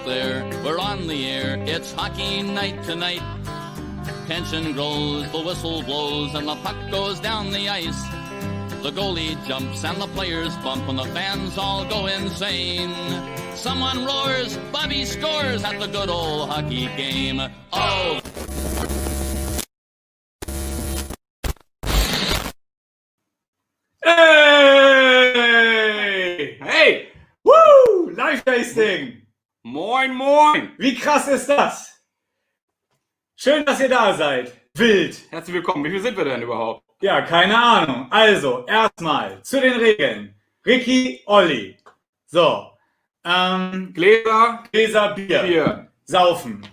there, we're on the air. It's hockey night tonight. Tension grows, the whistle blows, and the puck goes down the ice. The goalie jumps and the players bump and the fans all go insane. Someone roars, Bobby scores at the good old hockey game. Oh! Hey! Hey! Woo! Live-Tasting! Moin, moin! Wie krass ist das? Schön, dass ihr da seid. Wild. Herzlich willkommen. Wie viel sind wir denn überhaupt? Ja, keine Ahnung. Also, erstmal zu den Regeln. Ricky, Olli. So. Gläser, Bier. Saufen.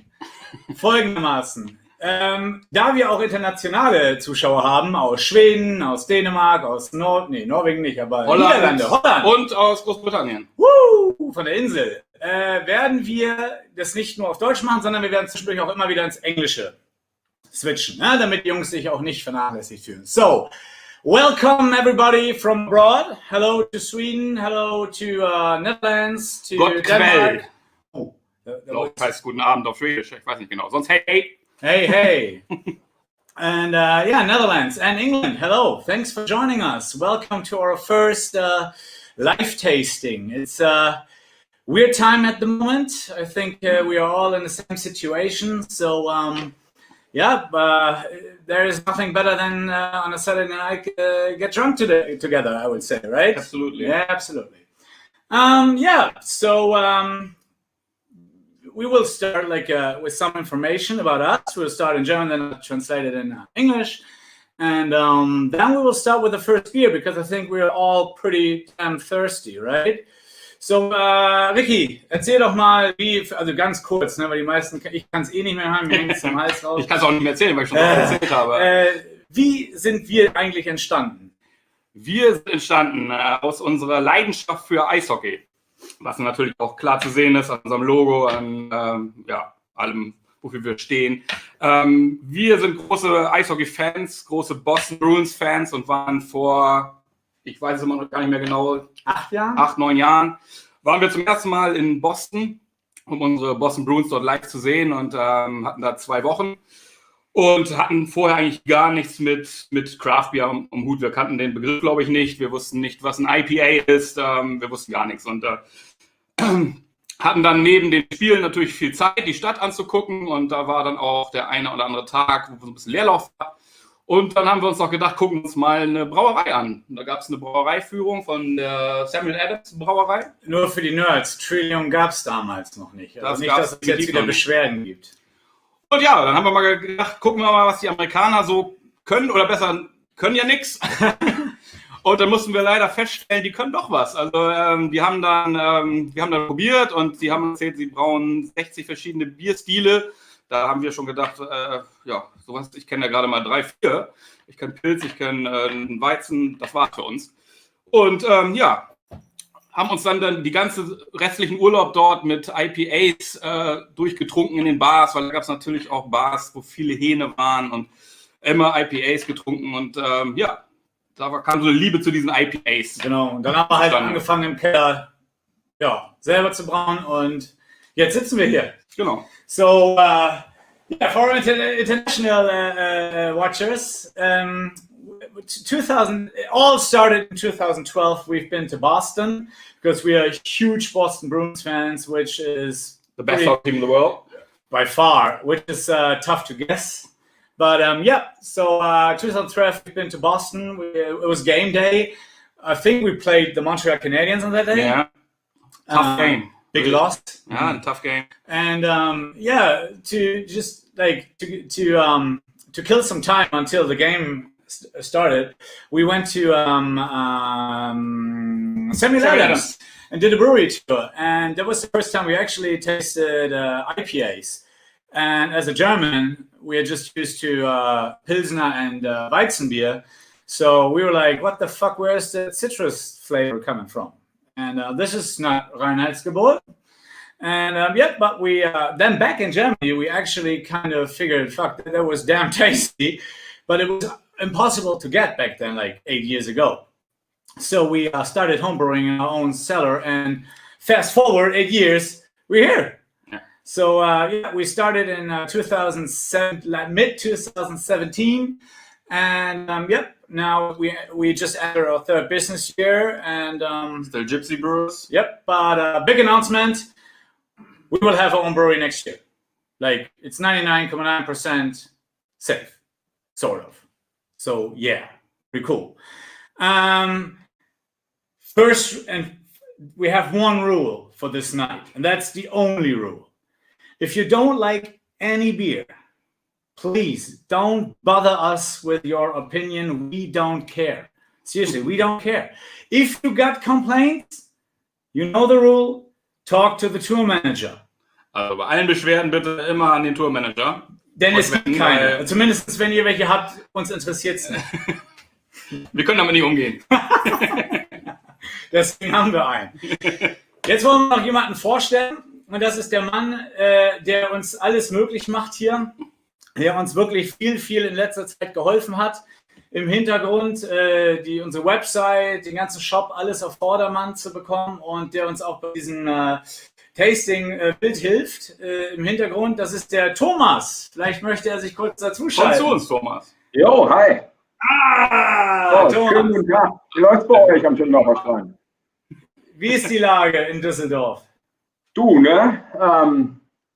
Folgendermaßen. Da wir auch internationale Zuschauer haben, aus Schweden, aus Dänemark, aus Norwegen nicht, aber Niederlande, Holland. Und aus Großbritannien. Von der Insel. Werden wir das nicht nur auf Deutsch machen, sondern wir werden zwischendurch auch immer wieder ins Englische switchen, ne? Damit die Jungs sich auch nicht vernachlässigt fühlen. So, welcome everybody from abroad. Hello to Sweden, hello to Netherlands, to Gott Denmark. Oh, das heißt guten Abend auf Schwedisch, ich weiß nicht genau. Sonst hey. Hey. And yeah, Netherlands and England, hello. Thanks for joining us. Welcome to our first live tasting. It's weird time at the moment. I think we are all in the same situation. So there is nothing better than on a Saturday night get drunk together, I would say, right? Absolutely. Yeah, absolutely. We will start with some information about us. We'll start in German, then I'll translate it in English. And then we will start with the first beer, because I think we're all pretty damn thirsty, right? So, Ricky, erzähl doch mal, also ganz kurz, ne, weil die meisten, ich kann es eh nicht mehr haben, mir hängt es zum Hals raus. Ich kann es auch nicht mehr erzählen, weil ich schon erzählt habe. Wie sind wir eigentlich entstanden? Wir sind entstanden aus unserer Leidenschaft für Eishockey. Was natürlich auch klar zu sehen ist an unserem Logo, an allem, wofür wir stehen. Wir sind große Eishockey-Fans, große Boston Bruins-Fans und waren vor, ich weiß es immer noch gar nicht mehr genau, 9 Jahren, waren wir zum ersten Mal in Boston, um unsere Boston Bruins dort live zu sehen und hatten da 2 Wochen und hatten vorher eigentlich gar nichts mit Craft Beer am Hut. Wir kannten den Begriff, glaube ich, nicht. Wir wussten nicht, was ein IPA ist. Wir wussten gar nichts und hatten dann neben den Spielen natürlich viel Zeit, die Stadt anzugucken, und da war dann auch der eine oder andere Tag, wo so ein bisschen Leerlauf war. Und dann haben wir uns noch gedacht, gucken wir uns mal eine Brauerei an. Und da gab es eine Brauereiführung von der Samuel Adams Brauerei. Nur für die Nerds, Trillium gab es damals noch nicht. Also nicht, dass es jetzt wieder Beschwerden gibt. Und ja, dann haben wir mal gedacht, gucken wir mal, was die Amerikaner so können, oder besser, können ja nichts. Und dann mussten wir leider feststellen, die können doch was. Also wir haben dann probiert und sie haben erzählt, sie brauen 60 verschiedene Bierstile. Da haben wir schon gedacht, sowas, ich kenne ja gerade mal 3, 4. Ich kenne Pilz, ich kenne einen Weizen, das war's für uns. Und haben uns dann die ganze restlichen Urlaub dort mit IPAs durchgetrunken in den Bars, weil da gab es natürlich auch Bars, wo viele Hähne waren und immer IPAs getrunken und da kam so eine Liebe zu diesen IPAs. Genau, und dann haben wir halt angefangen im Keller selber zu brauen und jetzt sitzen wir hier. Genau. So, for our international watchers, 2000, it all started in 2012. We've been to Boston because we are huge Boston Bruins fans, which is the best hockey team in the world by far, which is tough to guess. But 2012 we've been to Boston. It was game day. I think we played the Montreal Canadiens on that day. Yeah, tough game. Big loss. Yeah, tough game. And to kill some time until the game started, we went to Samuel Adams and did a brewery tour, and that was the first time we actually tasted IPAs. And as a German, we are just used to Pilsner and Weizenbier, so we were like, what the fuck, where's the citrus flavor coming from? And this is not Reinheitsgebot. And but we then back in Germany, we actually kind of figured, fuck, that was damn tasty, but it was impossible to get back then, like 8 years ago. So we started homebrewing in our own cellar, and fast forward 8 years, we're here. So yeah, we started in 2007, mid-2017, and yep, now we just entered our third business year, and Still Gypsy Brewers. yep. But big announcement: we will have our own brewery next year. Like it's 99.9% safe, sort of. So yeah, pretty cool. First, and we have one rule for this night, and that's the only rule. If you don't like any beer, please don't bother us with your opinion. We don't care. Seriously, we don't care. If you got complaints, you know the rule. Talk to the tour manager. Also bei allen Beschwerden bitte immer an den Tourmanager. Denn es gibt keine. Zumindest wenn ihr welche habt, uns interessiert es nicht. Wir können damit nicht umgehen. Deswegen haben wir einen. Jetzt wollen wir noch jemanden vorstellen. Und das ist der Mann, der uns alles möglich macht hier. Der uns wirklich viel in letzter Zeit geholfen hat. Im Hintergrund unsere Website, den ganzen Shop, alles auf Vordermann zu bekommen. Und der uns auch bei diesem Tasting-Bild hilft. Im Hintergrund, das ist der Thomas. Vielleicht möchte er sich kurz dazu schalten. Komm zu uns, Thomas. Jo, hi. Thomas. Schönen guten Tag. Wie läuft's bei euch am Schöndorfer Strand? Wie ist die Lage in Düsseldorf? Du, ne?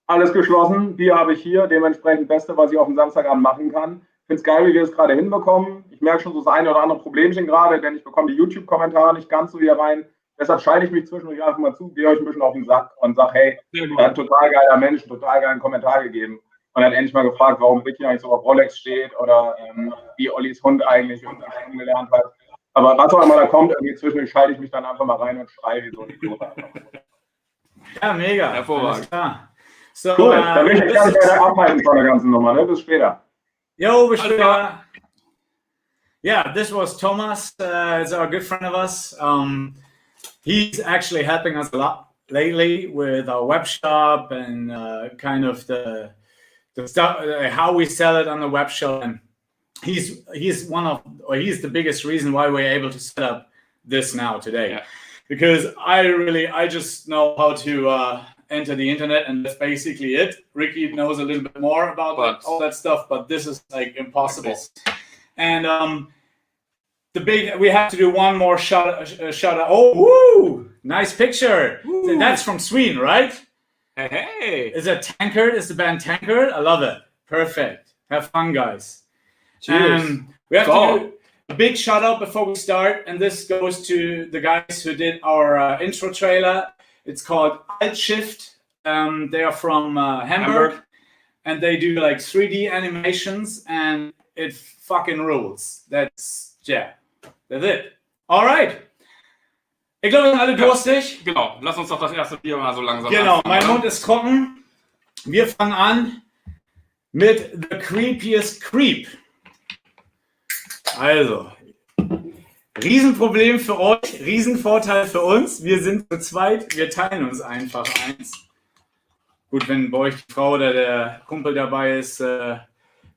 Alles geschlossen. Bier habe ich hier. Dementsprechend das Beste, was ich auf dem Samstagabend machen kann. Finde es geil, wie wir es gerade hinbekommen. Ich merke schon so das eine oder andere Problemchen gerade, denn ich bekomme die YouTube-Kommentare nicht ganz so hier rein. Deshalb schalte ich mich zwischendurch einfach mal zu, gehe euch ein bisschen auf den Sack und sage, hey, er hat total geiler Mensch, einen total geilen Kommentar gegeben. Und hat endlich mal gefragt, warum Ricky eigentlich so auf Rolex steht oder wie Ollis Hund eigentlich gelernt hat. Aber was auch immer da kommt, irgendwie zwischendurch schalte ich mich dann einfach mal rein und schreie wie so ein Idiot. Ja, mega. Hervorragend. Klar. So, Cool, dann will ich jetzt gar nicht weiter abhalten von der ganzen Nummer, ne? Bis später. Yo, bis später. Yeah, this was Thomas. It's our good friend of us. He's actually helping us a lot lately with our web shop and kind of the stuff, how we sell it on the web shop. And he's the biggest reason why we're able to set up this now today. Yeah. Because I just know how to enter the internet, and that's basically it. Ricky knows a little bit more about all that stuff, but this is like impossible. And we have to do one more shot. Oh, woo! Nice picture. Woo. That's from Sweden, right? Hey. Is it Tankard? Is the band Tankard? I love it. Perfect. Have fun, guys. Cheers. We have to do a big shout out before we start, and this goes to the guys who did our intro trailer. It's called Alt Shift. They are from Hamburg, and they do like 3D animations, and it fucking rules. That's it. Alright. Ich glaube, wir sind alle durstig. Genau, lass uns doch das erste Bier mal so langsam Genau, anfangen, mein oder? Mund ist trocken. Wir fangen an mit The Creepiest Creep. Also, Riesenproblem für euch, Riesenvorteil für uns. Wir sind zu zweit, wir teilen uns einfach eins. Gut, wenn bei euch die Frau oder der Kumpel dabei ist,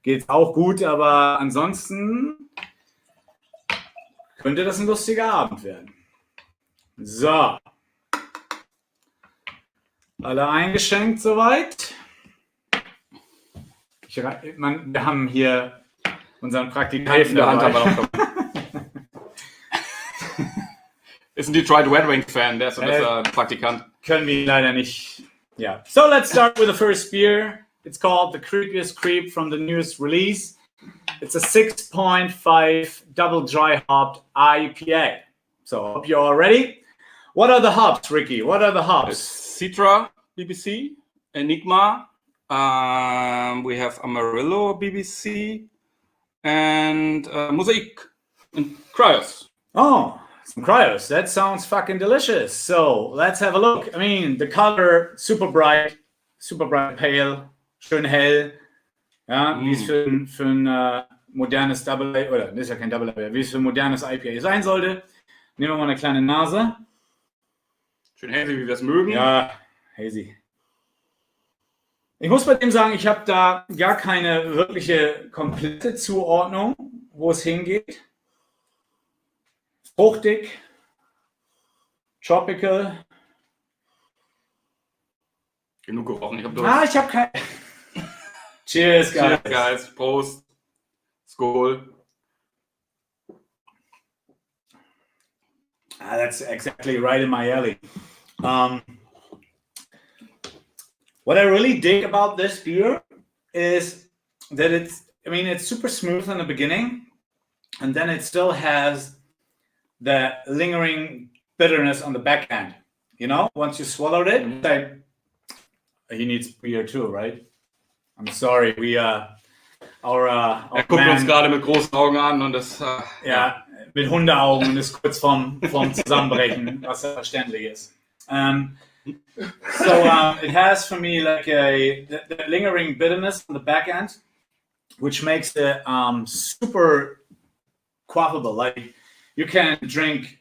geht's auch gut, aber ansonsten könnte das ein lustiger Abend werden. So. Alle eingeschenkt soweit. Wir haben hier unseren Praktikanten dabei. Ist ein Detroit Red Wing Fan, der ist ein Praktikant. Können wir leider nicht. Yeah. So let's start with the first beer. It's called the Creepiest Creep from the newest release. It's a 6.5 double dry hopped IPA. So I hope you're all ready. What are the hops, Ricky? What are the hops? Citra BBC, Enigma, we have Amarillo BBC, and Mosaic and Cryos. Oh, some Cryos. That sounds fucking delicious. So let's have a look. I mean, the color, super bright pale, schön hell. Ja, wie es für ein modernes Double A, oder das ist ja kein Double A, wie es für ein modernes IPA sein sollte. Nehmen wir mal eine kleine Nase. Schön hazy, wie wir es mögen. Ja, hazy. Ich muss bei dem sagen, ich habe da gar keine wirkliche komplette Zuordnung, wo es hingeht. Fruchtig, tropical, Genug gerochen. Ich habe kein... Cheers, guys. Cheers, guys. Prost. Skål. That's exactly right in my alley. What I really dig about this beer is that it's super smooth in the beginning, and then it still has that lingering bitterness on the back end. You know, once you swallowed it, like, he needs beer too, right? I'm sorry, Er guckt uns gerade mit großen Augen an und das... mit Hundeaugen und ist kurz vorm Zusammenbrechen, was ja verständlich ist. It has for me like the lingering bitterness on the back end, which makes it super quaffable. Like you can drink,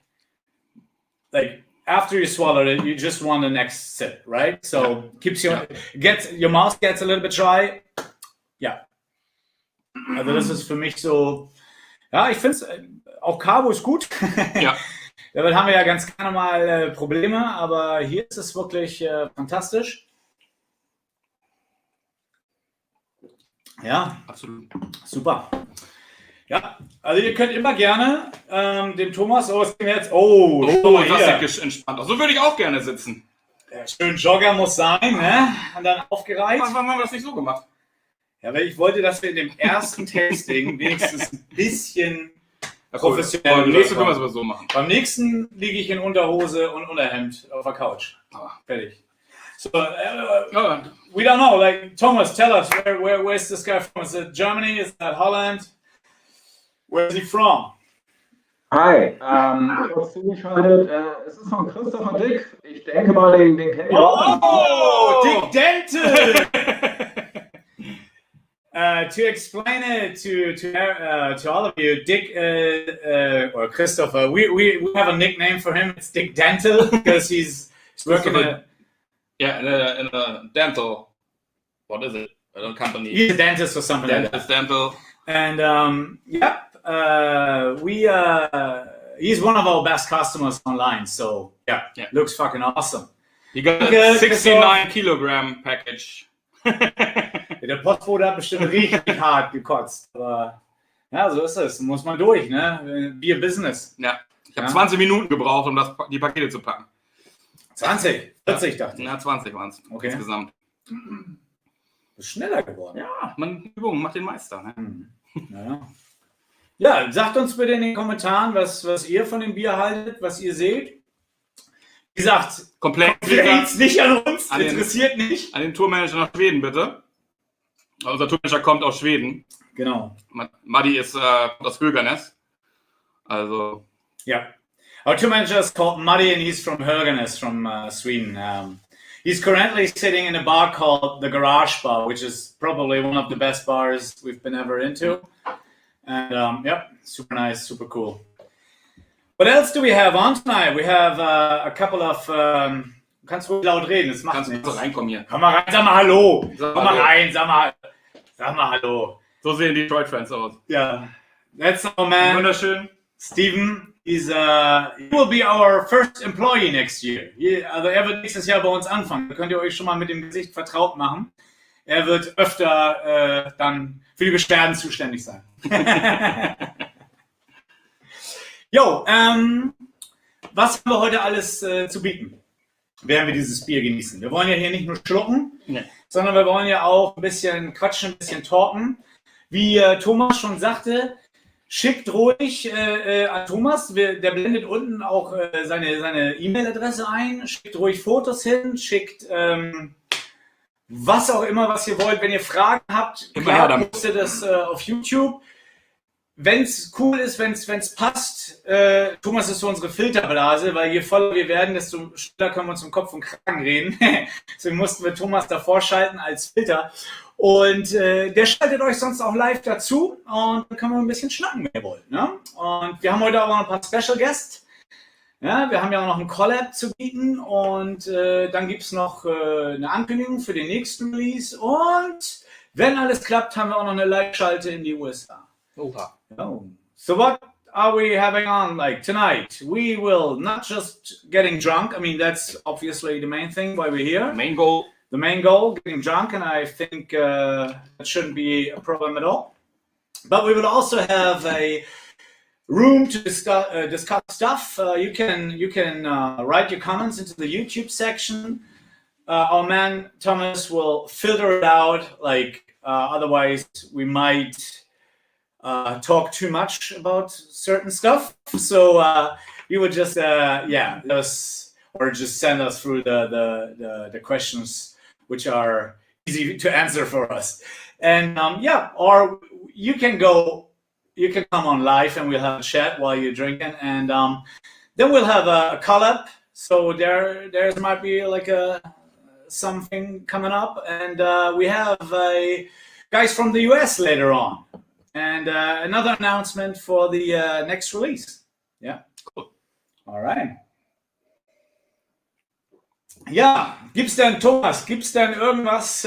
like after you swallowed it, you just want the next sip, right? So keeps your mouth gets a little bit dry. Ja. Also das ist für mich so, ja, ich finde es, auch Carbo ist gut. Ja. Damit haben wir ja ganz gerne mal Probleme, aber hier ist es wirklich fantastisch. Ja, Absolut. Super. Ja, also ihr könnt immer gerne dem Thomas, das ging jetzt, das sieht entspannt aus. So würde ich auch gerne sitzen. Ja, schön Jogger muss sein, ne? Und dann aufgereiht. Warum haben wir das nicht so gemacht? Ja, weil ich wollte, dass wir in dem ersten Tasting wenigstens ein bisschen professionell beim nächsten können wir es aber so machen. Beim nächsten liege ich in Unterhose und Unterhemd auf der Couch. Fertig. So, we don't know. Like Thomas, tell us where's this guy from? Is it Germany? Is that Holland? Where is he from? Hi, kurz zugeschaltet. Es ist von Christopher Dick. Ich denke mal, den kennt ihr auch. Oh, Dick Dental! To explain it to all of you, Dick or Christopher, we have a nickname for him. It's Dick Dental because he's working in a dental. What is it? A company. He's a dentist or something like that. Dental. And he's one of our best customers online. So yeah. Looks fucking awesome. You got a 69 kilogram package. Der Postbote hat bestimmt richtig hart gekotzt. Aber ja, so ist es. Muss man durch, ne? Bier-Business. Ja, ich habe 20 Minuten gebraucht, um die Pakete zu packen. 20? 40 dachte ich. Ja, 20 waren es insgesamt. Ist schneller geworden. Ja, Übung macht den Meister. Ne? Ja, sagt uns bitte in den Kommentaren, was ihr von dem Bier haltet, was ihr seht. Wie gesagt, komplett nicht an uns, interessiert nicht. An den Tourmanager nach Schweden, bitte. Unser Tourmanager kommt aus Schweden. Genau. Muddy ist aus Höganäs. Also. Yeah. Our tour manager is called Muddy and he's from Höganäs, from Sweden. He's currently sitting in a bar called the Garage Bar, which is probably one of the best bars we've been ever into. And super nice, super cool. What else do we have on tonight? We have a couple of... kannst du laut reden, das macht nichts. Kannst du reinkommen hier. Komm mal rein, sag mal Hallo. Komm mal rein, sag mal Hallo. So sehen die Detroit-Fans aus. Ja. That's our man. Wunderschön. Steven, he will be our first employee next year. Also er wird nächstes Jahr bei uns anfangen. Da könnt ihr euch schon mal mit dem Gesicht vertraut machen. Er wird öfter dann für die Beschwerden zuständig sein. Jo, was haben wir heute alles zu bieten, während wir dieses Bier genießen? Wir wollen ja hier nicht nur schlucken, sondern wir wollen ja auch ein bisschen quatschen, ein bisschen talken. Wie Thomas schon sagte, schickt ruhig an Thomas, der blendet unten auch seine E-Mail-Adresse ein, schickt ruhig Fotos hin, schickt was auch immer, was ihr wollt. Wenn ihr Fragen habt, postet das auf YouTube. Wenn es cool ist, wenn es passt, Thomas ist so unsere Filterblase, weil je voller wir werden, desto schneller können wir uns um Kopf und Kragen reden. Deswegen mussten wir Thomas davor schalten als Filter. Und der schaltet euch sonst auch live dazu und dann können wir ein bisschen schnacken, wenn ihr wollt. Ne? Und wir haben heute auch noch ein paar Special Guests. Ja, wir haben ja auch noch ein Collab zu bieten und dann gibt es noch eine Ankündigung für den nächsten Release. Und wenn alles klappt, haben wir auch noch eine Live-Schalte in die USA. Oha. Oh. So what are we having on like tonight? We will not just getting drunk. I mean, that's obviously the main thing why we're here. Main goal. the main goal, getting drunk, and I think that shouldn't be a problem at all. But we will also have a room to discuss stuff. You can write your comments into the YouTube section. Our man Thomas will filter it out. Otherwise, we might talk too much about certain stuff. So you would just just send us through the questions which are easy to answer for us. And or you can come on live and we'll have a chat while you're drinking, and then we'll have a collab. So there might be like something coming up, and we have guys from the US later on, and another announcement for the next release. Yeah, cool. All right. Ja, gibt's denn irgendwas,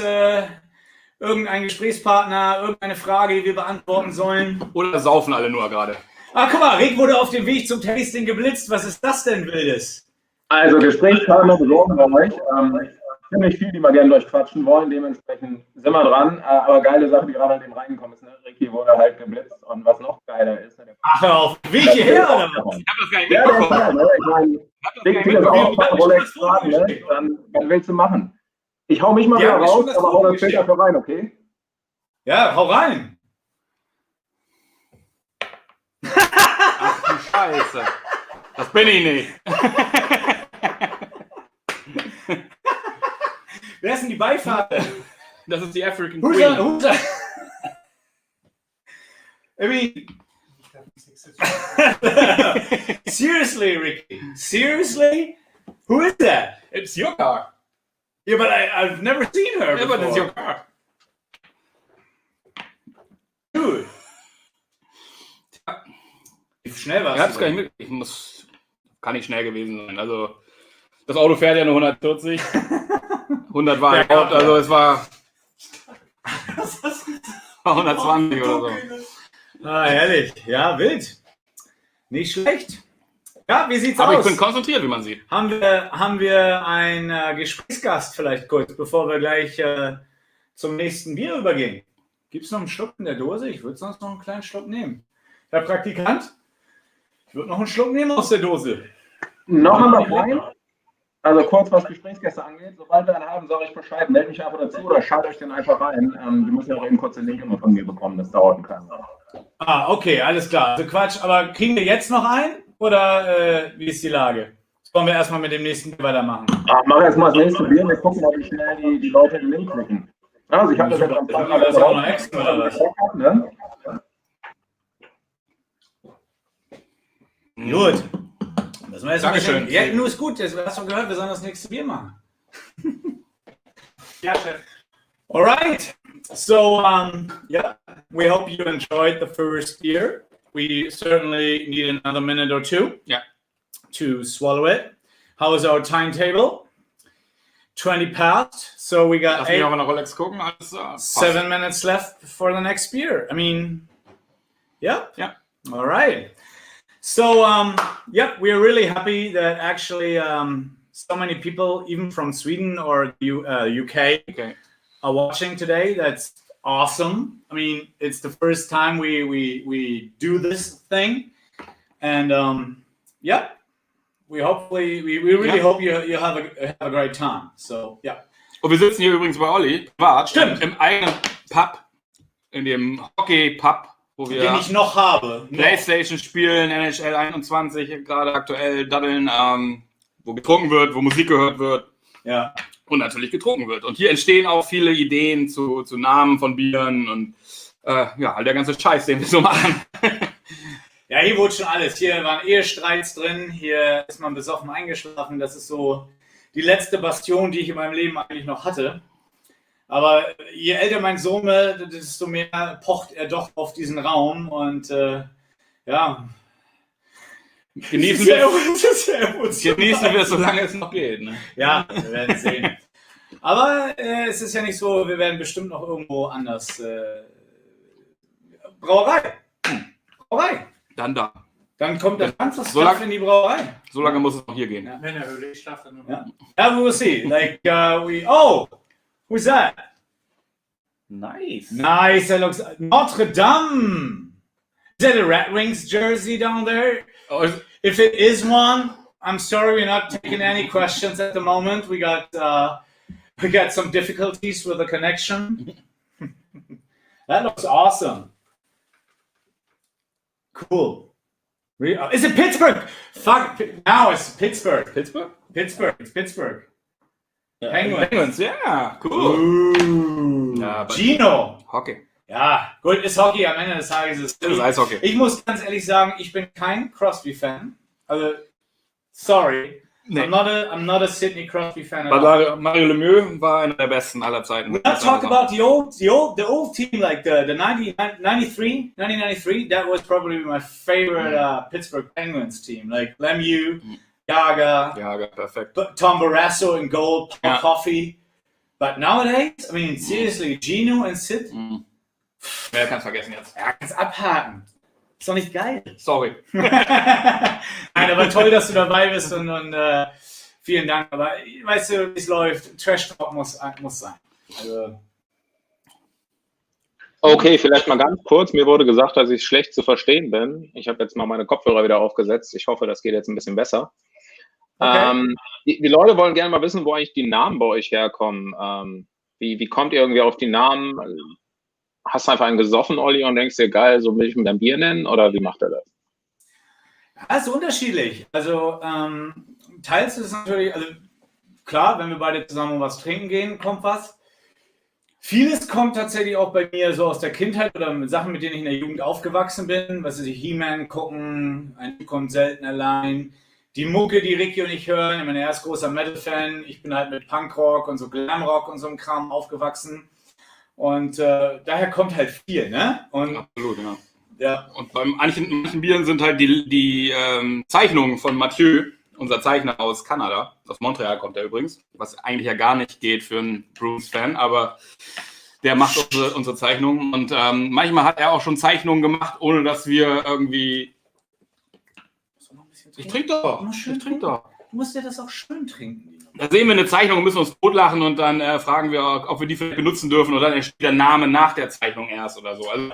irgendein Gesprächspartner, irgendeine Frage, die wir beantworten sollen? Oder saufen alle nur gerade? Guck mal, Rick wurde auf dem Weg zum Tasting geblitzt. Was ist das denn Wildes? Also Gesprächspartner besorgen bei euch. Ziemlich viel, die wir gerne durchquatschen wollen. Dementsprechend sind wir dran. Aber geile Sache, die gerade an dem reingekommen ist. Ne? Ricky wurde halt geblitzt. Und was noch geiler ist... Ach, hör auf den Weg hierher, oder was? Ich hab das gar nicht Ja, mitbekommen. ich meine, Ricky ist auch bei Rolex fragen, ne? Dann willst du machen. Ich hau mich mal wieder raus, aber hau das Bild dafür rein, okay? Ja, hau rein. Ach du Scheiße. Das bin ich nicht. Wer ist denn die Beifahrer? Das ist die African Who's Queen. that? I mean, seriously, Ricky? Seriously? Who is that? It's your car. Yeah, but I've never seen her Yeah, before. but it's your car. Dude. Wie schnell warst Ich hab's gar nicht mit. Kann nicht schnell gewesen sein. Also, das Auto fährt ja nur 140. 100 war erlaubt, also es war 120 oder so. Ah, herrlich. Ja, wild. Nicht schlecht. Ja, wie sieht's Aber aus? ich bin konzentriert, wie man sieht. Haben wir einen Gesprächsgast vielleicht kurz, bevor wir gleich zum nächsten Bier übergehen? Gibt es noch einen Schluck in der Dose? Ich würde sonst noch einen kleinen Schluck nehmen. Herr Praktikant, ich würde noch einen Schluck nehmen aus der Dose. Noch einmal rein. Also kurz, was Gesprächsgäste angeht. Sobald wir einen haben, sage ich Bescheid. Meldet mich einfach dazu oder schaltet euch den einfach rein. Wir müssen ja auch eben kurz den Link immer von mir bekommen. Das dauert einen kleinen Moment. Ah, okay, alles klar. Also Quatsch, aber kriegen wir jetzt noch einen? Oder wie ist die Lage? Das wollen wir erstmal mit dem nächsten Bier weitermachen. Machen wir erstmal das nächste Bier. Wir gucken mal, wie schnell die Leute den Link klicken. Also ich habe das jetzt am Anfang. Das ist auch noch extra, oder was? Ne? Gut. Müssen wir jetzt Dankeschön. Ja, nur ist gut. Du hast doch gehört, wir sollen das nächste Bier machen. Ja, Chef. All right. So, yeah, we hope you enjoyed the first beer. We certainly need another minute or two to swallow it. How is our timetable? 20 past. So we got Lass mich auf eine Rolex gucken. Alles, 7 minutes left for the next beer. I mean, yeah. All right. So, we're really happy that actually so many people, even from Sweden or UK, are watching today. That's awesome. I mean, it's the first time we do this thing, and we really hope you have a great time. So, yeah. Und wir sitzen hier übrigens bei Olli, Stimmt. Im eigenen Pub, in dem Hockey-Pub, wo wir Den ich noch habe. Playstation spielen, NHL 21, gerade aktuell daddeln, wo getrunken wird, wo Musik gehört wird. Ja. Und natürlich getrunken wird. Und hier entstehen auch viele Ideen zu Namen von Bieren und all der ganze Scheiß, den wir so machen. Ja, hier wurde schon alles. Hier waren Ehestreits drin, hier ist man besoffen eingeschlafen. Das ist so die letzte Bastion, die ich in meinem Leben eigentlich noch hatte. Aber je älter mein Sohn wird, desto mehr pocht er doch auf diesen Raum. Und genießen wir es, solange es noch geht. Ne? Ja, wir werden sehen. Aber es ist ja nicht so, wir werden bestimmt noch irgendwo anders. Brauerei. Dann kommt der ganze Stuff in die Brauerei. So lange muss es noch hier gehen. Ja. Wenn er Höhle schlaft, dann ja, we'll see. Like, Who's that? Nice. Nice. That looks Notre Dame. Is that a Red Wings jersey down there? Oh, If it is one, I'm sorry, we're not taking any questions at the moment. We got some difficulties with the connection. That looks awesome. Cool. Is it Pittsburgh? Fuck. Now it's Pittsburgh. Pittsburgh? Pittsburgh. It's Pittsburgh. Ja, Penguins. Ja, cool. Ooh. Ja, Gino. Hockey. Ja, gut, ist Hockey am Ende des Tages. Das ist Eishockey. Ich muss ganz ehrlich sagen, ich bin kein Crosby-Fan. Also, sorry. Nee. I'm not a Sidney Crosby fan at all. Mario Lemieux war einer der besten aller Zeiten. We're not talk about the old team, like the 1993. That was probably my favorite Pittsburgh Penguins team. Like Lemieux, Yaga, perfekt. Tom Barrasso in goal, Paul Coffey. But nowadays, I mean, seriously, Gino and Sid. Wer kann's vergessen jetzt? Ja, kannst abhaken. Ist doch nicht geil. Sorry. Nein, aber toll, dass du dabei bist und vielen Dank. Aber weißt du, wie es läuft? Trash Talk muss sein. Also, Okay, vielleicht mal ganz kurz. Mir wurde gesagt, dass ich schlecht zu verstehen bin. Ich habe jetzt mal meine Kopfhörer wieder aufgesetzt. Ich hoffe, das geht jetzt ein bisschen besser. okay. Die Leute wollen gerne mal wissen, wo eigentlich die Namen bei euch herkommen. Wie kommt ihr irgendwie auf die Namen? Hast du einfach einen gesoffen, Olli, und denkst dir, geil, so will ich mich dann Bier nennen? Oder wie macht er das? Ja, ist unterschiedlich. Also teils ist es natürlich, also klar, wenn wir beide zusammen was trinken gehen, kommt was. Vieles kommt tatsächlich auch bei mir so aus der Kindheit oder mit Sachen, mit denen ich in der Jugend aufgewachsen bin. Was weiß ich, He-Man gucken, ein Typ kommt selten allein. Die Mucke, die Ricky und ich hören, ich meine, er ist großer Metal-Fan. Ich bin halt mit Punkrock und so Glamrock und so einem Kram aufgewachsen. Und daher kommt halt viel, ne? Und, Absolut, ja. ja. Und bei manchen Bieren sind halt die Zeichnungen von Mathieu, unser Zeichner aus Kanada, aus Montreal kommt er übrigens, was eigentlich ja gar nicht geht für einen Bruce-Fan, aber der macht unsere Zeichnungen und manchmal hat er auch schon Zeichnungen gemacht, ohne dass wir irgendwie... Ich trinke doch. Du musst ja das auch schön trinken. Da sehen wir eine Zeichnung und müssen uns totlachen und dann fragen wir, ob wir die vielleicht benutzen dürfen oder dann entsteht der Name nach der Zeichnung erst oder so. Also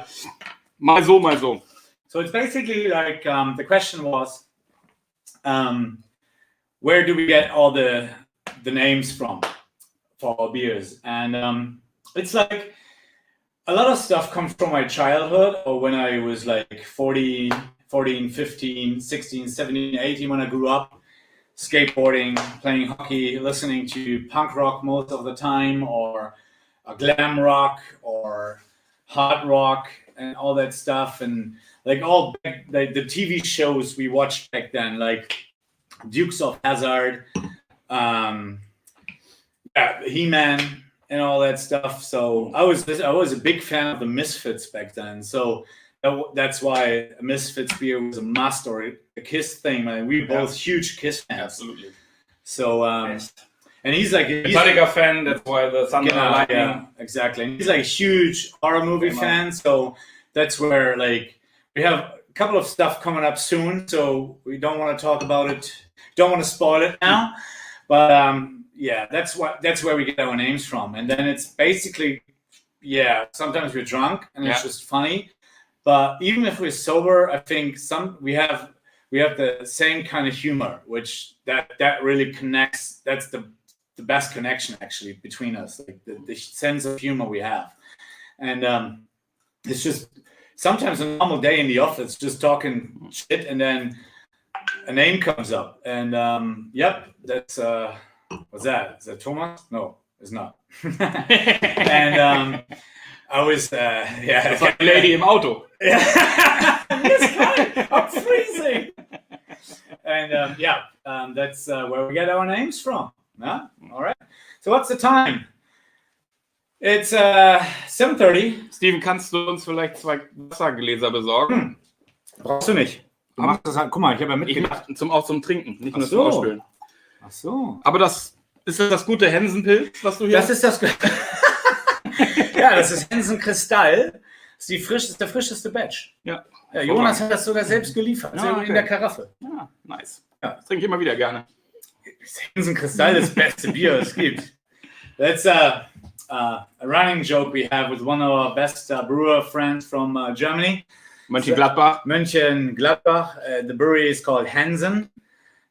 mal so, mal so. So it's basically like the question was, where do we get all the names from for our beers? And it's like a lot of stuff comes from my childhood or when I was like 14, 15, 16, 17, 18 when I grew up. Skateboarding, playing hockey, listening to punk rock most of the time, or glam rock, or hard rock, and all that stuff, and like the TV shows we watched back then, like Dukes of Hazzard, He-Man, and all that stuff. So I was a big fan of the Misfits back then. So that's why a Misfits beer was a must, or a Kiss thing. I mean, we were both huge Kiss fans. Absolutely. So, and he's like a Metallica fan, that's why the Thunder Lightning. Yeah, exactly. And he's like a huge horror movie fan. So that's where like we have a couple of stuff coming up soon. So we don't want to talk about it. Don't want to spoil it now. But yeah, that's where we get our names from. And then it's basically, sometimes we're drunk and it's just funny. But even if we're sober, I think we have the same kind of humor, which that really connects. That's the best connection actually between us, like the sense of humor we have. And it's just sometimes a normal day in the office, just talking shit, and then a name comes up, and that's what's that? Is that Thomas? No, it's not. And I was, Das war die Lady im Auto. I'm freezing. And that's where we get our names from. Yeah? All right. So what's the time? It's 7:30. Steven, kannst du uns vielleicht 2 Wassergläser besorgen? Brauchst du nicht. Du machst das halt, guck mal, ich habe ja mitgebracht. Auch zum Trinken, nicht nur Ach so. zum Ausspülen. Ach so. Aber ist das gute Hensenpilz, was du hier Das ist das. Ja, das ist Hensen Kristall. Das ist der frischeste Batch. Ja. Jonas hat das sogar selbst geliefert. Ja, okay. In der Karaffe. Ja, nice. Ja. Das trinke ich immer wieder gerne. Hensen Kristall ist das beste Bier, das es gibt. That's a running joke we have with one of our best brewer friends from Germany. Mönchengladbach. The brewery is called Hansen,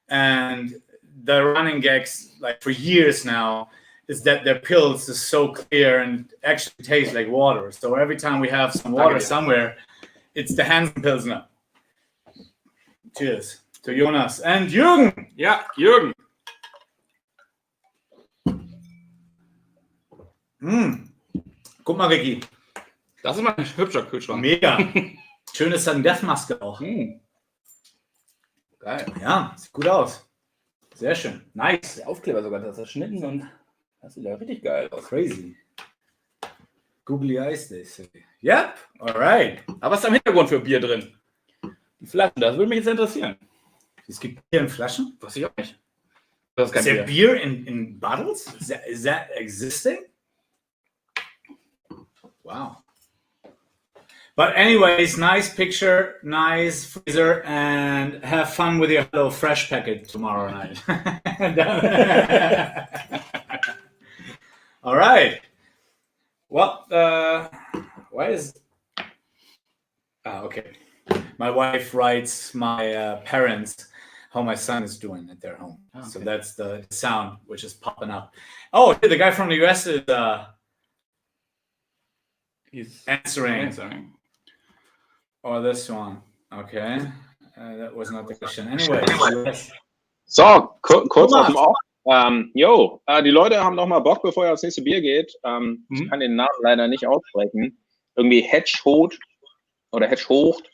and the running gags, like for years now, is that their pills is so clear and actually taste like water. So every time we have some water somewhere, it's the Hansen Pilsner. Cheers to Jonas and Jürgen. Ja, Jürgen. Guck mal, Ricky. Das ist mal ein hübscher Kühlschrank. Mega. Schöne Sudden Death Maske auch. Geil. Ja, sieht gut aus. Sehr schön. Nice. Der Aufkleber sogar, das ist zerschnitten und das sieht ja richtig geil aus. Crazy. Googly eyes, they say. Yep. Alright. Aber was ist am Hintergrund für Bier drin? Die Flaschen, das würde mich jetzt interessieren. Es gibt Bier in Flaschen? Weiß ich auch nicht. Das ist kein Is there Bier. beer in bottles? Is that existing? Wow. But anyways, nice picture, nice freezer, and have fun with your Hello Fresh packet tomorrow night. All right. Well, why is... okay. My wife writes my parents how my son is doing at their home. Okay. So that's the sound which is popping up. Oh, the guy from the US is He's answering. Or this one. Okay. That was not the question. Anyway. So, kurz auf dem Off. Die Leute haben noch mal Bock, bevor ihr aufs nächste Bier geht. Ich kann den Namen leider nicht aussprechen. Irgendwie Hedgehocht oder Hedgehocht.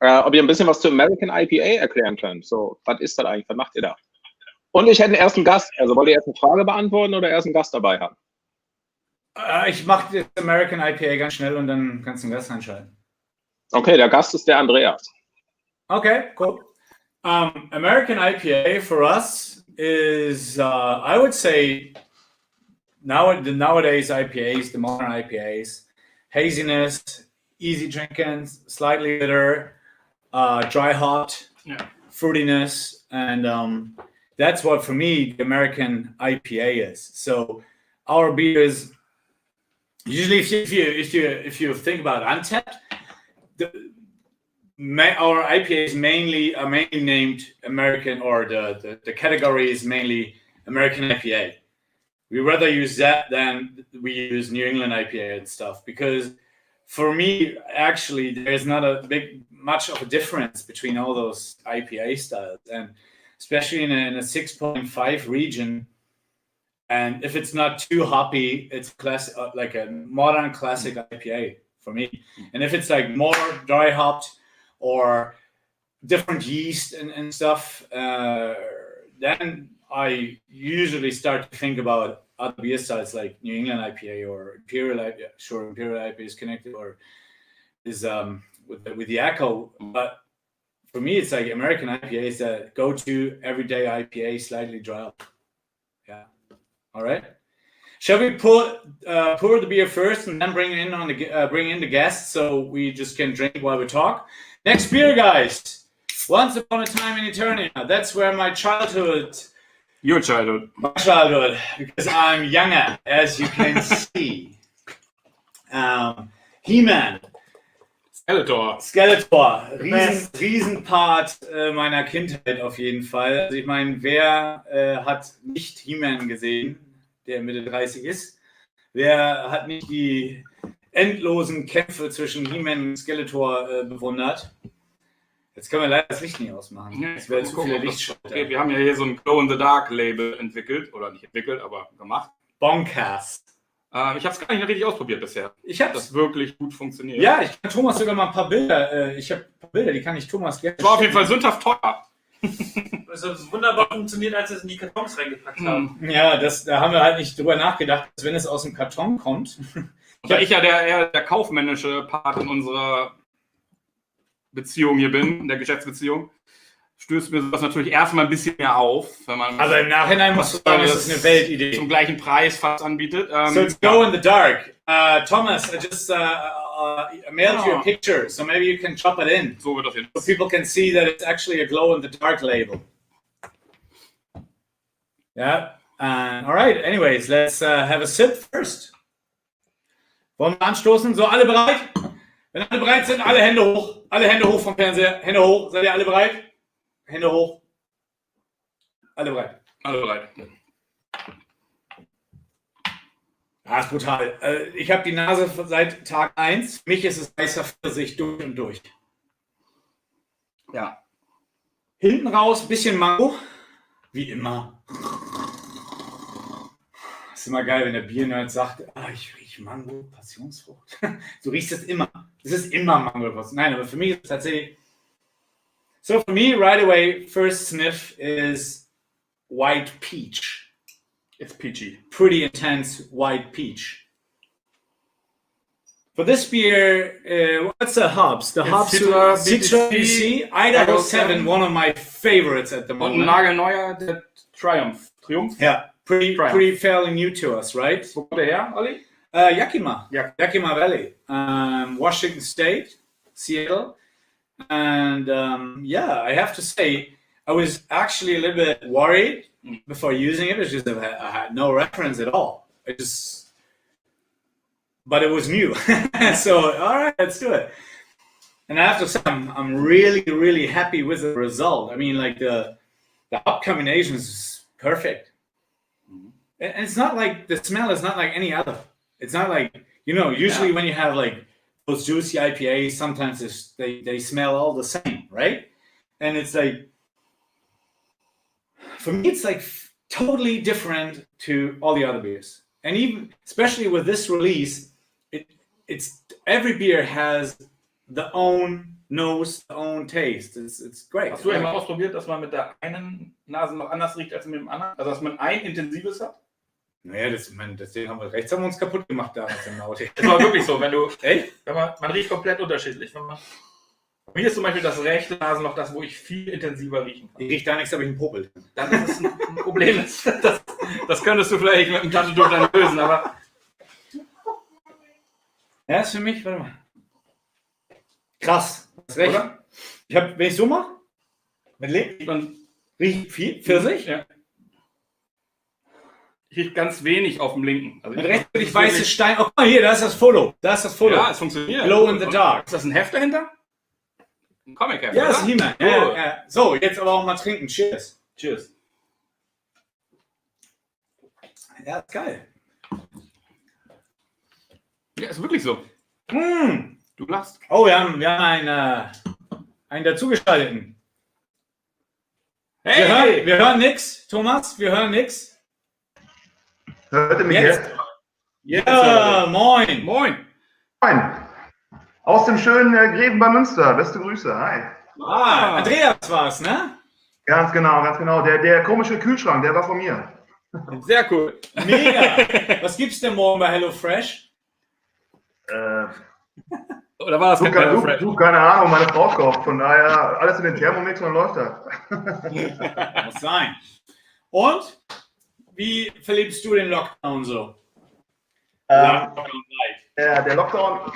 Ob ihr ein bisschen was zu American IPA erklären könnt. So, was ist das eigentlich? Was macht ihr da? Und ich hätte einen ersten Gast. Also wollt ihr erst eine Frage beantworten oder erst einen Gast dabei haben? Ich mache das American IPA ganz schnell und dann kannst du einen Gast einschalten. Okay, der Gast ist der Andreas. Okay, cool. American IPA for us is, I would say, nowadays IPAs, the modern IPAs, haziness, easy drinking, slightly bitter, dry hop, fruitiness, and that's what for me the American IPA is. So our beers, usually if you think about Untapped, our IPAs are mainly named American, or the category is mainly American IPA. We rather use that than we use New England IPA and stuff, because for me, actually, there's not much of a difference between all those IPA styles, and especially in a 6.5 region. And if it's not too hoppy, it's like a modern classic IPA for me. And if it's like more dry hopped or different yeast and stuff, then I usually start to think about other beer styles like New England IPA or Imperial IPA. Sure, Imperial IPA is connected or is with the Echo. But for me, it's like American IPA is that go-to everyday IPA, slightly dry. Yeah. All right. Shall we pour the beer first and then bring in the guests so we just can drink while we talk? Next beer, guys. Once upon a time in Eternia. That's where my childhood. Your childhood. My childhood, because I'm younger, as you can see. He-Man. Skeletor. Riesenpart meiner Kindheit auf jeden Fall. Also ich meine, wer hat nicht He-Man gesehen, der Mitte 30 ist? Wer hat nicht die endlosen Kämpfe zwischen He-Man und Skeletor bewundert? Jetzt können wir leider das Licht nicht ausmachen. Es wäre zu viele Lichtschalter. Okay, wir haben ja hier so ein Glow-in-the-Dark-Label entwickelt. Oder nicht entwickelt, aber gemacht. Bonkcast. Ich habe es gar nicht richtig ausprobiert bisher. Ich habe das wirklich gut funktioniert. Ja, ich kann Thomas sogar mal ein paar Bilder. Ich habe ein paar Bilder, die kann ich Thomas gerne. Das war auf jeden Fall sündhaft teuer. Das hat wunderbar funktioniert, als wir es in die Kartons reingepackt haben. Ja, da haben wir halt nicht drüber nachgedacht, dass wenn es aus dem Karton kommt. Da ich ja der kaufmännische Part in unserer Beziehung hier bin, in der Geschäftsbeziehung, stößt mir sowas natürlich erstmal ein bisschen mehr auf, wenn man. Aber im Nachhinein musst du sagen, das ist eine Weltidee. Zum gleichen Preis fast anbietet. So it's Glow in the Dark. Thomas, I just mailed you a picture, so maybe you can chop it in. So wird das hin. So people can see that it's actually a Glow in the Dark label. Yeah. All right. Anyways, let's have a sip first. Wollen wir anstoßen? So, alle bereit? Wenn alle bereit sind, alle Hände hoch. Alle Hände hoch vom Fernseher. Hände hoch. Seid ihr alle bereit? Hände hoch. Alle bereit. Alle bereit. Ja, ist brutal. Ich habe die Nase seit Tag 1. Für mich ist es weißer Pfirsich durch und durch. Ja. Hinten raus, bisschen Mango. Wie immer. Ist immer geil, wenn der Bier-Nerd sagt, ich rieche Mango, Passionsfrucht. So riecht es immer. Es ist immer Mango. Nein, aber für mich ist es tatsächlich... So for me, right away, first sniff is white peach. It's peachy. Pretty intense white peach. For this beer, what's the hops? The hops are Citra BC, Idaho 7, one of my favorites at the Und ein moment. nagelneuer, der Triumph. Yeah, pretty fairly new to us, right? Wo kommt der her, Olli? Yakima. Ja. Yakima Valley, Washington State, Seattle. And I have to say, I was actually a little bit worried before using it. It's just that I had no reference at all. But it was new. So, all right, let's do it. And I have to say, I'm really, really happy with the result. I mean, like the hop combination is perfect. And it's not like, the smell is not like any other. It's not like, usually when you have like those juicy IPAs, sometimes they smell all the same, right? And it's like, for me, it's like totally different to all the other beers. And even, especially with this release, it's every beer has the own nose, the own taste. It's great. Hast du ja mal ausprobiert, dass man mit der einen Nase noch anders riecht als mit dem anderen? Also, dass man ein intensives hat? Naja, deswegen haben wir uns kaputt gemacht damals im Auto. Das war wirklich so, wenn Echt? man riecht komplett unterschiedlich. Bei mir ist zum Beispiel das rechte Nasenloch das, wo ich viel intensiver riechen kann. Ich rieche da nichts, aber ich einen Popel. Dann ist es ein Problem. Das könntest du vielleicht mit einem Taschentuch dann lösen, aber... Ja, ist für mich, warte mal. Krass. Das ist recht. Oder? Wenn ich so mache, mit Leben, dann riecht viel Pfirsich. Ja. Ich rieche ganz wenig auf dem linken. Also mit rechts würde ich weiße Stein. Oh, guck mal hier, da ist das Follow. Ja, es funktioniert. Glow in the dark. Ist das ein Heft dahinter? Ein Comic-Heft, ja, das ist He-Man. Cool. Ja. So, jetzt aber auch mal trinken. Cheers. Cheers. Ja, ist geil. Ja, ist wirklich so. Du lachst. Oh, wir haben einen dazugeschalteten. Hey! Wir hören nix, Thomas. Wir hören nix. Hört ihr mich jetzt? Ja, moin. Moin. Moin. Aus dem schönen Greven bei Münster. Beste Grüße. Hi. Andreas war's, ne? Ganz genau. Der komische Kühlschrank, der war von mir. Sehr cool. Mega. Was gibt's denn morgen bei HelloFresh? Oder war das kein HelloFresh? Du, keine Ahnung, meine Frau kocht. Von daher alles in den Thermomix und läuft das. Muss sein. Und? Wie verlebst du den Lockdown so? Der Lockdown...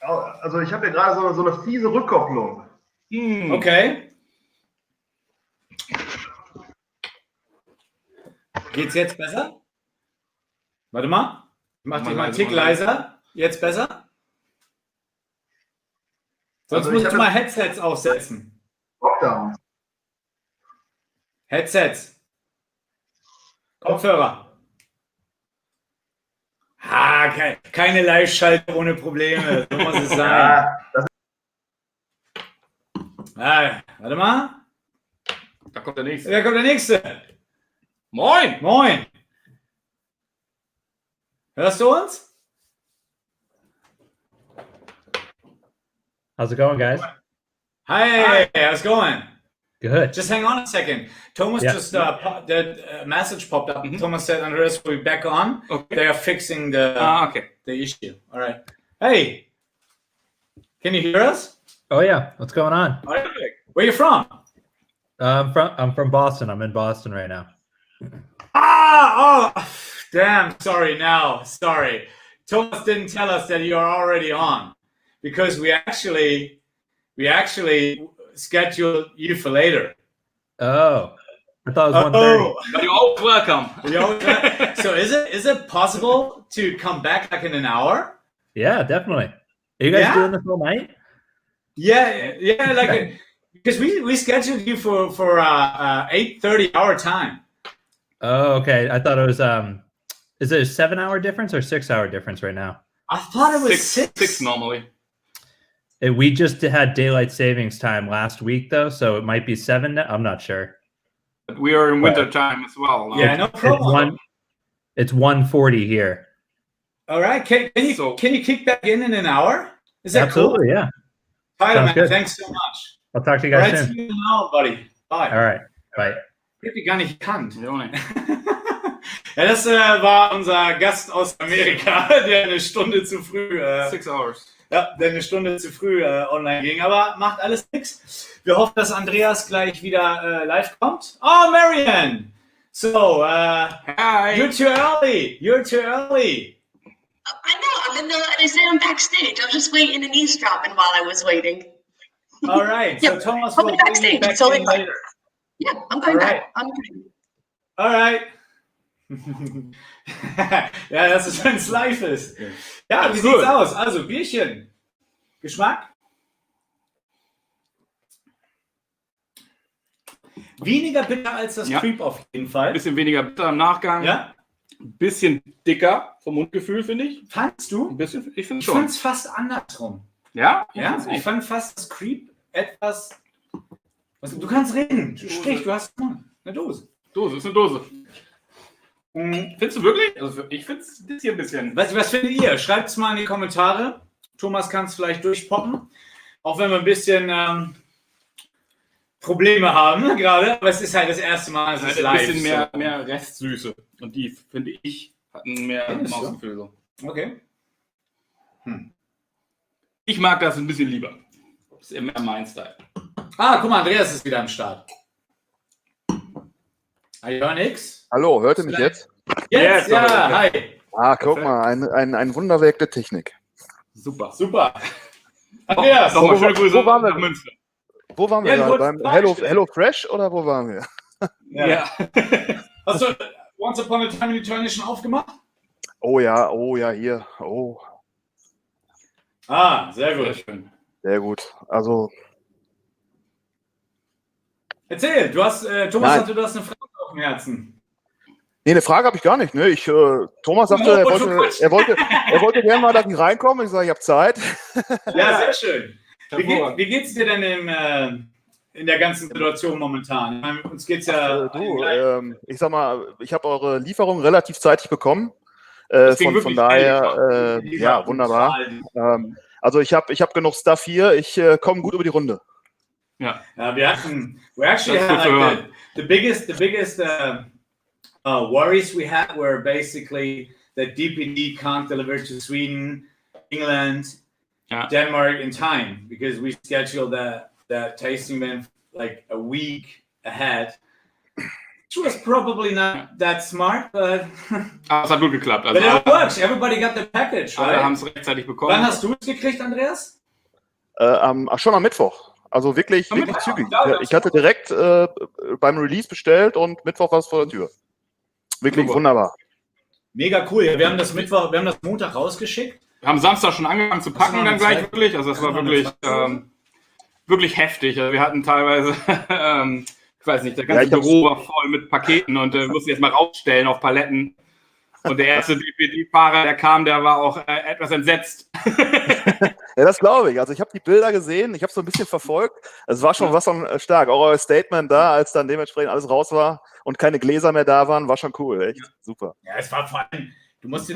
Also ich habe ja gerade so eine fiese Rückkopplung. Okay. Geht's jetzt besser? Warte mal. Ich mach dich mal einen Tick leiser. Jetzt besser? Sonst Also musst du mal Headsets aufsetzen. Lockdown. Headsets. Kopfhörer. Keine Live-Schaltung ohne Probleme. So muss es sein. Warte mal. Da kommt der nächste. Wer kommt der nächste? Moin. Moin. Hörst du uns? How's it going, guys? Hi. How's it going? Good. Just hang on a second. Thomas the message popped up. Thomas said, Andreas will be back on. Okay. They are fixing the issue. All right. Hey, can you hear us? Oh yeah, what's going on? Where are you from? I'm from Boston. I'm in Boston right now. Damn. Sorry. Thomas didn't tell us that you are already on, because we actually scheduled you for later. Oh, I thought it was 1:30. But you're always welcome. So is it possible to come back like in an hour? Yeah, definitely. Are you guys doing this all night? Yeah, like because we scheduled you for 8:30 our time. Oh, okay. I thought it was is it a 7-hour difference or 6-hour difference right now? I thought it was six normally. We just had daylight savings time last week though, so it might be 7 now. I'm not sure. But we are in winter time as well. Yeah, no problem. It's 1:40 here. All right. Can you kick back in an hour? Is that Absolutely, cool? Yeah. Tyler, man, good. thanks so much. I'll talk to you guys All right, soon. see you now, buddy. Bye. All right. Bye. Ich hab die gar nicht gekannt. Ja, ne. Ja, das war unser Gast aus Amerika, der eine Stunde zu früh 6 hours. Ja, der eine Stunde zu früh online ging, aber macht alles nichts. Wir hoffen, dass Andreas gleich wieder live kommt. Oh, Marianne! So, Hi. You're too early. You're too early. I know. I said I'm backstage. I was just waiting and eavesdropping while I was waiting. All right. So Thomas I'll will be bring backstage. you back It's totally in fine. later. Yeah, I'm going All back. right. I'm good. All right. Ja, das ist, wenn es live ist. Ja, wie sieht's aus? Also, Bierchen. Geschmack? Weniger bitter als das Creep auf jeden Fall. Ein bisschen weniger bitter im Nachgang. Ja. Ein bisschen dicker vom Mundgefühl, finde ich. Fandst du? Ein bisschen, ich finde Ich schon. fand es fast andersrum. Ja? Ja, ich fand fast das Creep etwas... Du kannst reden. Sprich, du hast eine Dose. Dose, ist eine Dose. Findest du wirklich? Also ich finde es hier ein bisschen... Was findet ihr? Schreibt es mal in die Kommentare. Thomas kann es vielleicht durchpoppen. Auch wenn wir ein bisschen Probleme haben gerade. Aber es ist halt das erste Mal, es ist live. Ein bisschen mehr Restsüße. Und die, finde ich, hatten mehr Mausgefühl. So. Okay. Ich mag das ein bisschen lieber. Das ist immer mein Style. Ah, guck mal, Andreas ist wieder am Start. I höre nix. Hallo, hört ihr mich jetzt? Jetzt, ja, hi. Ah, guck mal, ein Wunderwerk der Technik. Super. Super. Andreas, Nochmal schöne Grüße wo waren wir? nach Münster. Wo waren wir gerade? Beim Hello Fresh oder wo waren wir? Ja. Hast du Once Upon a Time in Eternia schon aufgemacht? Oh ja, hier. Oh. Ah, sehr gut. Sehr schön. Sehr gut. Also. Erzähl, du hast, Thomas sagte, du hast eine Frage auf dem Herzen. Nee, eine Frage habe ich gar nicht. Ne? Thomas sagte, er wollte gerne mal, dass ich reinkomme. Ich sage, ich habe Zeit. Ja, sehr schön. Wie geht's dir denn in der ganzen Situation momentan? Ich meine, uns geht's ja... Ich sag mal, ich habe eure Lieferung relativ zeitig bekommen. Von daher, ja, wunderbar. Also ich hab genug Stuff hier. Ich komme gut über die Runde. Ja, we actually had like the biggest worries we had were basically that DPD can't deliver to Sweden, England, Denmark in time because we scheduled that tasting event like a week ahead. Which was probably not that smart, but Aber es hat gut geklappt. but it works. Everybody got the package, Alle right? haben es rechtzeitig bekommen. Wann hast du es gekriegt, Andreas? Schon am Mittwoch. Also wirklich zügig. Ich hatte direkt beim Release bestellt und Mittwoch war es vor der Tür. Wirklich wunderbar. Mega cool. Ja, wir haben das Montag rausgeschickt. Wir haben Samstag schon angefangen zu packen dann gleich wirklich. Also das war wirklich heftig. Also wir hatten teilweise, ich weiß nicht, das ganze Büro war voll mit Paketen und mussten jetzt mal rausstellen auf Paletten. Und der erste DPD-Fahrer, der kam, der war auch etwas entsetzt. Ja, das glaube ich. Also ich habe die Bilder gesehen, ich habe so ein bisschen verfolgt. Es war schon stark. Auch euer Statement da, als dann dementsprechend alles raus war und keine Gläser mehr da waren, war schon cool. Echt super. Ja, es war vor allem, du musst dir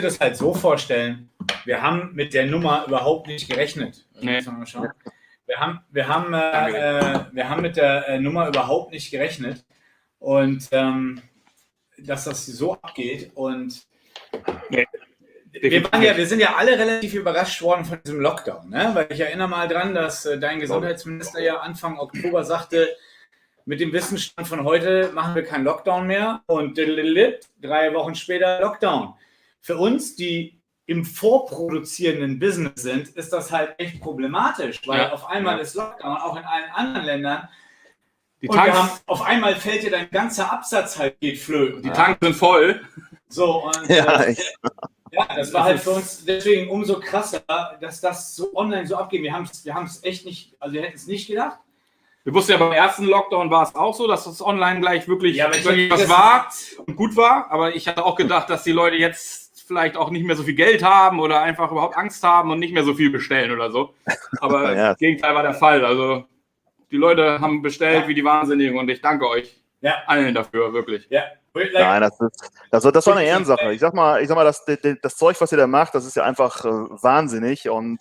das halt so vorstellen. Wir haben mit der Nummer überhaupt nicht gerechnet. Nee. Wir haben mit der Nummer überhaupt nicht gerechnet. Und dass das so abgeht und wir sind ja alle relativ überrascht worden von diesem Lockdown, ne? Weil ich erinnere mal dran, dass dein Gesundheitsminister ja Anfang Oktober sagte, mit dem Wissensstand von heute machen wir keinen Lockdown mehr und 3 Wochen später Lockdown. Für uns, die im vorproduzierenden Business sind, ist das halt echt problematisch, weil auf einmal ist Lockdown, auch in allen anderen Ländern. Auf einmal fällt dir dein ganzer Absatz halt geht flöten. Die Tanks sind voll. So, und das war halt für uns deswegen umso krasser, dass das so online so abgeht. Wir haben es echt nicht, also wir hätten es nicht gedacht. Wir wussten ja, beim ersten Lockdown war es auch so, dass das online gleich wirklich was war und gut war. Aber ich hatte auch gedacht, dass die Leute jetzt vielleicht auch nicht mehr so viel Geld haben oder einfach überhaupt Angst haben und nicht mehr so viel bestellen oder so. Aber das Gegenteil war der Fall. Also die Leute haben bestellt wie die Wahnsinnigen und ich danke euch allen dafür, wirklich. Ja. Nein, das war eine Ehrensache. Ich sag mal, das Zeug, was ihr da macht, das ist ja einfach wahnsinnig und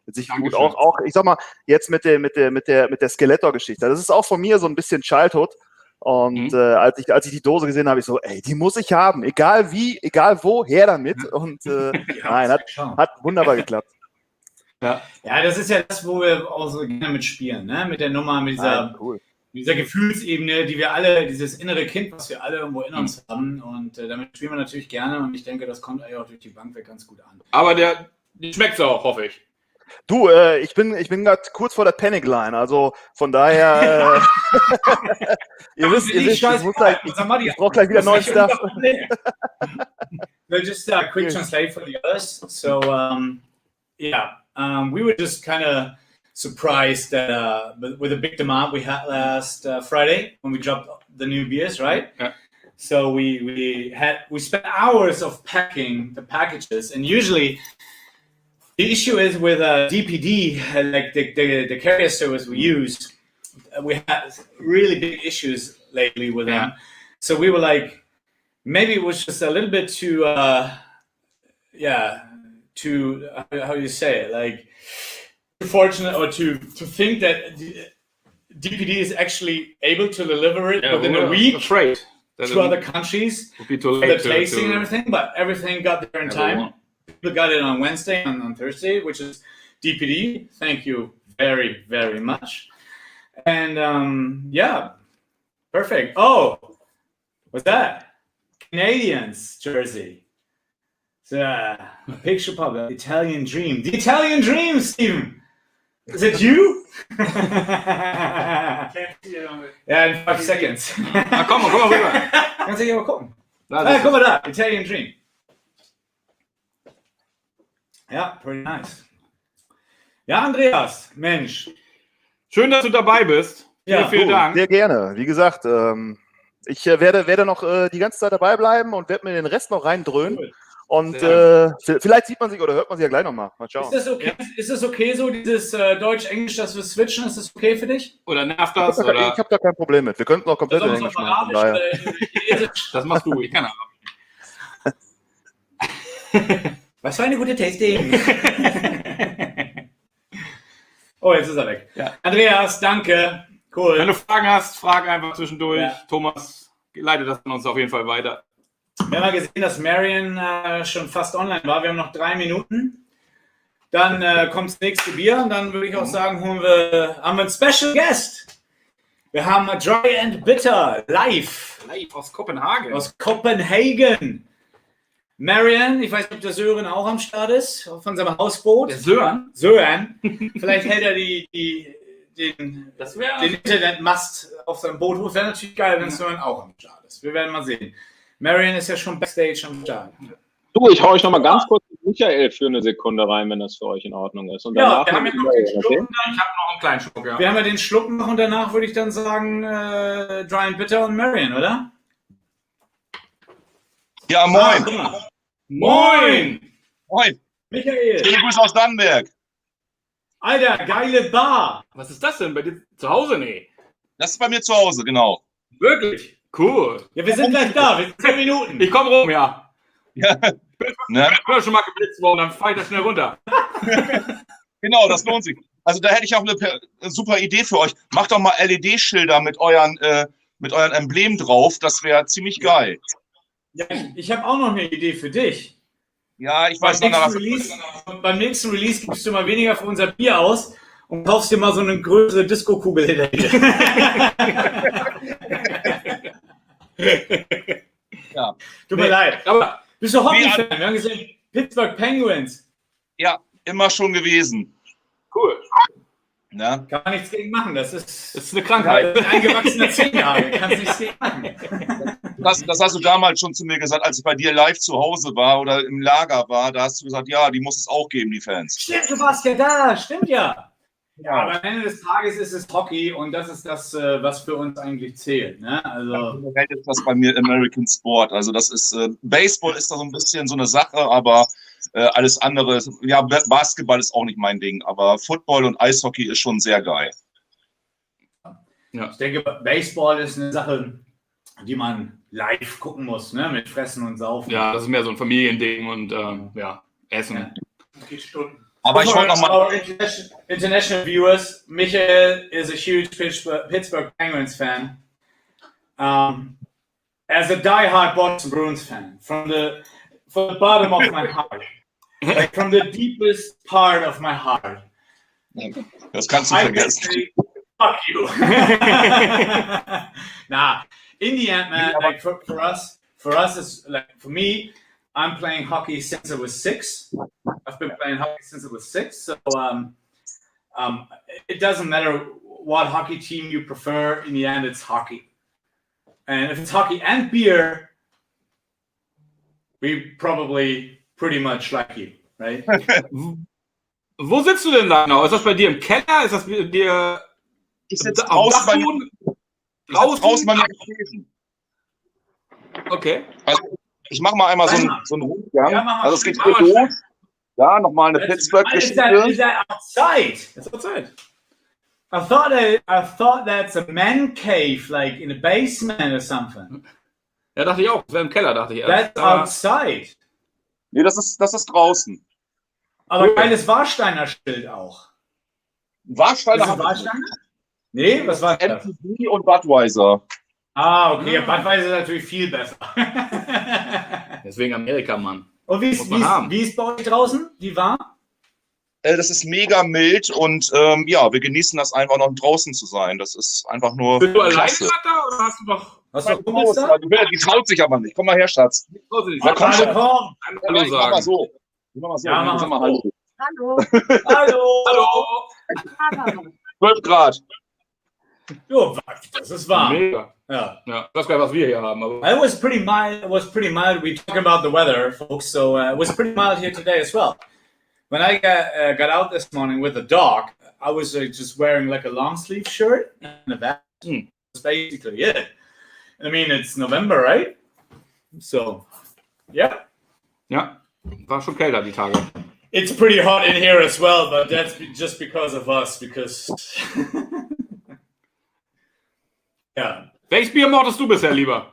sich gut auch, ich sag mal, jetzt mit der Skeletor-Geschichte. Das ist auch von mir so ein bisschen Childhood. Und als ich die Dose gesehen habe, ich so, ey, die muss ich haben, egal wie, egal wo, her damit. Und nein, hat wunderbar geklappt. Ja, das ist ja das, wo wir auch so gerne mitspielen, ne? Mit der Nummer, mit dieser Gefühlsebene, die wir alle, dieses innere Kind, was wir alle irgendwo in uns haben. Und damit spielen wir natürlich gerne. Und ich denke, das kommt eigentlich auch durch die Bank weg ganz gut an. Aber die schmeckt auch, hoffe ich. Du, ich bin gerade kurz vor der Panic Line, also von daher, ihr wisst, ich brauche gleich wieder neuen Stuff. We'll just quick translate for the others. So, we were just kind of surprised that with the big demand we had last Friday when we dropped the new beers, right? Yeah. So we spent hours of packing the packages, and usually the issue is with DPD, like the carrier service we use, we had really big issues lately with them. So we were like, maybe it was just a little bit too, how do you say it? Like, too fortunate or to think that DPD is actually able to deliver it within a week to other countries for the tasting and everything, but everything got there in time. People got it on Wednesday and on Thursday, which is DPD. Thank you very, very much. And perfect. Oh, what's that? Canadians jersey. It's a picture public. Italian Dream. The Italian Dream, Steven. Is it you? In 5 seconds. Komm mal rüber. Kannst du hier mal gucken. Guck mal da. Italian Dream. Ja, pretty nice. Ja, Andreas, Mensch. Schön, dass du dabei bist. Vielen Dank. Sehr gerne. Wie gesagt, ich werde noch die ganze Zeit dabei bleiben und werde mir den Rest noch reindröhnen. Cool. Und vielleicht sieht man sich oder hört man sich ja gleich nochmal. Mal schauen. Ist das okay so, dieses Deutsch-Englisch, dass wir switchen? Ist das okay für dich? Oder nervt das? Ich habe da kein Problem mit. Wir könnten auch komplett in Englisch machen. Das machst du, ich kann Arabisch. Was für eine gute Tasting. Oh, jetzt ist er weg. Ja. Andreas, danke. Cool. Wenn du Fragen hast, frag einfach zwischendurch. Ja. Thomas leitet das an uns auf jeden Fall weiter. Wir haben ja gesehen, dass Marion schon fast online war. Wir haben noch 3 Minuten. Dann kommt das nächste Bier und dann würde ich auch sagen, haben wir einen Special Guest. Wir haben Dry and Bitter live aus Kopenhagen. Aus Kopenhagen. Marion, ich weiß nicht, ob der Sören auch am Start ist, von seinem Hausboot. Der Sören? Sören. Vielleicht hält er den Internetmast auf seinem Boot hoch. Das wäre natürlich geil, wenn Sören auch am Start ist. Wir werden mal sehen. Marion ist ja schon Backstage am Start. Du, ich hau euch noch mal ganz kurz Michael für eine Sekunde rein, wenn das für euch in Ordnung ist. Und danach wir haben jetzt noch den Schluck. Ich habe noch einen kleinen Schluck, Wir haben ja den Schluck noch und danach würde ich dann sagen Dry and Bitter und Marion, oder? Ja, moin. Moin. Moin. Michael. Schöne Grüße aus Dänemark. Alter, geile Bar. Was ist das denn? Bei dir zu Hause? Nee. Das ist bei mir zu Hause, genau. Wirklich? Cool. Ja, wir sind gleich da. Wir sind 10 Minuten. Ich komme rum, ja. Ja. Ich bin schon mal geblitzt worden, dann fahr ich da schnell runter. Genau, das lohnt sich. Also da hätte ich auch eine super Idee für euch. Macht doch mal LED-Schilder mit euren Emblemen drauf. Das wäre ziemlich geil. Ja, ich habe auch noch eine Idee für dich. Ja, ich weiß noch beim nächsten Release gibst du mal weniger für unser Bier aus und kaufst dir mal so eine größere Disco-Kugel hinterher. Ja. Tut mir leid. Aber bist du Hockey-Fan? Wir haben gesehen, Pittsburgh Penguins. Ja, immer schon gewesen. Cool. Ja. Kann man nichts gegen machen. Das ist eine Krankheit. Ein eingewachsener 10 Jahre. Kannst nichts gegen machen. Das hast du damals schon zu mir gesagt, als ich bei dir live zu Hause war oder im Lager war. Da hast du gesagt, ja, die muss es auch geben, die Fans. Stimmt, du warst ja da. Stimmt ja. Ja, aber am Ende des Tages ist es Hockey und das ist das, was für uns eigentlich zählt. Ne? Also ist das bei mir American Sport. Also das ist Baseball ist da so ein bisschen so eine Sache, aber alles andere, ja, Basketball ist auch nicht mein Ding, aber Football und Eishockey ist schon sehr geil. Ja. Ich denke, Baseball ist eine Sache, die man live gucken muss, ne? Mit Fressen und Saufen. Ja, das ist mehr so ein Familiending und ja, Essen. Ja. Das geht Stunden. Aber ich wollte noch mal... International viewers, Michael is a huge Pittsburgh Penguins fan. As a die-hard Boston Bruins fan, from the bottom of my heart, like from the deepest part of my heart. Das kannst du vergessen. Say, fuck you. Nah, in the end, man, like for us, it's like for me. I'm playing hockey since I was 6. I've been playing hockey since I was 6. So it doesn't matter what hockey team you prefer. In the end, it's hockey. And if it's hockey and beer, we probably pretty much like you, right? Wo sitzt du denn da genau? Ist das bei dir im Keller? Ist das bei dir... Ich sitze draußen bei mir. Okay. Also, ich mache mal einmal so einen Rundgang. Ja, also es geht hier los. Ja, nochmal eine Pittsburgh-Geschichte. Is that outside? It's outside. I thought that's a man cave, like in a basement or something. Ja, dachte ich auch. Das wäre im Keller, dachte ich. That's outside. Nee, das ist draußen. Aber geiles Warsteiner Schild auch. Warsteiner Ist es Warsteiner? Nee, was war das? MTV und Budweiser. Ah, okay. Ja, Budweiser ist natürlich viel besser. Deswegen Amerika, Mann. Und wie ist bei euch draußen? Wie war? Das ist mega mild und ja, wir genießen das einfach noch draußen zu sein. Das ist einfach nur. Bist du alleine klasse. da oder hast du doch... Hast du Kumpels da? Die traut sich aber nicht. Komm mal her, Schatz. Ja, komm schon. Hallo Ich mach mal so. Ich mach mal so. Ja, mach Sag mal. Hallo. Hallo. Hallo. 12 Grad. Jo, das ist warm. Mega. Ja. Ja, das ist geil, was wir hier haben. Aber It was pretty mild. We talking about the weather, folks. So it was pretty mild here today as well. When I got out this morning with the dog, I was just wearing like a long sleeve shirt and a vest. That's basically it. I mean, it's November, right? So, yeah. ja, war schon kälter die Tage. It's pretty hot in here as well, but that's just because of us. Because, yeah. Welches Bier mochtest du bisher lieber?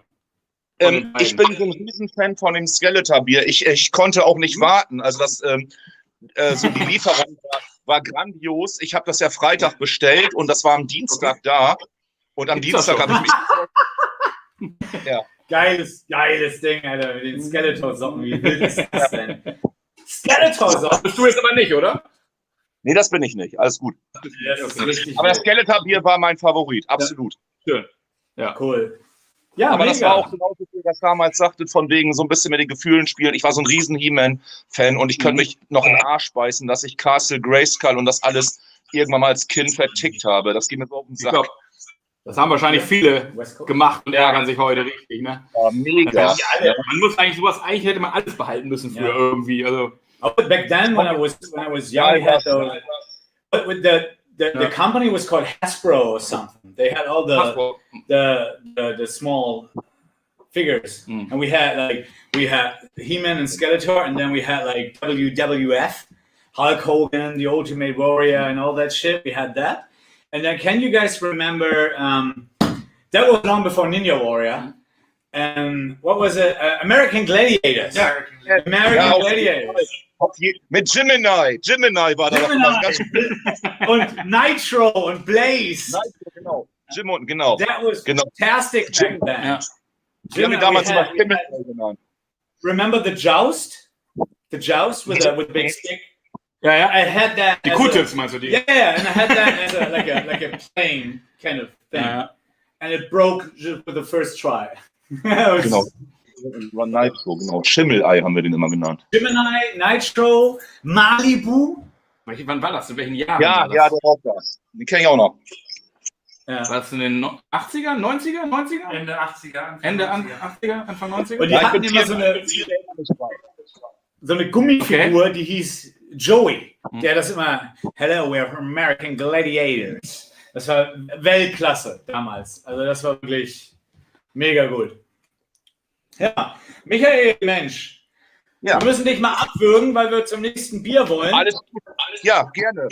Ich bin so ein Riesenfan von dem Skeletor-Bier. Ich konnte auch nicht warten. Also das, so die Lieferung war grandios. Ich habe das ja Freitag bestellt und das war am Dienstag da. Und am Dienstag habe ich mich... Ja. Geiles Ding, Alter, mit den Skeletor-Socken. Wie wild ist das denn? Skeletor-Socken? Bist du jetzt aber nicht, oder? Nee, das bin ich nicht. Alles gut. Das ist richtig Aber das wild. Skeletor-Bier war mein Favorit. Absolut. Schön. Ja. Cool. Ja, aber mega. das war auch genau so, wie das damals sagte, von wegen so ein bisschen mit den Gefühlen spielen. Ich war so ein riesen He-Man-Fan und ich könnte mich noch in den Arsch beißen, dass ich Castle Grayskull und das alles irgendwann mal als Kind vertickt habe. Das geht mir so auf den Sack. Glaub, das haben wahrscheinlich viele gemacht und ärgern sich heute richtig, ne? Ja, mega. Man muss eigentlich sowas, eigentlich hätte man alles behalten müssen früher irgendwie. Also. Back then, when I was young, we had those. With the company was called Hasbro or something. They had all the small figures, and we had He-Man and Skeletor, and then we had like WWF, Hulk Hogan, the Ultimate Warrior, and all that shit. We had that, and then can you guys remember? That was long before Ninja Warrior. And what was it? American Gladiators. Ja. American Gladiators. Mit Gemini. Gemini war da noch mal ganz und Nitro und Blaze. Nitro, genau. That was fantastic back then. Ja. Die haben die damals immer Gemini genannt. Remember the Joust? The Joust with the big stick? Ja. I had that. Die Q-Tips meinst du die? Yeah, and I had that as like a plane kind of thing. And it broke just with the first try. Genau. Nitro, genau. Schimmelei haben wir den immer genannt. Gemini, Nitro, Malibu. Wann war das? In welchen Jahren? Ja, der war das. Den kenne ich auch noch. Ja. War das in den 80er, 90er, 90er? Ende 80er. Ende 80er, Anfang 90er? Und die hatten immer so eine Gummifigur, die hieß Joey. Der das immer, hello, we're American Gladiators. Das war Weltklasse damals. Also das war wirklich mega gut. Ja, Michael, Mensch. Ja. Wir müssen dich mal abwürgen, weil wir zum nächsten Bier wollen. Alles gut. Ja, gerne.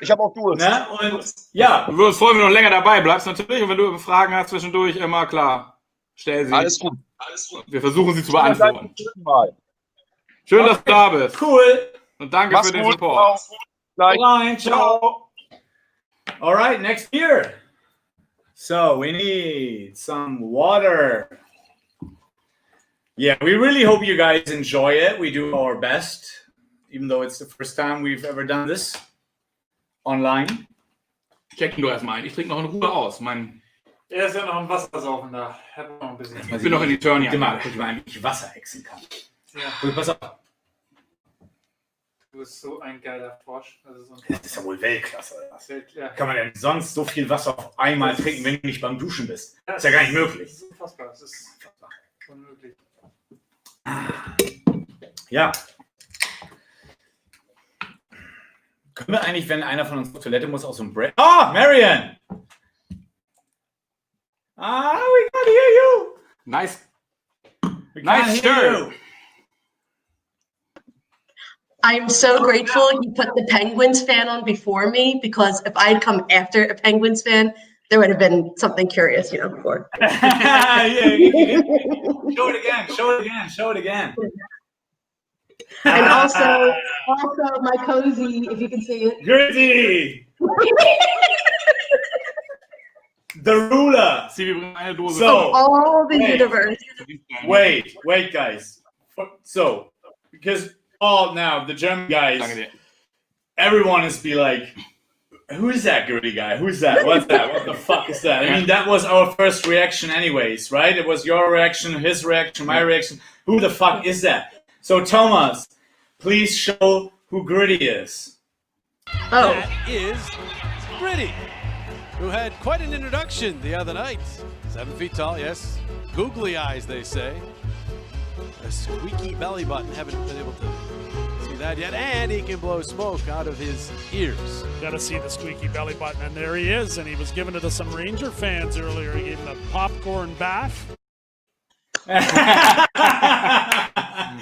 Ich habe auch Durst. Ne? Und ja. Du würdest freuen, wenn du noch länger dabei bleibst, natürlich. Und wenn du Fragen hast zwischendurch, immer klar, stell sie. Alles gut. Wir versuchen sie zu beantworten. Schön, Okay. dass du da bist. Cool. Und danke Mach's für den gut. Support. Bye. Ciao. All right, next beer. So we need some water. Yeah, we really hope you guys enjoy it. We do our best, even though it's the first time we've ever done this online. Checken du erstmal ein. Ich trinke noch in Ruhe aus. Er ist ja noch im Wasser saufen da. Hat noch ein bisschen. Ich bin noch in Eternia. Guck mal, wie ich Wasser hexen kann. Ja. Pass auf. Du bist so ein geiler Frosch. So ein Das ist ja wohl Weltklasse. Oder was? Ja. Kann man denn sonst so viel Wasser auf einmal trinken, wenn du nicht beim Duschen bist? Das ist ja gar nicht möglich. Das ist unfassbar. Das ist unmöglich. Ja. Können wir eigentlich, wenn einer von uns zur Toilette muss, auch so ein Break? Oh, Marian! We can't hear you! Nice. We can't Nice hear stir. you. I'm so grateful you put the Penguins fan on before me, because if I'd come after a Penguins fan, there would have been something curious, before. Yeah, show it again, show it again, show it again. And also my cozy, if you can see it. Gritty! The ruler! Sie, wir bringen eine Dose. So, All the wait. universe. Wait, guys. So, because now the German guys, Danke dir. everyone is be like, who's that gritty guy? Who's that? What's that? What the fuck is that? I mean, that was our first reaction anyways, right? It was your reaction, his reaction, my reaction. Who the fuck is that? So, Thomas, please show who Gritty is. Oh. That is Gritty, who had quite an introduction the other night. 7 feet tall, yes. Googly eyes, they say. A squeaky belly button. Haven't been able to see that yet. And he can blow smoke out of his ears. Got to see the squeaky belly button. And there he is. And he was giving it to some Ranger fans earlier. He gave him a popcorn bath.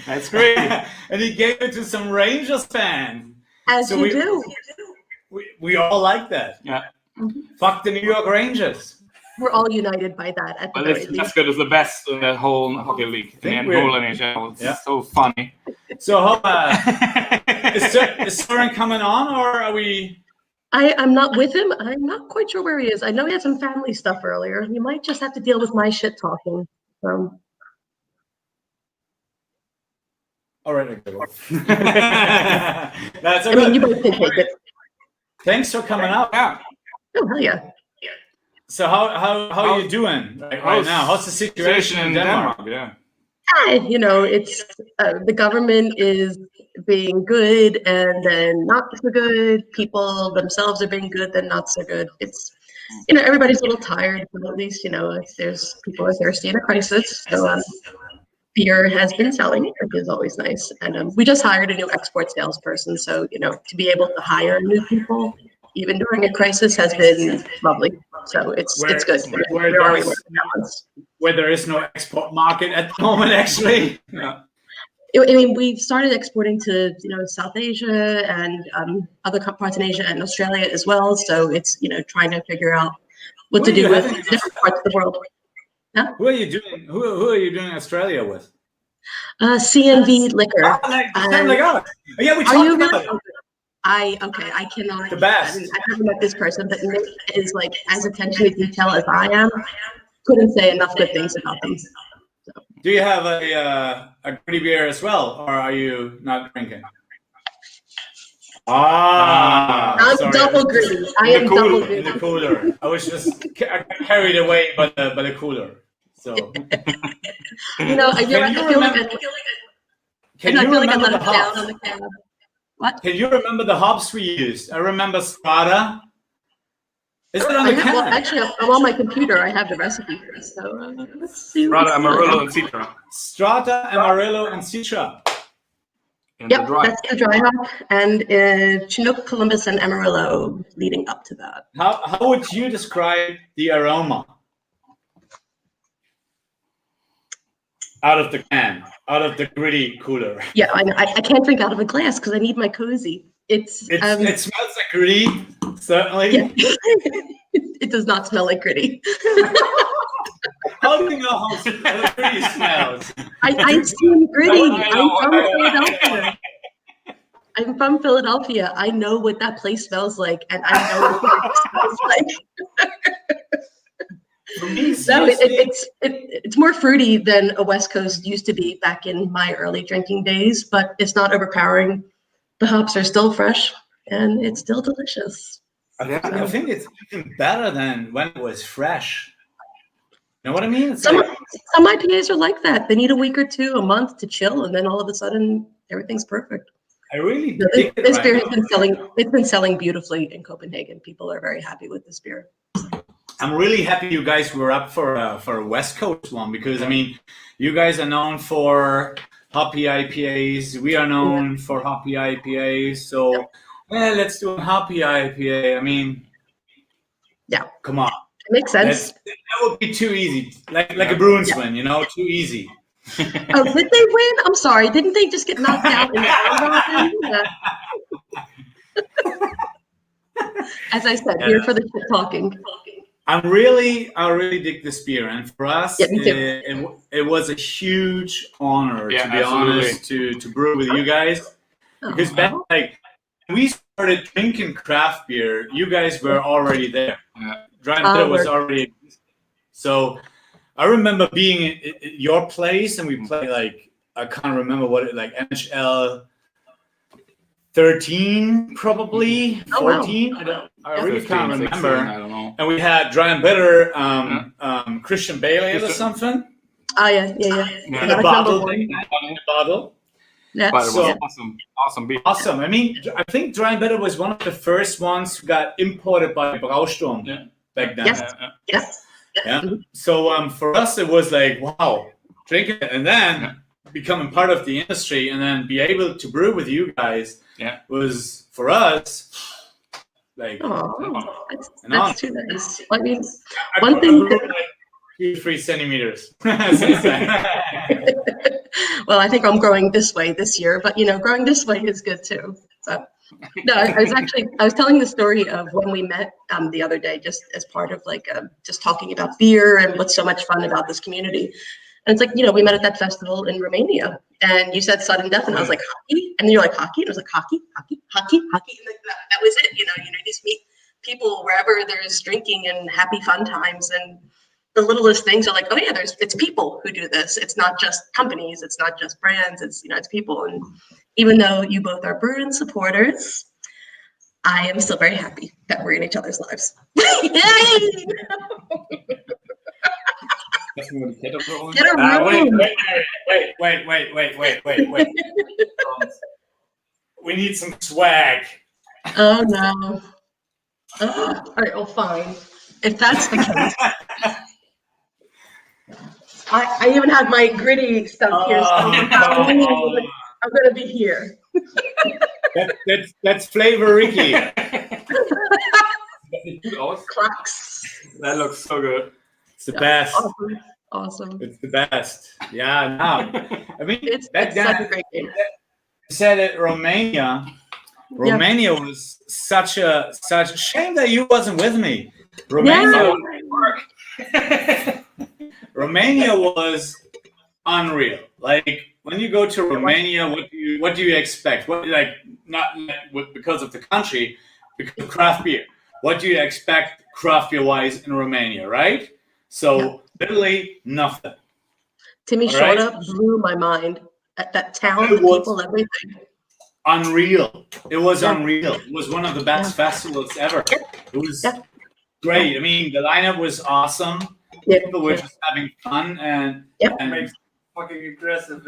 That's great. And he gave it to some Rangers fans. As you do. We all like that. Yeah. Fuck the New York Rangers. We're all united by that at the Well, very least. that's good. It's the best in the whole hockey league. And we're- whole NHL. It's so funny. So, is Soren coming on, or are we? I'm not with him. I'm not quite sure where he is. I know he had some family stuff earlier. You might just have to deal with my shit talking. All right, that's I mean, you both can take it. Thanks for coming out. Yeah. Oh, hell yeah. So how are you doing right now? How's the situation in Denmark? Yeah. It's the government is being good and then not so good. People themselves are being good, then not so good. It's, everybody's a little tired, but at least, there's people are thirsty in a crisis. So beer has been selling, which is always nice. And we just hired a new export salesperson. So, to be able to hire new people, even during a crisis, has been lovely. So it's good. Where there is no export market at the moment, actually. Yeah. I mean, we've started exporting to South Asia and other parts in Asia and Australia as well. So it's trying to figure out what to do with different parts of the world. Yeah? Who are you doing? Who are you doing Australia with? CNV Liquor. Yeah, we talked about it. I cannot. The best. I haven't met this person, but Nick is like as attention to detail as I am. Couldn't say enough good things about them. So. Do you have a gritty beer as well, or are you not drinking? I'm sorry. double gritty. I am double gritty. In the cooler. I was just carried away by the cooler. So, you know, I feel like I let it down on the cab. What? Can you remember the hops we used? I remember Strata. Is it on the can? Well, actually, I'm on my computer. I have the recipe here. So let's see. Strata, Amarillo, and Citra. Strata, Amarillo, and Citra. Yep, that's the dry hop, and Chinook, Columbus, and Amarillo leading up to that. How would you describe the aroma? Out of the can, out of the gritty cooler. Yeah, I can't drink out of a glass because I need my cozy. It smells like gritty, certainly. Yeah. It does not smell like gritty. How do you know how gritty smells? I've seen gritty. I'm from Philadelphia. I know what that place smells like, and I know what it smells like. No, it's more fruity than a West Coast used to be back in my early drinking days, but it's not overpowering. The hops are still fresh, and it's still delicious. I think it's even better than when it was fresh. You know what I mean? It's some IPAs are like that. They need a week or two, a month to chill, and then all of a sudden, everything's perfect. I really dig it. This beer has been selling. It's been selling beautifully in Copenhagen. People are very happy with this beer. I'm really happy you guys were up for a West Coast one, because I mean, you guys are known for hoppy IPAs. We are known for hoppy IPAs. So, let's do a hoppy IPA. I mean, come on, it makes sense. That would be too easy, like a Bruins win, you know, too easy. Oh, did they win? I'm sorry. Didn't they just get knocked out in the As I said, here for the shit talking. I really dig this beer, and for us, it was a huge honor, to be honest, to brew with you guys. Because back, like, when we started drinking craft beer, you guys were already there. Dry Bitter was already. So I remember being at your place, and we played like, I can't remember what it, like NHL 13, probably 14. Wow. I really 15, can't remember. 16, I don't know. And we had Dry and Bitter, Christian Bailey or something. Oh yeah. In a bottle. Yeah. But it So- was awesome beer. Awesome. I mean, I think Dry and Bitter was one of the first ones who got imported by Brausturm back then. Yes. Yeah. So for us, it was like, wow, drinking it and then becoming part of the industry, and then be able to brew with you guys was for us like That's too nice. I mean, one thing. I grew like 2-3 centimeters. Well, I think I'm growing this way this year, but growing this way is good too. So, no, I was telling the story of when we met the other day, just as part of like just talking about beer and what's so much fun about this community. And it's like, we met at that festival in Romania, and you said sudden death, and I was like, hockey, and then you're like, hockey, and I was like, hockey, and like, that was it. You just meet people wherever there's drinking and happy fun times, and the littlest things are like, oh yeah, it's people who do this. It's not just companies, it's not just brands, it's it's people. And even though you both are Bruin supporters, I am still very happy that we're in each other's lives. Yay! Get a room. Wait. We need some swag. Oh no. All right, well, fine. If that's the case. I even have my gritty stuff here. So I'm gonna be here. That's Flavor Ricky. Cracks. That looks so good. It's the best. Awesome. It's the best. Yeah, no. I mean, it's such a great game. You said it, Romania. Romania was such a shame that you wasn't with me. Romania was unreal. Like, when you go to Romania, what do you expect? Because of the country, because of craft beer. What do you expect craft beer wise in Romania, right? So literally nothing. Timmy Shorta blew my mind at that town, the people, everything. Unreal. It was unreal. It was one of the best festivals ever. It was great. I mean, the lineup was awesome. people were just having fun and Makes fucking aggressive.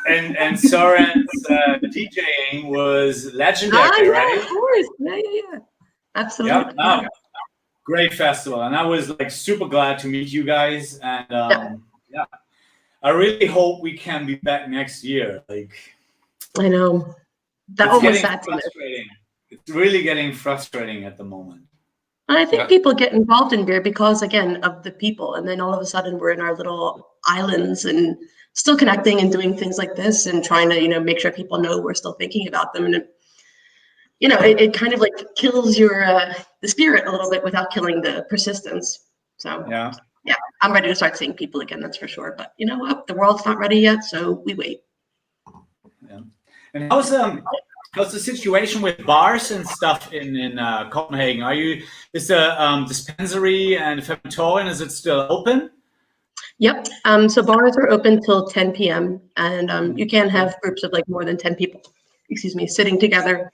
and Soren's DJing was legendary, right? Of course. Yeah. Absolutely. Yep. No, great festival, and I was like super glad to meet you guys, and I really hope we can be back next year. Like, I know that it's almost getting sad to me. frustrating. It's really getting frustrating at the moment. And I think people get involved in beer because, again, of the people. And then all of a sudden we're in our little islands and still connecting and doing things like this and trying to, make sure people know we're still thinking about them. And, it kind of like kills your the spirit a little bit without killing the persistence. So, yeah, I'm ready to start seeing people again, that's for sure. But you know what? The world's not ready yet, so we wait. Yeah. And how's the situation with bars and stuff in Copenhagen? Is the dispensary and fermentorium, is it still open? Yep. So bars are open till 10 p.m. and you can have groups of like more than 10 people, sitting together.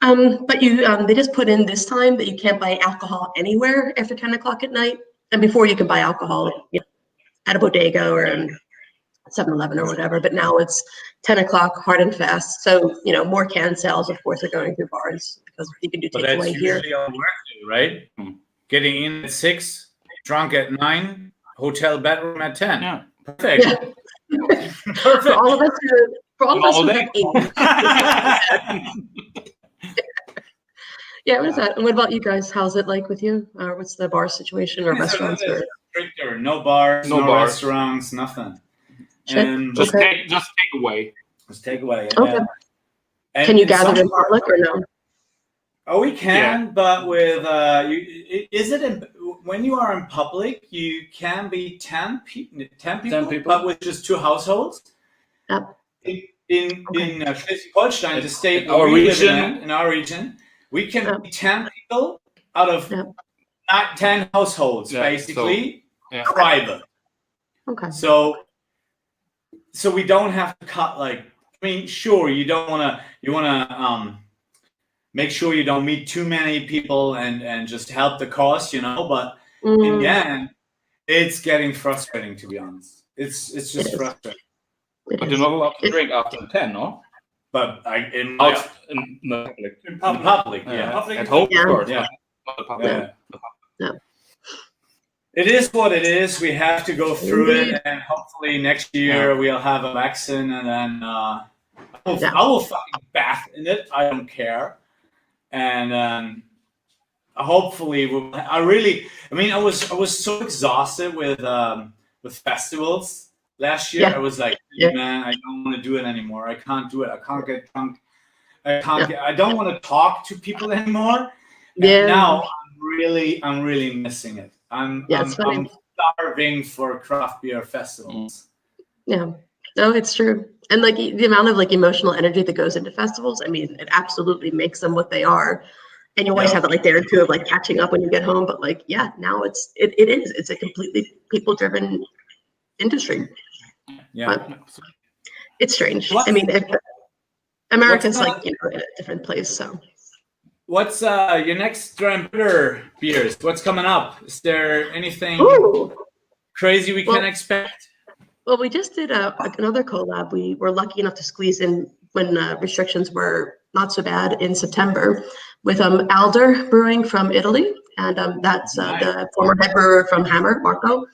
But they just put in this time that you can't buy alcohol anywhere after 10 o'clock at night. And before you can buy alcohol at a bodega or 7-Eleven or whatever, but now it's 10 o'clock, hard and fast. So, more can sales, of course, are going through bars because you can do takeaway here. But that's usually on work day, right? Getting in at 6, drunk at 9, hotel bedroom at 10. Yeah. Perfect. Yeah. Perfect. For all of us who have 8. Yeah, what is that? And what about you guys? How's it like with you? What's the bar situation or restaurants? Stricter. No bars, no restaurants, nothing. Just take away. Just take away. Okay. Can you gather in public or no? Oh, we can, but with when you are in public, you can be 10 people, but with just 2 households. Yep. In Schleswig-Holstein, the state in our region, we can be 10 people out of 10 households, basically private. Okay. So we don't have to cut sure, you want to make sure you don't meet too many people and just help the cause, but in the end, it's getting frustrating, to be honest. It's just frustrating. But you're not allowed to drink after 10, no? But in public, yeah. At home, of course. Yeah. It is what it is. We have to go through it, and hopefully next year we'll have a vaccine, and then I will fucking bath in it. I don't care, and hopefully I was so exhausted with festivals last year. I was like, man, I don't want to do it anymore. I can't do it. I can't get drunk. I don't want to talk to people anymore. And now I'm really missing it. I'm starving for craft beer festivals. Yeah, no, it's true. And the amount of emotional energy that goes into festivals, it absolutely makes them what they are. And you always have that day or two of catching up when you get home. But now it's a completely people-driven industry. Yeah, but it's strange. America's in a different place. So, what's your next Drambutter beers? What's coming up? Is there anything crazy we can expect? Well, we just did another collab. We were lucky enough to squeeze in when restrictions were not so bad in September with Alder Brewing from Italy, and that's the former head brewer from Hammer, Marco.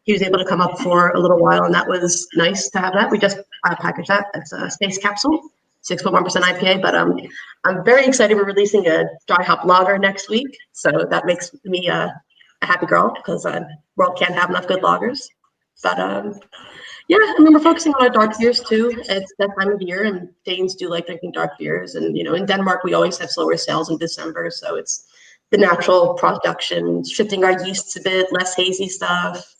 He was able to come up for a little while, and that was nice to have that. We just packaged that. It's a Space Capsule, 6.1% IPA, but I'm very excited. We're releasing a dry hop lager next week, so that makes me a happy girl because the world can't have enough good lagers. But we're focusing on our dark beers too. It's that time of year, and Danes do like drinking dark beers. And in Denmark, we always have slower sales in December, so it's the natural production, shifting our yeasts a bit, less hazy stuff.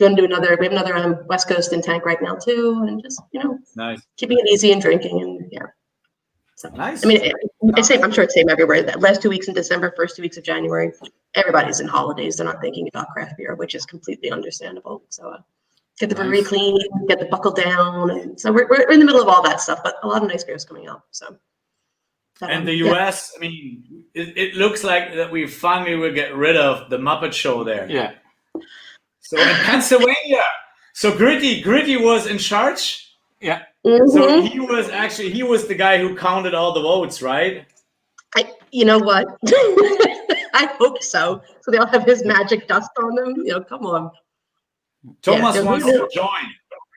We have another West Coast in tank right now too, and just nice, keeping it easy and drinking, and so nice. It's same. I'm sure it's same everywhere. That last 2 weeks in December, first 2 weeks of January, everybody's in holidays. They're not thinking about craft beer, which is completely understandable. So get the brewery clean, get the buckle down, and so we're in the middle of all that stuff. But a lot of nice beers coming out. So. And the US, it looks like that we finally will get rid of the Muppet Show there. Yeah. So in Pennsylvania. So Gritty was in charge. Yeah. Mm-hmm. So he was the guy who counted all the votes, right? You know what? I hope so. So they all have his magic dust on them. Come on. Thomas wants to join.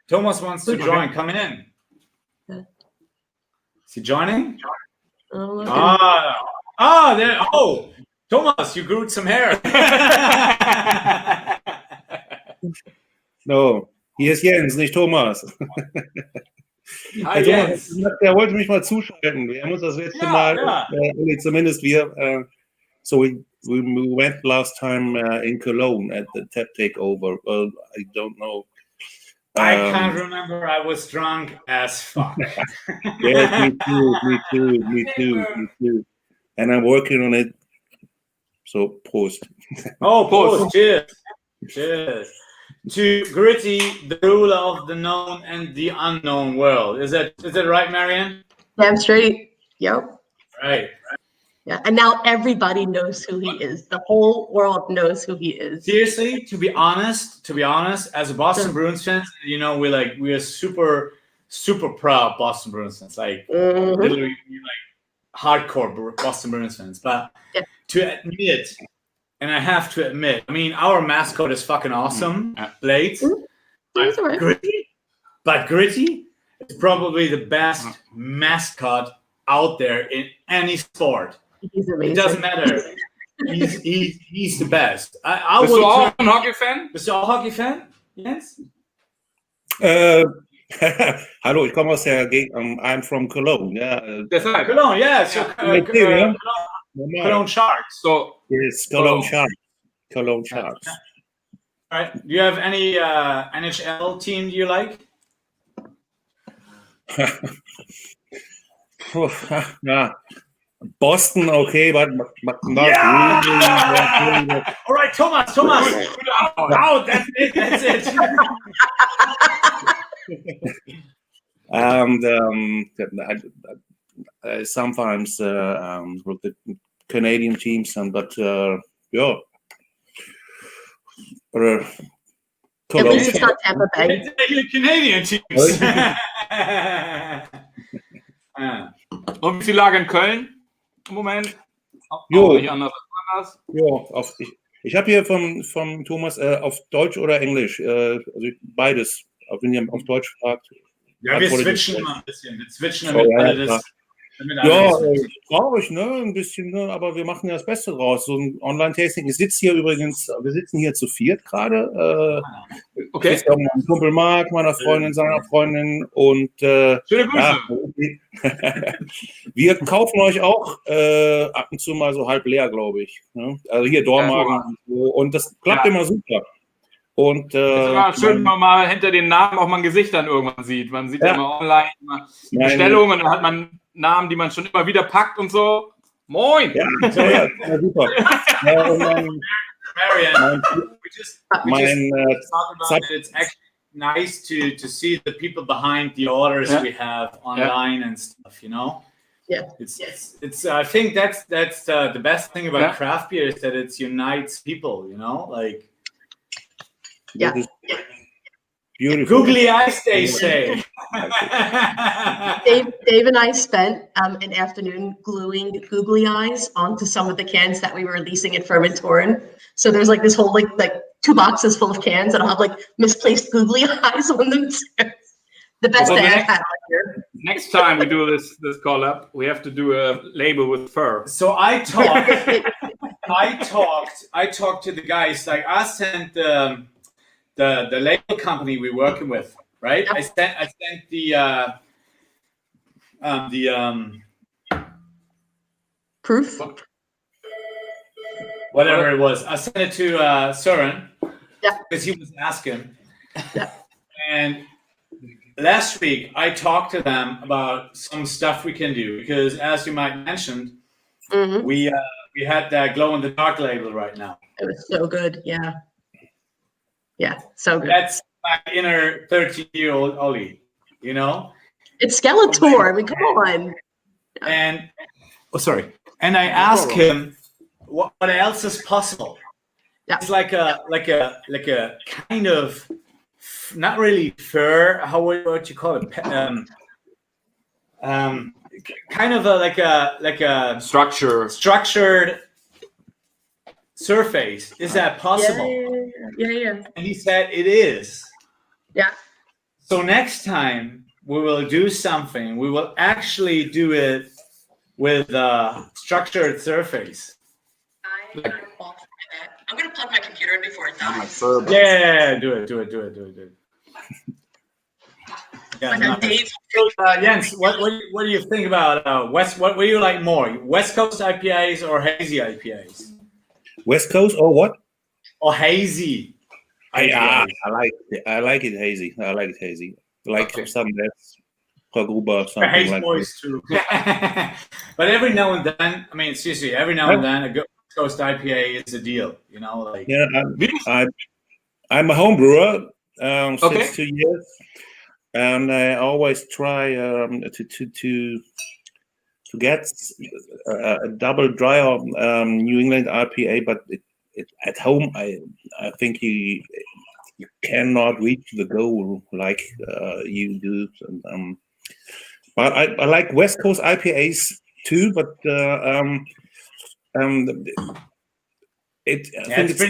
Thomas wants to join. Come in. Is he joining? There. Oh, Thomas, you grew some hair. No, hier ist Jens, nicht Thomas. Hi, Jens. Der wollte mich mal zuschalten. Wir haben uns das letzte Mal, zumindest wir, so we went last time in Cologne at the Tap Takeover. Well, I don't know. I can't remember. I was drunk as fuck. Yes, me too. And I'm working on it. So, Prost. Oh, Prost. Cheers. To Gritty, the ruler of the known and the unknown world. Is that right, Marianne? Damn straight. Yep. Right. Yeah, and now everybody knows who he is. The whole world knows who he is. Seriously, to be honest, as a Boston Bruins fan, we are super, super proud Boston Bruins fans. Literally, hardcore Boston Bruins fans. But to admit, and I have to admit, I mean, our mascot is fucking awesome, Blades. But Gritty is probably the best mascot out there in any sport. He's amazing. It doesn't matter. He's the best. Bist du auch ein Hockey-Fan? Bist du auch Hockey-Fan, Jens? Hallo, ich komme aus der Gegend. I'm from Cologne. Yeah. Cologne, yeah. So, Cologne Sharks. So yes, Cologne Sharks. Cologne Sharks. All right. Do you have any NHL team you like? Yeah. Boston, okay, but not really. All right, Thomas. Out. That's it. And sometimes with the Canadian teams, but At least it's not Tampa Bay. Canadian teams. Und wie ist die Lage in Köln im Moment? Ich habe hier von Thomas auf Deutsch oder Englisch, also beides. Wenn ihr auf Deutsch fragt. Ja, wir switchen immer ein bisschen. Traurig, ne? Ein bisschen, ne? Aber wir machen ja das Beste draus. So ein Online-Tasting. Wir sitzen hier zu viert gerade. Okay. Ist auch mein Kumpel Marc, meiner Freundin, seiner Freundin und schöne Grüße. Wir kaufen euch auch ab und zu mal so halb leer, glaube ich. Ne? Also hier Dormagen und das klappt immer super. Und es ist immer schön, wenn man mal hinter den Namen auch mal ein Gesicht dann irgendwann sieht. Man sieht ja immer online Bestellungen und dann hat man Namen, die man schon immer wieder packt und so. Moin! Ja, super. Marianne, we just talk about it. It's actually nice to see the people behind the orders we have online and stuff, you know? Yeah. It's I think that's the best thing about craft beer is that it unites people, you know? Like yeah. Beautiful. Googly eyes, they say. Dave and I spent an afternoon gluing googly eyes onto some of the cans that we were releasing at Fermentorin. So there's like this whole like 2 boxes full of cans that I'll have like misplaced googly eyes on them too. The best day I've had all year. Next time we do this collab, we have to do a label with fur. So I talked to the guys. Like I sent the label company we're working with, right? Yep. I sent the proof, whatever it was. I sent it to Søren because he was asking. And last week I talked to them about some stuff we can do because, as you might mentioned, we had that glow in the dark label right now. It was so good, yeah, so good. That's my inner 13-year-old Ollie, you know? It's Skeletor. I mean, come on. And I asked him what else is possible, Yeah. It's like a kind of not really fur. What you call it? Kind of like a structured surface. Is that possible? Yeah. And he said it is. Yeah. So next time we will do something. We will actually do it with a structured surface. I'm gonna plug my computer in before it dies. Yeah, do it. Yeah, nice. So, Jens, what do you think about what do you like more, West Coast IPAs or hazy IPAs? West Coast or what? Or hazy. I like it hazy. I like it hazy. Like some that's Gruber, something hazy like boys too. But every now and then, I mean, seriously, every now and then a good West Coast IPA is a deal. You know, like I'm a home brewer since 2 years, and I always try to get a double dry New England IPA, but at home I think you cannot reach the goal like you do. But I like West Coast IPAs too, but I think it's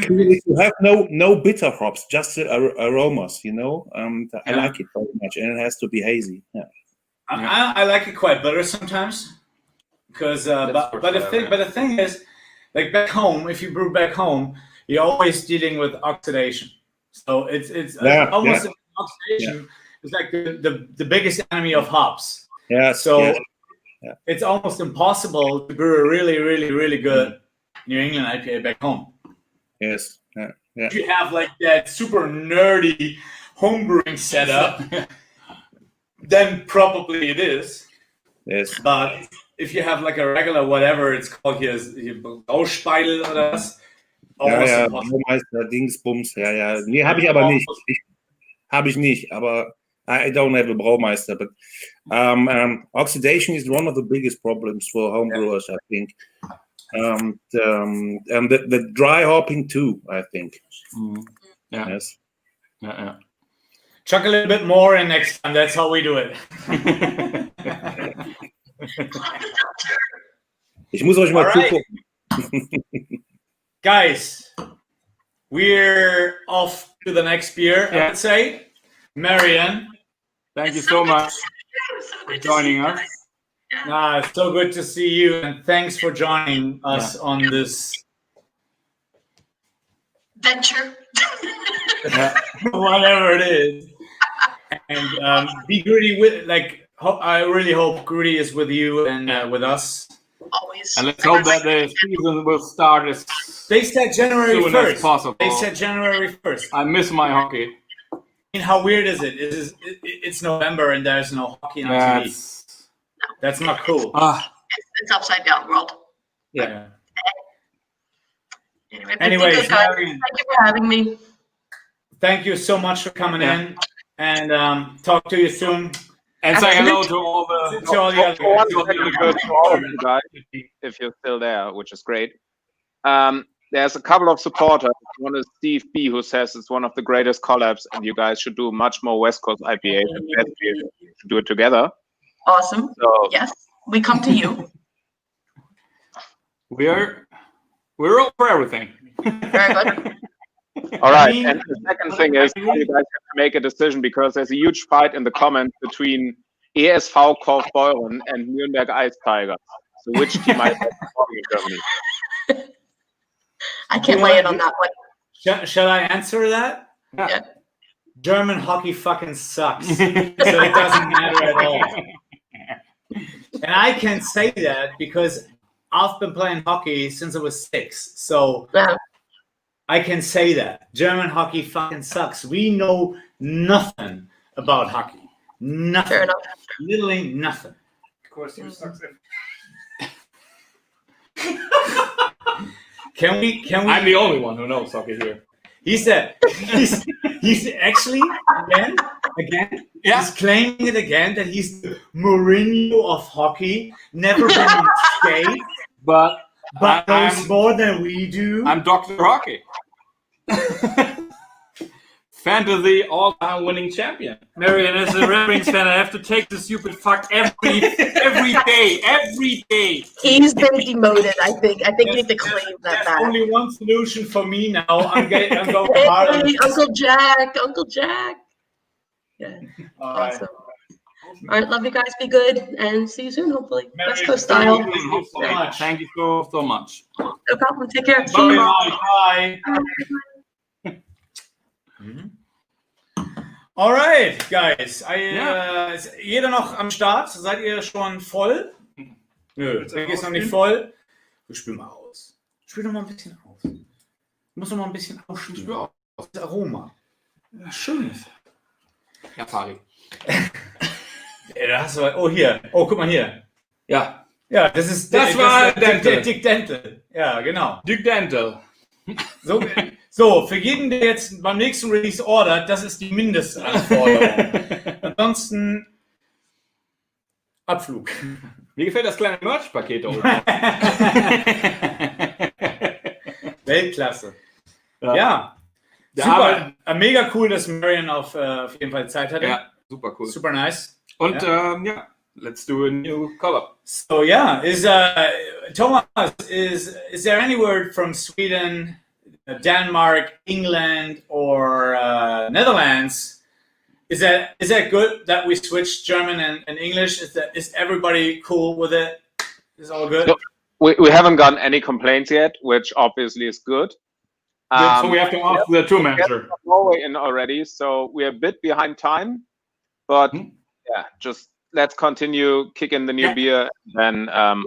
cool to have no bitter hops, just the aromas, you know. I like it very much, and it has to be hazy. Yeah. I like it quite bitter sometimes, because but the thing is, like back home, if you brew back home, you're always dealing with oxidation. So it's almost oxidation is like the biggest enemy of hops. Yeah. So it's almost impossible to brew a really, really, really good New England IPA back home. Yes. Yeah. If you have like that super nerdy homebrewing setup, then probably it is. Yes. But if you have like a regular whatever it's called here, Auspeidel oder was? Braumeister, Dingsbums, ja. Nee, habe ich aber nicht. Habe ich nicht, aber I don't have a Braumeister. But oxidation is one of the biggest problems for homebrewers, I think. And the dry hopping too, I think. Yeah. Yes. Yeah. Chuck a little bit more and next time. That's how we do it. Ich muss euch mal zugucken. Guys, we're off to the next beer, I would say. Marianne. Thank you so much for joining us. It's so good to see you, and thanks for joining us on this venture. Whatever it is. And be Grudy with I really hope Grudy is with you and with us. Always. And let's hope that the season will start as they said January soon 1st. as possible. They said January 1st. I miss my hockey. I mean, how weird is it? It's November and there's no hockey on TV. That's not cool. It's upside down world. Yeah. Anyway, thank you for having me. Thank you so much for coming in, and talk to you soon. And say hello to all the guys, if you're still there, which is great. There's a couple of supporters. One is Steve B, who says it's one of the greatest collabs, and you guys should do much more West Coast IPA. And you should do it together. Awesome. So, yes, we come to you. We're all for everything. Very good. All right, and the second thing is you guys have to make a decision, because there's a huge fight in the comments between ESV Kaufbeuren and Nürnberg Ice Tigers. So which team I have in Germany? I can't weigh in on that one. Shall I answer that? Yeah. German hockey fucking sucks. So it doesn't matter at all. And I can say that because I've been playing hockey since I was 6. So I can say that. German hockey fucking sucks. We know nothing about hockey. Nothing. Fair enough. Literally nothing. Of course, you sucks. Can we? I'm the only one who knows hockey here. He's actually again. Yeah. He's claiming it again that he's the Mourinho of hockey. Never been in skate, but knows more than we do. I'm Dr. Hockey. Fantasy all-time winning champion. Marion, as a Red Wings fan, I have to take the stupid fuck every day. He's been demoted, I think. I think you need to claim that There's back. only one solution for me now. I'm going hard on Hey, Uncle Jack. Yeah, Awesome. All right, love you guys. Be good, and see you soon, hopefully. West Coast style. Thank you so much. Thank you so much. No problem. Take care. Bye. Alright, guys. Ist jeder noch am Start? Seid ihr schon voll? Nö, ihr ist noch nicht voll. Du spiel mal aus. Spiel doch mal ein bisschen aus. Du musst noch mal ein bisschen ausspielen. Das Aroma. Ja, schön. Ja, Fari. Da hast du, oh, hier. Oh, guck mal hier. Ja. Ja, das war Dick Dental. Ja, genau. Dick Dental. So, für jeden, der jetzt beim nächsten Release ordert, das ist die Mindestanforderung. Ansonsten Abflug. Mir gefällt das kleine Merch-Paket da oben. Weltklasse. Ja. Super. Mega cool, dass Marion auf jeden Fall Zeit hatte. Ja, super cool. Super nice. Und let's do a new collab. So Thomas, is there any word from Sweden, Denmark, England, or Netherlands? Is that good that we switched German and English? Is everybody cool with it? Is all good? No, we haven't gotten any complaints yet, which obviously is good. So we have to ask the tour manager. Norway in already, so we're a bit behind time, but just let's continue kicking the new beer. Then do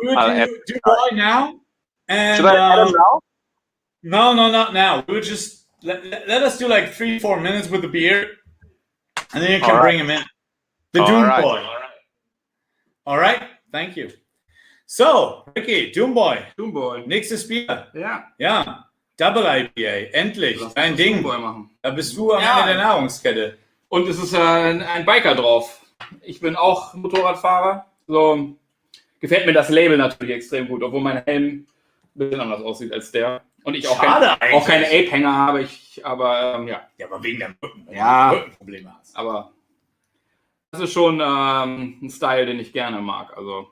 Boy now. And, should I add him now? No, not now. We'll just let us do like 3-4 minutes with the beer, and then you can bring him in. The Doom Boy. All right. Thank you. So, Ricky, Doom Boy. Nächstes Bier. Ja. Double IPA. Endlich. Dein Ding. Da bist du am Ende der Nahrungskette. Und es ist ein Biker drauf. Ich bin auch Motorradfahrer. So gefällt mir das Label natürlich extrem gut, obwohl mein Helm ein bisschen anders aussieht als der. Und ich auch keine Ape-Hänger habe. Aber wegen der Rücken. Rückenprobleme hast. Aber das ist schon ein Style, den ich gerne mag. Also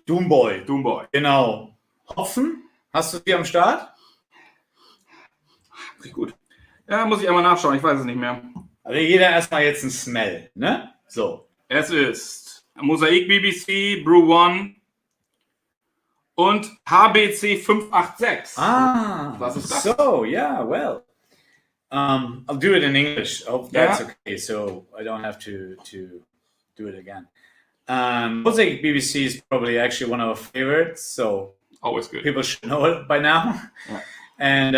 Doom Boy. Genau. Hopfen? Hast du die am Start? Riecht gut. Ja, muss ich einmal nachschauen. Ich weiß es nicht mehr. Also jeder erstmal jetzt ein Smell, ne? So. Es ist Mosaik BBC, Brew One und HBC 586. Was ist das? So, well. I'll do it in English. I hope that's okay, so I don't have to do it again. Mosaic BBC is probably actually one of our favorites, so always good. People should know it by now. Yeah. And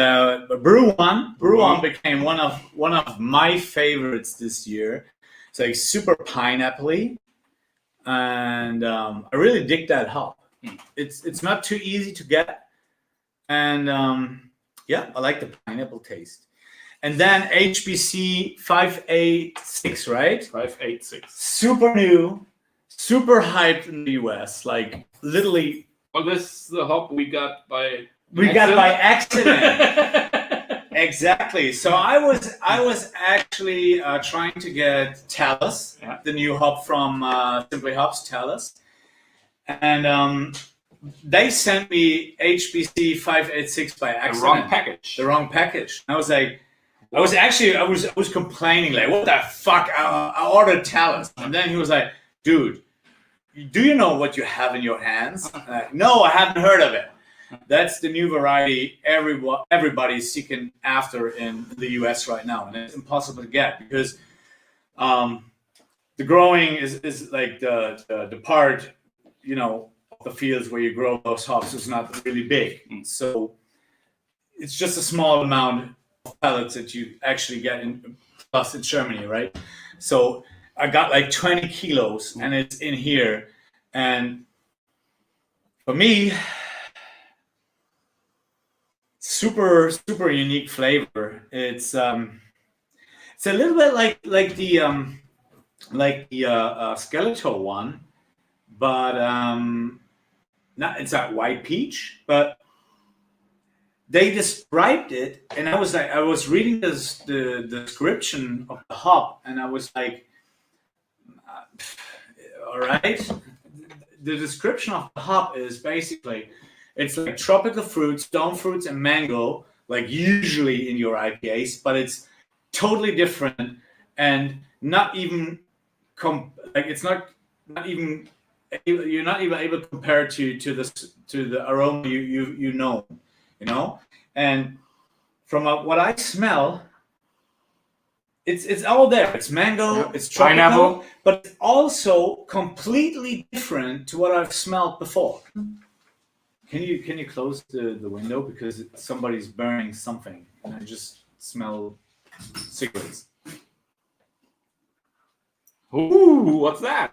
Brew One became one of my favorites this year. It's like super pineapple-y, and I really dig that hop. It's not too easy to get, and I like the pineapple taste. And then HBC 586, right? 586. Super new, super hyped in the US, like literally. Well, this is the hop we got by accident. Exactly. So I was actually trying to get Talus, the new hop from Simply Hops, Talus, and they sent me HBC 586 by accident. The wrong package. And I was like, I was complaining like, what the fuck? I ordered Talus, and then he was like, dude, do you know what you have in your hands? No, I haven't heard of it. That's the new variety everybody's seeking after in the US right now, and it's impossible to get because the growing is like the part, of the fields where you grow those hops is not really big. So it's just a small amount of pellets that you actually get plus in Germany, right? So I got like 20 kilos and it's in here, and for me, super unique flavor. It's a little bit like the skeletal one, but it's that white peach, but they described it, and I was reading the description of the hop, and I was like, all right. The description of the hop is basically, it's like tropical fruits, stone fruits, and mango, like usually in your IPAs, but it's totally different and not even you're not even able to compare to the aroma you know, and from what I smell, it's all there. It's mango, it's tropical, pineapple, but it's also completely different to what I've smelled before. Can you close the window, because somebody's burning something and I just smell cigarettes. Ooh, what's that?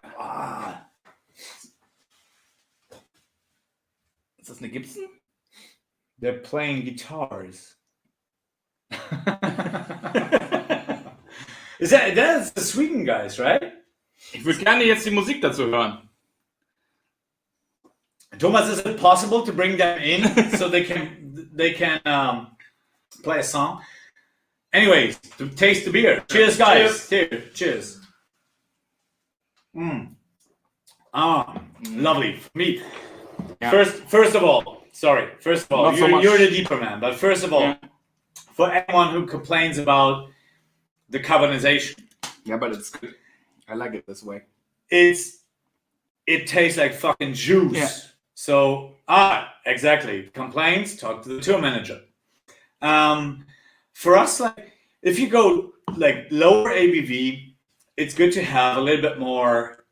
Ist das eine Gibson? They're playing guitars. That's the Sweden guys, right? Ich würde gerne jetzt die Musik dazu hören. Thomas, is it possible to bring them in so they can play a song? Anyways, to taste the beer. Cheers, guys. Cheers. Lovely. Me. Yeah. First of all, you're the deeper man. But first of all, for anyone who complains about the carbonization. Yeah, but it's good. I like it this way. It tastes like fucking juice. Yeah. So, exactly. Complaints, talk to the tour manager. For us, like, if you go like lower ABV, it's good to have a little bit more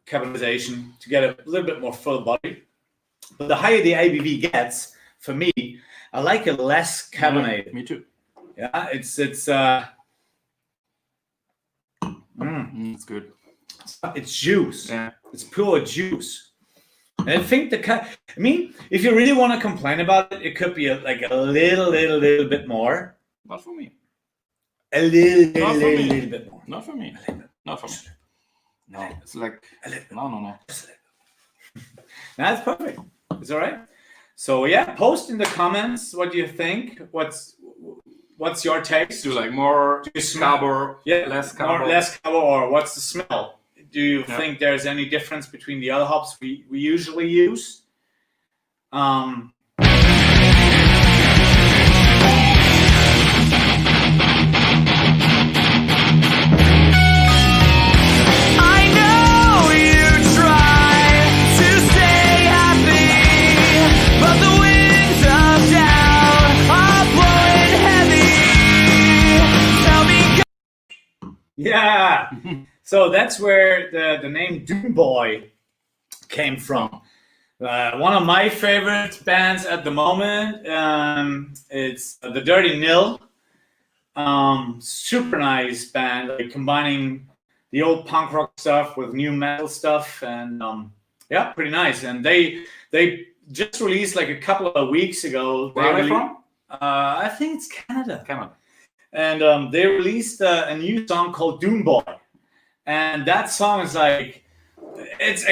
carbonization to get a little bit more full body. But the higher the ABV gets, for me, I like it less carbonated. Me too. Yeah, it's good. It's juice. Yeah. It's pure juice. And I think if you really want to complain about it, it could be a little bit more. Not for me. A little bit more. Not for me. Not for me. No, it's like no. That's perfect. It's all right. So yeah, post in the comments what you think. What's your taste? Do like more carbo, less carbo, less carbo, or what's the smell? Do you think there's any difference between the other hops we usually use? Yeah, so that's where the name Doom Boy came from. One of my favorite bands at the moment, it's the Dirty Nil. Super nice band, like combining the old punk rock stuff with new metal stuff, and pretty nice. And they just released like a couple of weeks ago. Where are they from? I think it's Canada. And they released a new song called Doom Boy. And that song is like, it's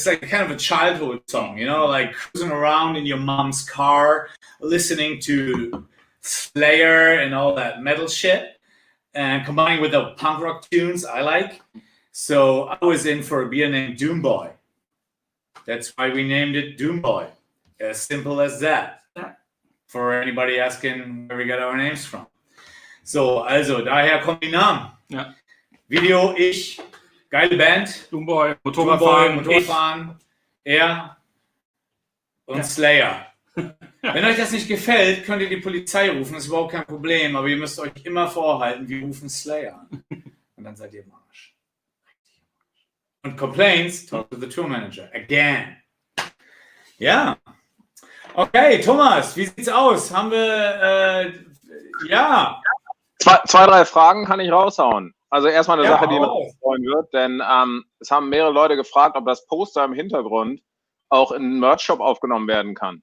like kind of a childhood song, like cruising around in your mom's car, listening to Slayer and all that metal shit, and combining with the punk rock tunes I like. So I was in for a beer named Doom Boy. That's why we named it Doom Boy. As simple as that. For anybody asking where we got our names from. So, also, daher kommen die Namen. Ja. Video, ich, geile Band. Doom Boy, Motorradfahren, er und Slayer. Wenn euch das nicht gefällt, könnt ihr die Polizei rufen, das ist überhaupt kein Problem, aber ihr müsst euch immer vorhalten, wir rufen Slayer an. Und dann seid ihr im Arsch. Und Complaints, talk to the tour manager. Again. Ja. Okay, Thomas, wie sieht's aus? Haben wir, Zwei, drei Fragen kann ich raushauen. Also erstmal eine Sache, die mich freuen wird, denn es haben mehrere Leute gefragt, ob das Poster im Hintergrund auch in einen Merch-Shop aufgenommen werden kann.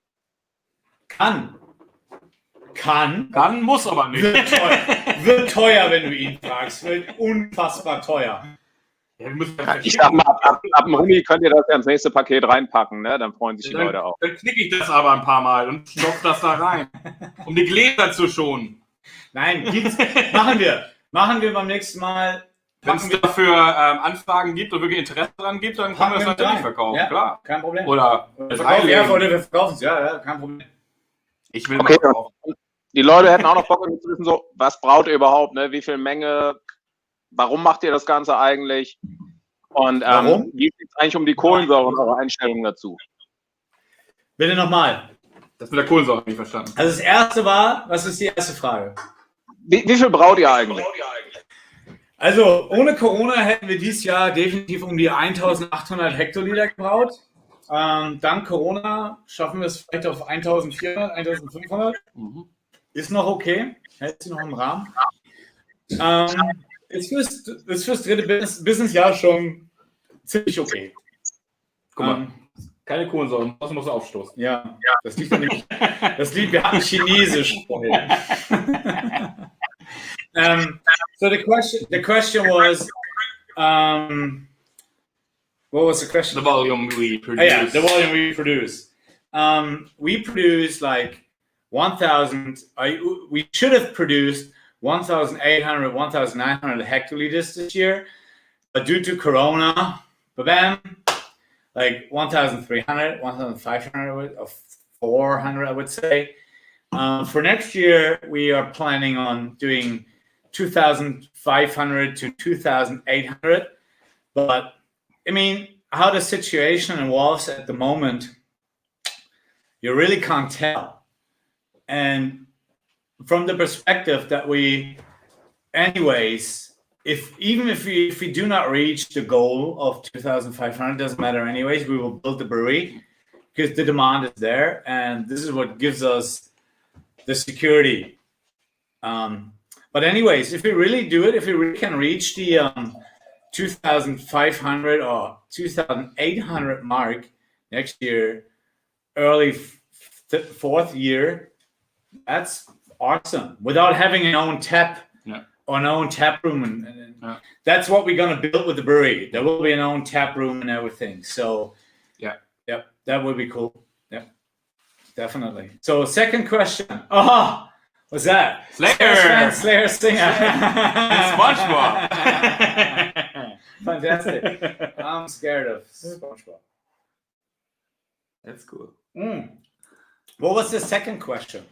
Kann, muss aber nicht. Wird teuer, wenn du ihn fragst. Wird unfassbar teuer. Ich sag mal, ab dem Huni könnt ihr das ja ins nächste Paket reinpacken, ne? Dann freuen sich die Leute auch. Dann knicke ich das aber ein paar Mal und stopfe das da rein, um die Gläser zu schonen. Nein, machen wir beim nächsten Mal. Wenn es dafür Anfragen gibt und wirklich Interesse daran gibt, dann können wir das natürlich verkaufen, ja, klar. Kein Problem. Oder wir verkaufen es, ja, kein Problem. Ich will okay, mal verkaufen. Die Leute hätten auch noch Bock zu wissen, so, was braut ihr überhaupt, ne? Wie viel Menge, warum macht ihr das Ganze eigentlich? Und wie geht es eigentlich um die Kohlensäure und eure Einstellung dazu? Bitte nochmal. Das mit der Kohlensäure habe ich nicht verstanden. Also das erste war, was ist die erste Frage? Wie viel braut ihr eigentlich? Also ohne Corona hätten wir dieses Jahr definitiv um die 1800 Hektoliter gebraut. Dank Corona schaffen wir es vielleicht auf 1400, 1500. Ist noch okay, hält sich noch im Rahmen. Ist fürs dritte Businessjahr schon ziemlich okay. Guck mal, keine Kohlensäure, du musst aufstoßen. Ja, das liegt dann nicht. Wir hatten Chinesisch vorhin. So the question was, what was the question? The volume we produce. Yeah, the volume we produce. We produce like 1,000. We should have produced 1,800, 1,900 hectoliters this year, but due to Corona, like 1,300, 1,500 or 400, I would say. For next year, we are planning on doing 2,500 to 2,800. But I mean, how the situation evolves at the moment, you really can't tell. And from the perspective that we, anyways, if we do not reach the goal of 2,500, doesn't matter anyways, we will build the brewery because the demand is there, and this is what gives us the security. But anyways, if we really do it, if we really can reach the 2,500 or 2,800 mark next year, early fourth year, that's awesome. Without having an own tap or an own tap room, and that's what we're gonna build with the brewery. There will be an own tap room and everything. So that would be cool. Yeah, definitely. So second question. What's that? Slayer singer. SpongeBob. Fantastic. I'm scared of SpongeBob. That's cool. What was the second question?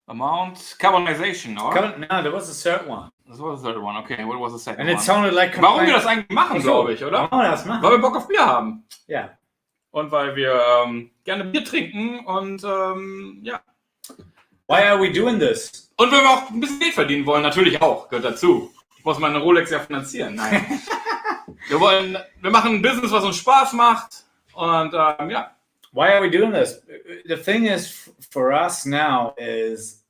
Amount carbonization, or? No, there was a third one. Das war the third one, okay. What was the second And one? it sounded like Warum wir das eigentlich machen, glaube ich, oder? Warum wir das machen? Weil wir Bock auf Bier haben. Ja. Und weil wir gerne Bier trinken und ja. Why are we doing this? Und weil wir auch ein bisschen Geld verdienen wollen, natürlich auch, gehört dazu. Ich muss meine Rolex ja finanzieren. Nein. wir machen ein Business, was uns Spaß macht. Und ja. Why are we doing this? The thing is, for us now is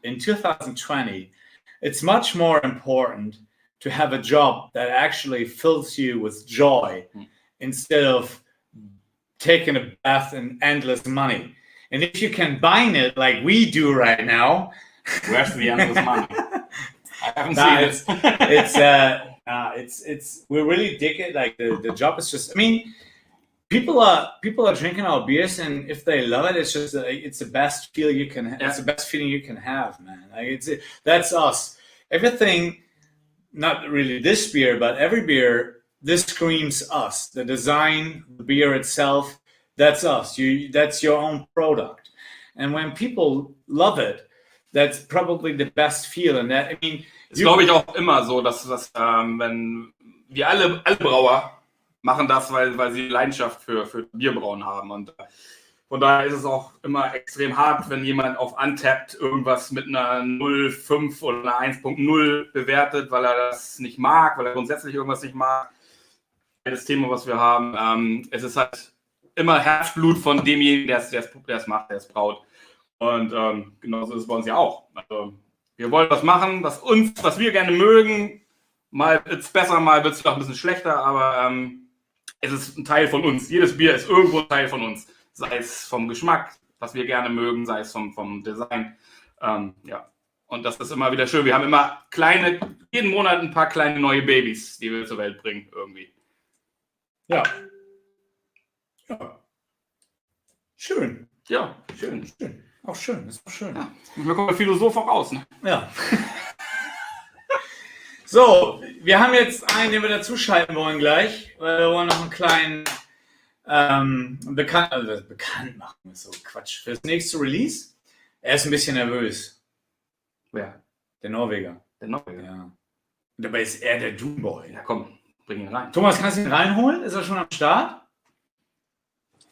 in 2020, it's much more important to have a job that actually fills you with joy instead of taking a bath in endless money. And if you can bind it like we do right now, where's the endless money? I haven't seen it. It's we really dig it. Like the job is just. I mean, people are drinking our beers, and if they love it, it's just it's the best feel you can. It's the best feeling you can have, man. Like that's us. Everything, not really this beer, but every beer. This screams us. The design, the beer itself. That's us. That's your own product. And when people love it, that's probably the best feeling. That I mean, ist glaube ich auch immer so, dass wenn wir alle Brauer machen das, weil sie Leidenschaft für Bierbrauen haben. Und von daher ist es auch immer extrem hart, wenn jemand auf Untapped irgendwas mit einer 0,5 oder einer 1,0 bewertet, weil er das nicht mag, weil er grundsätzlich irgendwas nicht mag. Das Thema, was wir haben, es ist halt immer Herzblut von demjenigen, der es macht, der es braut. Und genauso ist es bei uns ja auch. Also, wir wollen was machen, was wir gerne mögen. Mal wird es besser, mal wird es auch ein bisschen schlechter, aber es ist ein Teil von uns. Jedes Bier ist irgendwo ein Teil von uns. Sei es vom Geschmack, was wir gerne mögen, sei es vom Design. Ja. Und das ist immer wieder schön. Wir haben immer jeden Monat ein paar kleine neue Babys, die wir zur Welt bringen, irgendwie. Ja. Ja. Schön. Ja, schön. Auch schön, ist auch schön. Ja. Wir kommen Philosoph auch raus, ne? Ja. So, wir haben jetzt einen, den wir dazuschalten wollen gleich, weil wir wollen noch einen kleinen bekannt machen. Ist so Quatsch. Für das nächste Release. Er ist ein bisschen nervös. Wer? Der Norweger. Der Norweger? Ja. Und dabei ist er der Doom Boy. Ja, komm, bring ihn rein. Thomas, kannst du ihn reinholen? Ist er schon am Start?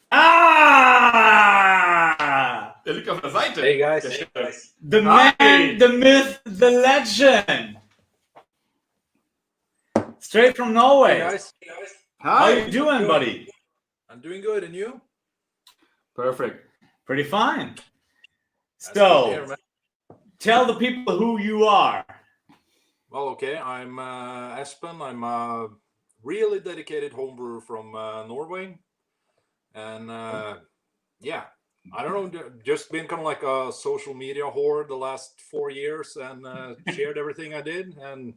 Ah! Der liegt auf der Seite. Hey guys. The man, the myth, the legend. Straight from Norway. Hey guys. How you doing, buddy? I'm doing good, and you? Perfect. Pretty fine. That's So, good to hear, man. tell the people who you are. Well, okay. I'm Espen. I'm a really dedicated homebrewer from Norway, and yeah, I don't know, just been kind of like a social media whore the last 4 years, and shared everything I did, and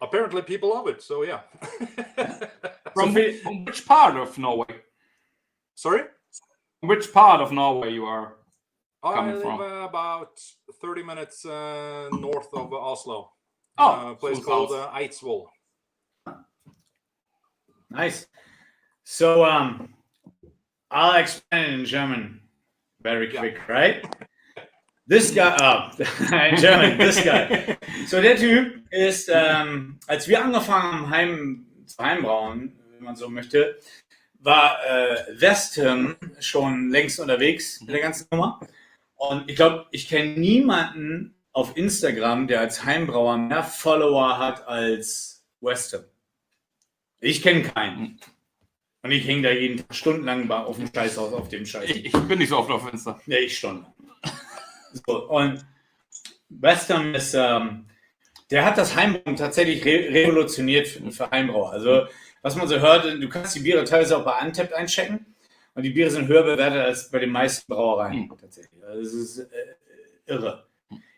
apparently people love it. So yeah. From which part of Norway? Sorry? Which part of Norway you are I coming live from? about 30 minutes north of Oslo. Oh, a place so called south. Eidsvoll. Nice. So, I'll explain it in German very quick, right? This guy, in German, this guy. So, der Typ ist, als wir angefangen haben, zu Heimbrauen, wenn man so möchte, war Westhum schon längst unterwegs mit der ganzen Nummer. Und ich glaube, ich kenne niemanden auf Instagram, der als Heimbrauer mehr Follower hat als Westhum. Ich kenne keinen. Und ich hänge da jeden Tag stundenlang auf dem Scheißhaus auf dem Scheiß. Ich bin nicht so oft auf Insta. Ja, ich schon. So, und Westhum ist, der hat das Heimbrauen tatsächlich revolutioniert für Heimbrauer. Also, was man so hört, du kannst die Biere teilweise auch bei Untappd einchecken und die Biere sind höher bewertet als bei den meisten Brauereien tatsächlich. Also, das ist irre.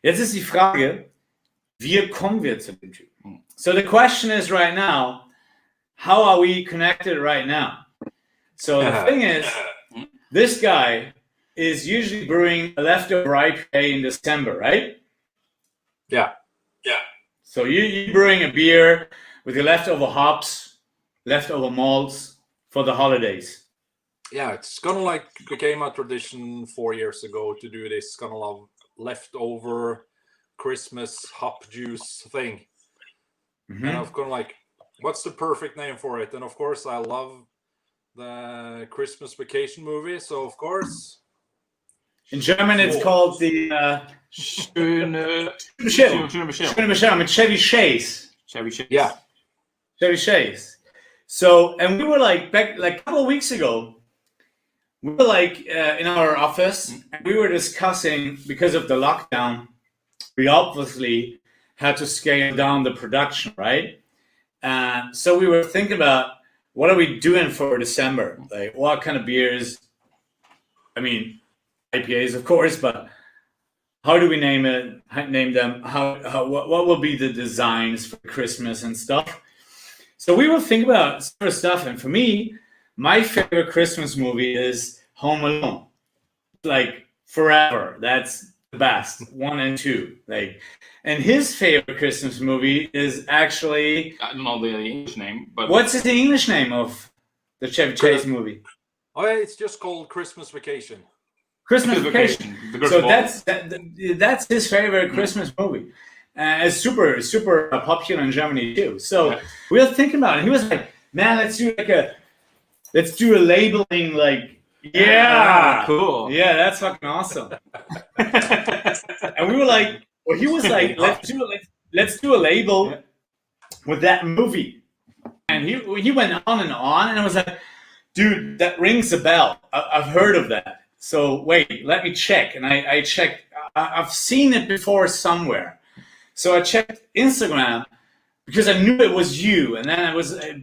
Jetzt ist die Frage, wie kommen wir zu dem Typen? So the question is right now, how are we connected right now? So the thing is, this guy is usually brewing a leftover IPA in December, right? Yeah. So you're brewing a beer with your leftover hops, leftover malts for the holidays. Yeah, it's kind of like became a tradition 4 years ago to do this kind of leftover Christmas hop juice thing. And I was kind of like, what's the perfect name for it? And of course, I love the Christmas Vacation movie. So of course, in German, it's called the Schöne Bescherung mit Chevy Chase. Yeah. Chevy Chase. So, and we were like back like a couple of weeks ago. We were like in our office, and we were discussing, because of the lockdown, we obviously had to scale down the production, right? So we were thinking about, what are we doing for December? Like, what kind of beers? I mean, IPAs, of course, but how do we name them? What will be the designs for Christmas and stuff? So we will think about sort of stuff, and for me, my favorite Christmas movie is Home Alone. Like, forever. That's the best. 1 and 2. Like, and his favorite Christmas movie is actually, I don't know the English name, but what's the English name of the Chevy Chase movie? Oh, yeah, it's just called Christmas Vacation. Christmas Vacation. So that's his favorite Christmas movie. It's super popular in Germany too. So we were thinking about it. He was like, "Man, let's do a labeling, like, yeah, cool, yeah, that's fucking awesome." And we were like, well, he was like, let's do a label with that movie. And he went on, and I was like, dude, that rings a bell. I've heard of that. So wait, let me check. And I checked. I've seen it before somewhere. So I checked Instagram because I knew it was you. And then it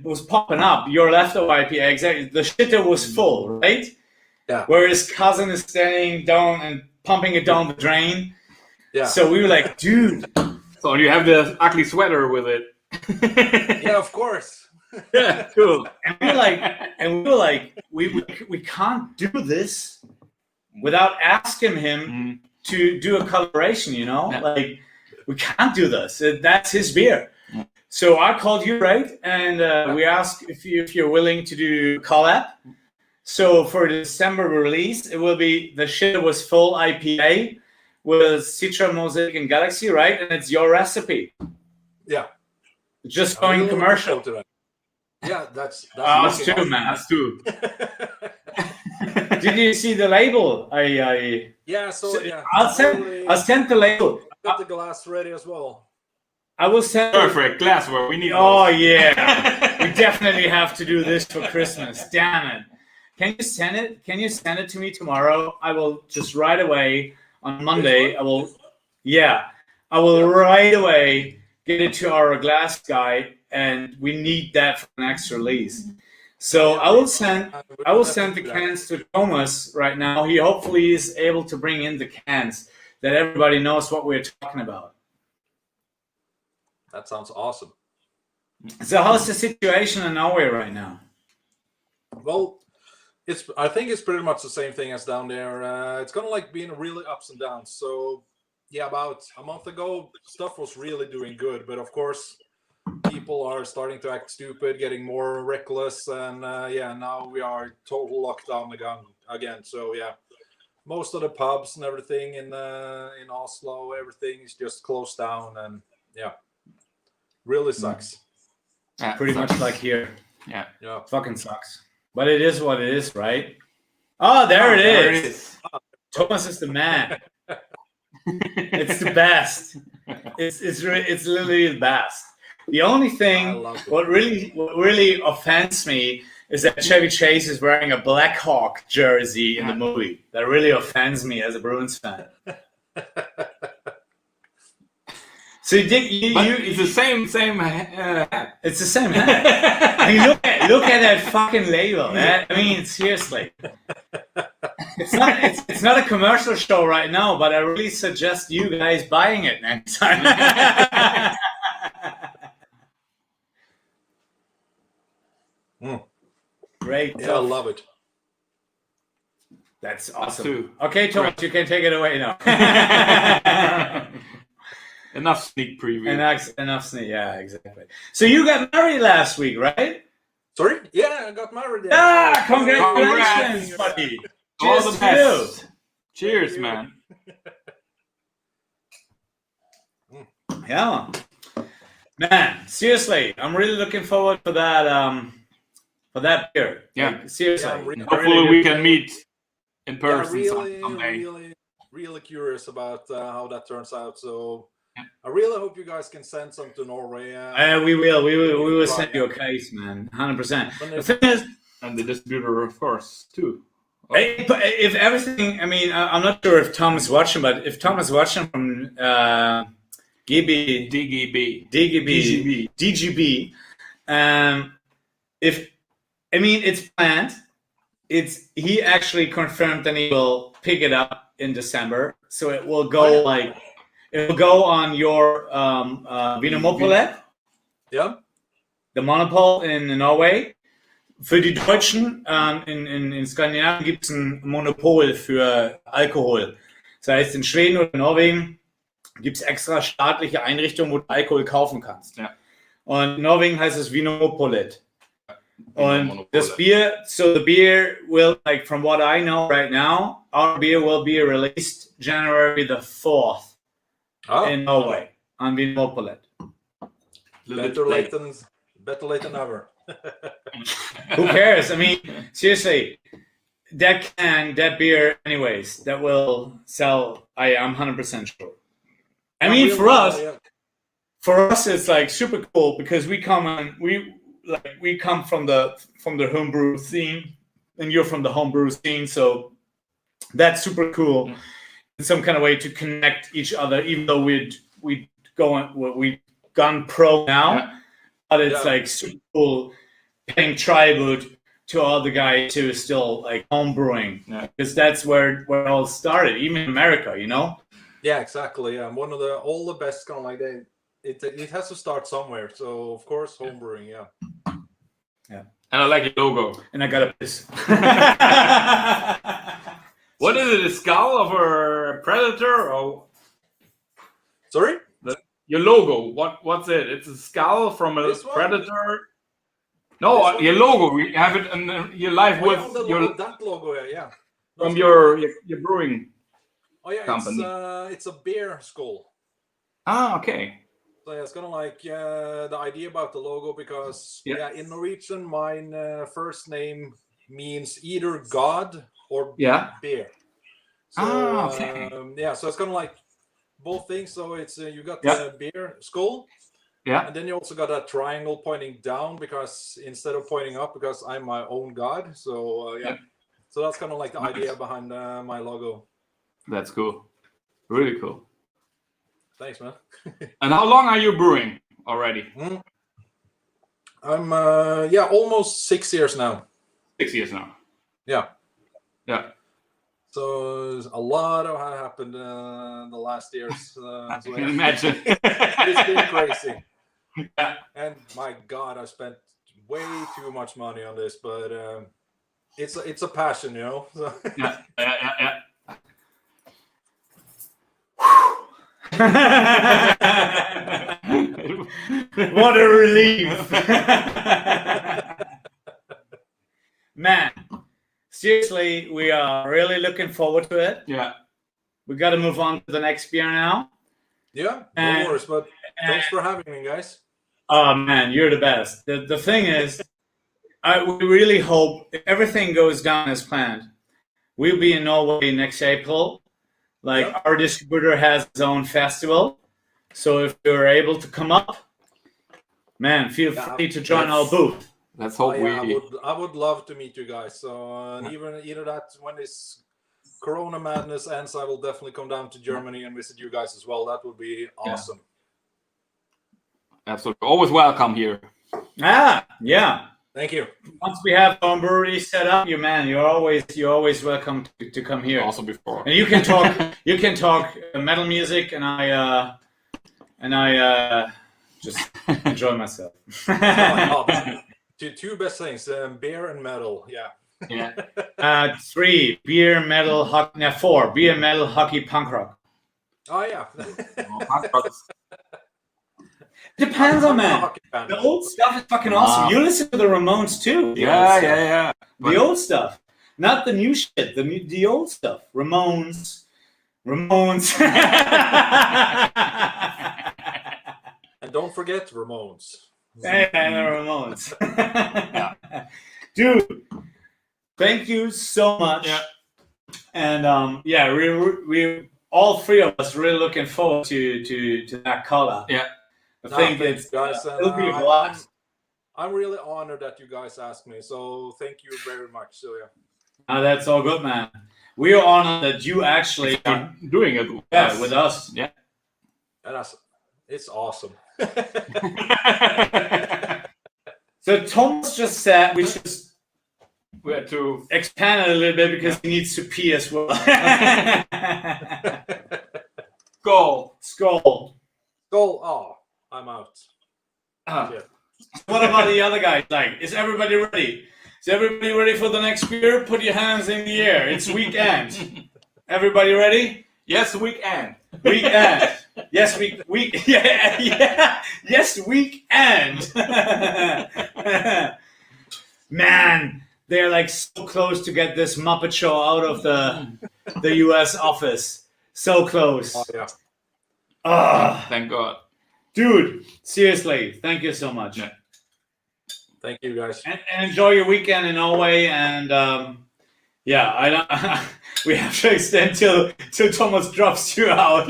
was popping up. Your leftover IPA, exactly. The shitter was full, right? Yeah. Where his cousin is standing down and pumping it down the drain. Yeah. So we were like, dude. So you have the ugly sweater with it. Yeah, of course. Yeah, cool. And we were like, we can't do this without asking him to do a collaboration, you know? Like, we can't do this. That's his beer. So I called you, right? And we asked if you're willing to do collab. So for the December release, it will be the Shit Was Full IPA with Citra, Mosaic, and Galaxy, right? And it's your recipe. Yeah. Just going commercial. Yeah, that's us too, awesome. man. Us too. Did you see the label? Yeah, so yeah. I'll send the label. I got the glass ready as well. I will send perfect glassware. We need. Oh yeah, we definitely have to do this for Christmas. Damn it! Can you send it? Can you send it to me tomorrow? I will just right away on Monday. I will. Yeah, I will right away get it to our glass guy, and we need that for the next release. So I will send the cans to Thomas right now. He hopefully is able to bring in the cans that everybody knows what we're talking about. That sounds awesome. So how's the situation in Norway right now? Well, I think it's pretty much the same thing as down there. It's gonna like being really ups and downs. So yeah, about a month ago, stuff was really doing good, but of course, people are starting to act stupid, getting more reckless, and now we are total lockdown again. So yeah, most of the pubs and everything in Oslo, everything is just closed down, and yeah, really sucks. Yeah, pretty much like here. Yeah. Fucking sucks. But it is what it is, right? Oh, there it is. Thomas is the man. It's the best. It's literally the best. The only thing what really offends me is that Chevy Chase is wearing a Blackhawk jersey in the movie. That really offends me as a Bruins fan. So it's the same hat. It's the same hat. I mean, look at that fucking label. I mean, seriously. It's not a commercial show right now, but I really suggest you guys buying it next time. Great. Yeah, I love it. That's awesome. Dazu. Okay, Thomas, you can take it away now. Enough sneak preview. Enough sneak. Yeah, exactly. So you got married last week, right? Sorry? Yeah, I got married. Yeah, congratulations, buddy. All Cheers the best. Cheers, man. Yeah, man. Seriously, I'm really looking forward for that beer. Yeah, like, seriously. Yeah, hopefully we can meet in person someday. Really curious about how that turns out. So I really hope you guys can send some to Norway. We will send you a case, man. 100%. The thing is, and the distributor, of course, too. If everything, I mean, I'm not sure if Tom is watching, but if Tom is watching from DGB, it's planned. He actually confirmed that he will pick it up in December, so it will go it will go on your Wienermopolet. Yeah. The Monopol in Norway. Für die Deutschen in Skandinavien gibt es ein Monopol für Alkohol. Das heißt, in Schweden oder Norwegen gibt es extra staatliche Einrichtungen, wo du Alkohol kaufen kannst. Ja. Und in Norwegen heißt es Wienermopolet. Und das Bier, so the beer will, like from what I know right now, our beer will be released January the 4th in Norway on Wienermopolet. Better late than ever. Who cares? I mean, seriously, that beer, anyways, that will sell. I'm 100% sure. I mean, for us, it's like super cool because we come from the homebrew scene, and you're from the homebrew scene, so that's super cool in some kind of way to connect each other. Even though we've gone pro now. But it's like super cool paying tribute to all the guys who are still like home brewing because that's where it all started, even in America, you know. Yeah, exactly. Yeah, one of all the best kind of like it has to start somewhere. So of course, home brewing. Yeah. Yeah. And I like your logo. And I got a piss. What is it? A skull of a predator or? Sorry? Your logo. What's it? It's a skull from a predator. No, your logo. We have it in your live with your that logo. Yeah. From your brewing. Oh yeah, company. It's a beer skull. Ah, okay. So yeah, it's kind of like the idea about the logo because in Norwegian, mine first name means either God or beer. So, okay. So it's kind of like both things. So it's you got the beer skull, and then you also got a triangle pointing down because instead of pointing up, because I'm my own God. So so that's kind of like the idea behind my logo. That's cool. Really cool. Thanks, man. And how long are you brewing already? I'm almost 6 years now. 6 years now. Yeah. Yeah. So a lot of happened the last years. I can imagine. It's been crazy. Yeah. And my God, I spent way too much money on this, but it's a passion, you know. So. Yeah. What a relief. Man, seriously, we are really looking forward to it. Yeah. We got to move on to the next beer now. Yeah, no worries, but thanks for having me, guys. Oh, man, you're the best. The thing is, we really hope if everything goes down as planned, we'll be in Norway next April. Our distributor has his own festival. So if you're able to come up, man, feel free to join our booth. Let's hope I would love to meet you guys. So either that when this Corona madness ends, I will definitely come down to Germany and visit you guys as well. That would be awesome. Absolutely. Always welcome here. Yeah. Thank you. Once we have our brewery set up, you're always welcome to come here. Also before. And you can talk metal music, and I just enjoy myself. Two best things: beer and metal. Yeah. 3 beer, metal, hockey. No, 4 beer, metal, hockey, punk rock. Oh yeah. Depends on man. The old stuff is fucking awesome. You listen to the Ramones too. Yeah. The old stuff, not the new shit. The old stuff. Ramones. And don't forget Ramones. And the Ramones. Dude, thank you so much. Yeah. And we all 3 of us really looking forward to that collab. Yeah. I think it'll be a blast. I'm really honored that you guys asked me, so thank you very much. So that's all good, man. We are honored that you actually are doing it with us. Yeah, and it's awesome. So Thomas just said we had to expand it a little bit because he needs to pee as well. Skull. Oh. I'm out. What about the other guys? Is everybody ready? Is everybody ready for the next beer? Put your hands in the air. It's weekend. Everybody ready? Yes, weekend. Weekend. Yes, week. Yeah. Yes, weekend. Man, they're so close to get this Muppet Show out of the U.S. office. So close. Oh yeah. Thank God. Dude, seriously, thank you so much. Yeah. Thank you, guys. And enjoy your weekend in Norway. And we have to extend till Thomas drops you out.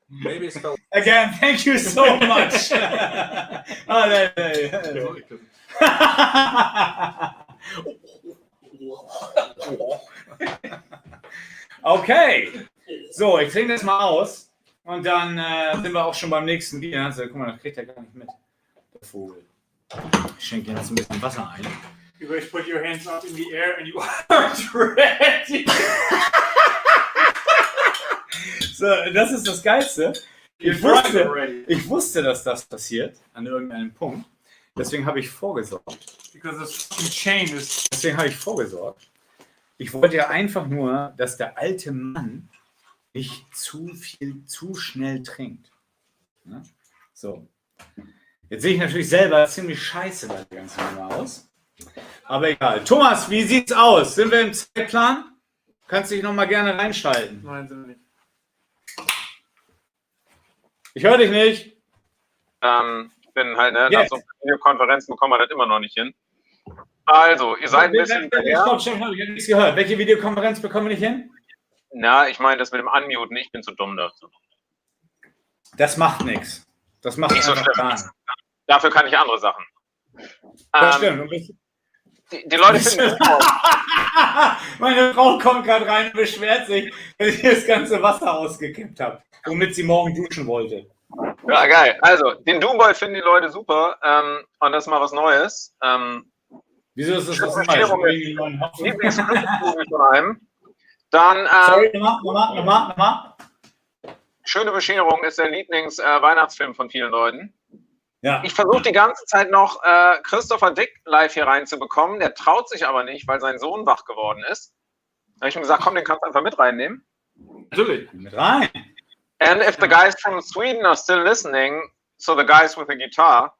Maybe it's felt. Again, thank you so much. Okay. So, ich trinke das mal aus und dann sind wir auch schon beim nächsten Bier. Also, guck mal, das kriegt er gar nicht mit, der Vogel. Ich schenke jetzt ein bisschen Wasser ein. You guys put your hands up in the air and you are ready. So, das ist das Geilste. Ich wusste, dass das passiert an irgendeinem Punkt. Deswegen habe ich vorgesorgt. Deswegen habe ich vorgesorgt. Ich wollte ja einfach nur, dass der alte Mann nicht zu schnell trinkt. Ja? So. Jetzt sehe ich natürlich selber ziemlich scheiße bei der ganzen Nummer aus. Aber egal. Thomas, wie sieht's aus? Sind wir im Zeitplan? Kannst dich noch mal gerne reinschalten. Nein, sind wir nicht. Ich höre dich nicht. Ich bin halt, ne, nach so einer Videokonferenz bekommen wir das immer noch nicht hin. Also, ihr seid ein bisschen... Stopp, ich habe nichts gehört. Welche Videokonferenz bekommen wir nicht hin? Na, ich meine das mit dem Unmuten, ich bin zu dumm dazu. Das macht nichts. Das macht nicht so schlimm. Gar nicht. Dafür kann ich andere Sachen. Das stimmt. Die Leute finden Meine Frau kommt gerade rein und beschwert sich, dass ich das ganze Wasser ausgekippt habe, womit sie morgen duschen wollte. Ja, geil. Also, den Doom Boy finden die Leute super. Und das ist mal was Neues. Wieso ist das was Neues? Lieblingsglücksvogel von einem. Dann, sorry, nochmal. Schöne Bescherung ist der Lieblings-Weihnachtsfilm von vielen Leuten. Ja. Ich versuche die ganze Zeit noch Christopher Dick live hier reinzubekommen. Der traut sich aber nicht, weil sein Sohn wach geworden ist. Da habe ich ihm gesagt, komm, den kannst du einfach mit reinnehmen. Natürlich. Mit rein. And if the guys from Sweden are still listening, so the guys with the guitar,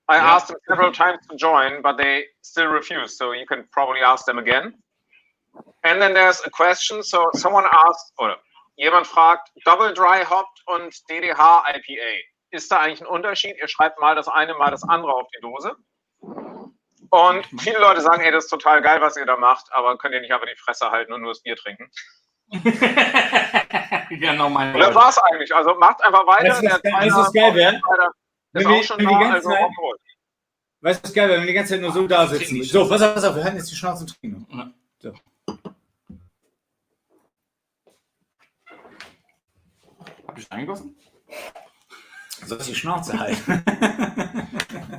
I asked them several times to join, but they still refuse. So you can probably ask them again. And then there's a question. So someone asked, oder jemand fragt, Double Dry Hopped und DDH IPA. Ist da eigentlich ein Unterschied? Ihr schreibt mal das eine, mal das andere auf die Dose. Und viele Leute sagen, ey, das ist total geil, was ihr da macht, aber könnt ihr nicht einfach die Fresse halten und nur das Bier trinken? Genau, mein das war's eigentlich. Also macht einfach weiter. Weißt du, was geil wäre? Ist auch schon da, also weißt du, was geil wäre, wenn wir die ganze Zeit nur so da sitzen? So, pass auf, wir halten jetzt die Schnauze und trinken. So. Hab ich eingegossen? Soll ich die Schnauze halten?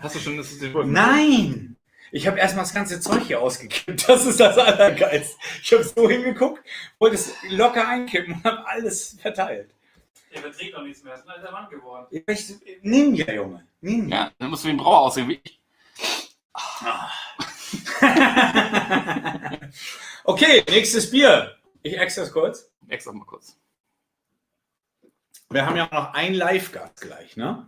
Hast du schon das? Nein! Ich habe erstmal das ganze Zeug hier ausgekippt. Das ist das Allergeilste. Ich habe so hingeguckt, wollte es locker einkippen und habe alles verteilt. Der verträgt doch nichts mehr. Das ist ein alter Mann geworden. Ninja, Junge. Ninja. Ja, dann musst du wie ein Brauer aussehen wie ich. Okay, nächstes Bier. Ich ex das kurz. Ex das mal kurz. Wir haben ja auch noch einen Live-Gast gleich, ne?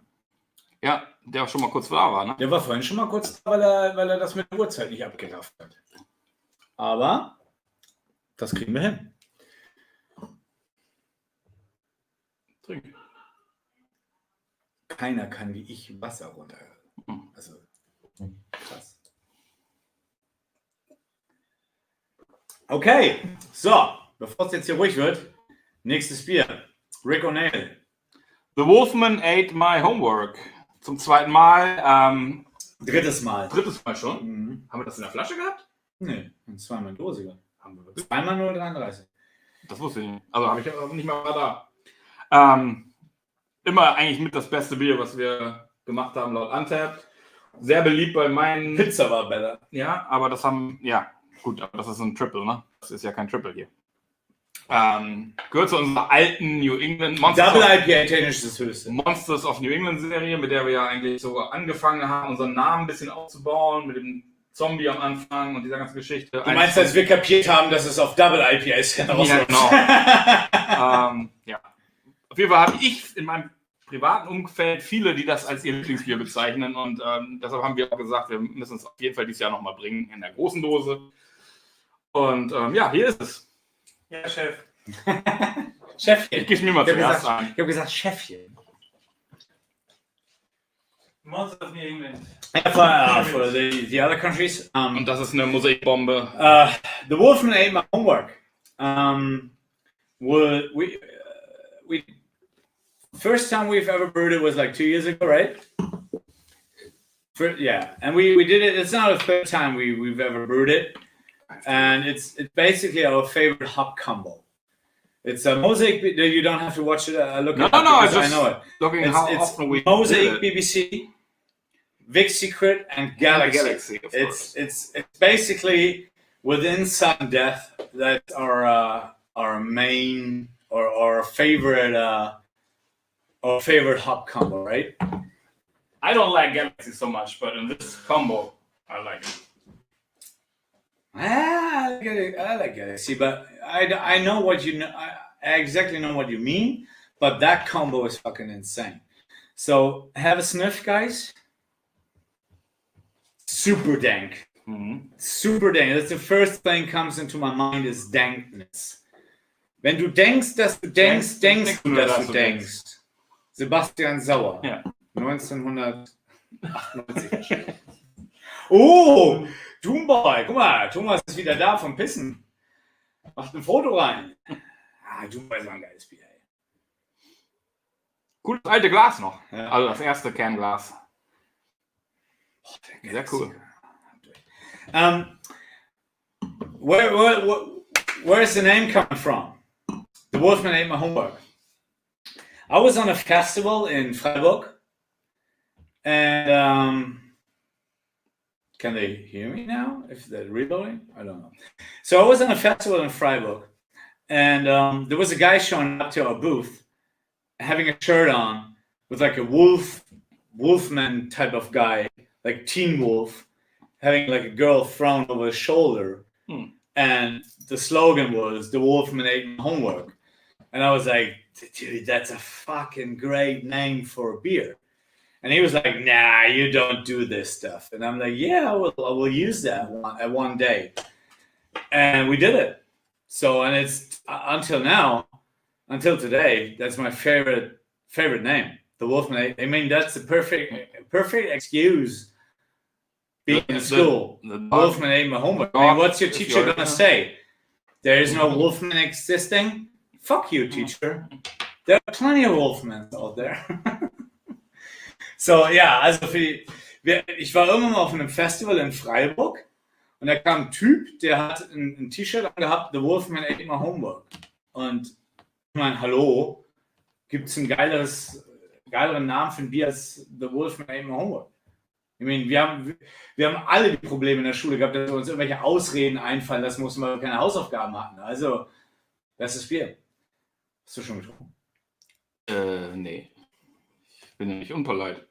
Ja, der auch schon mal kurz da war, ne? Der war vorhin schon mal kurz da, weil er das mit der Uhrzeit nicht abgerafft hat. Aber das kriegen wir hin. Trink. Keiner kann wie ich Wasser runter. Also, krass. Okay, so, bevor es jetzt hier ruhig wird, nächstes Bier. Rick O'Neill. The Wolfman ate my homework. Zum zweiten Mal. Drittes Mal. Drittes Mal schon? Mhm. Haben wir das in der Flasche gehabt? Nee, zweimal in Dose gehabt. Zweimal 0,33. Das wusste ich nicht. Also habe ich aber nicht mal da. Immer eigentlich mit das beste Bier, was wir gemacht haben, laut Untapped. Sehr beliebt bei meinen... Pizza war better. Ja, aber das haben... Ja, gut, aber das ist ein Triple, ne? Das ist ja kein Triple hier. Gehört zu unserer alten New England Double IPA technisch das höchste. Monsters of New England Serie, mit der wir ja eigentlich so angefangen haben, unseren Namen ein bisschen aufzubauen, mit dem Zombie am Anfang und dieser ganzen Geschichte. Du meinst, als wir kapiert haben, dass es auf Double IPAs hinausläuft? Ja, genau. Ja. Auf jeden Fall habe ich in meinem privaten Umfeld viele, die das als ihr Lieblingsbier bezeichnen und deshalb haben wir auch gesagt, wir müssen es auf jeden Fall dieses Jahr nochmal bringen in der großen Dose. Und ja, hier ist es. Ja, Chef. Chefchen. Ich gebe mir mal zuerst an. Ich habe gesagt Chefchen. Monster of New England. For the other countries. Und das ist eine Mosaikbombe. The Wolfman ate my homework. We first time we've ever brewed it was like 2 years ago, right? Yeah, and we did it. It's not the third time we've ever brewed it. And it's basically our favorite hop combo. It's a mosaic. You don't have to watch it. Look. No, I just know it. Looking how it's often we mosaic BBC. Vic Secret and Galaxy. It's basically within Sudden Death that our main or our favorite hop combo, right? I don't like Galaxy so much, but in this combo, I like it. I like Galaxy, but I know what you know. I exactly know what you mean, but that combo is fucking insane. So have a sniff, guys. Super dank. Super dank. That's the first thing comes into my mind is dankness. Wenn du denkst, dass du denkst, denkst du, dass du denkst. Sebastian Sauer. Ja. 1998. Oh, Doom Boy. Guck mal, Thomas ist wieder da vom Pissen. Macht ein Foto rein. Doom Boy ist ein geiles Bier. Gutes alte Glas noch. Ja. Also das erste Kernglas. Sehr cool. Where's the name coming from? The Wolfman ate my homework. I was on a festival in Freiburg, and can they hear me now? If they're reloading, I don't know. So I was on a festival in Freiburg, and there was a guy showing up to our booth, having a shirt on with like a Wolfman type of guy, like Teen Wolf, having like a girl thrown over his shoulder, and the slogan was "The Wolfman ate my homework," and I was like, dude, that's a fucking great name for a beer. And he was like, nah, you don't do this stuff. And I'm like, yeah, I will use that one day. And we did it. So, and it's until now, until today, that's my favorite name, the Wolfman. I mean, that's the perfect excuse. Being in school, Wolfman ate my homework. I mean, what's your teacher gonna say? There is no Wolfman existing. Fuck you, teacher. There are plenty of Wolfmans out there. So, ja, also ich war irgendwann mal auf einem Festival in Freiburg und da kam ein Typ, der hat ein T-Shirt angehabt, The Wolfman ate my homework. Und ich meine, hallo, gibt es einen geileren Namen für ein Bier als The Wolfman ate my homework? Ich meine, wir haben alle die Probleme in der Schule gehabt, dass wir uns irgendwelche Ausreden einfallen lassen mussten, weil wir keine Hausaufgaben hatten. Also, das ist Bier. Hast du schon getrunken? Nee. Ich bin ja nicht unpolite.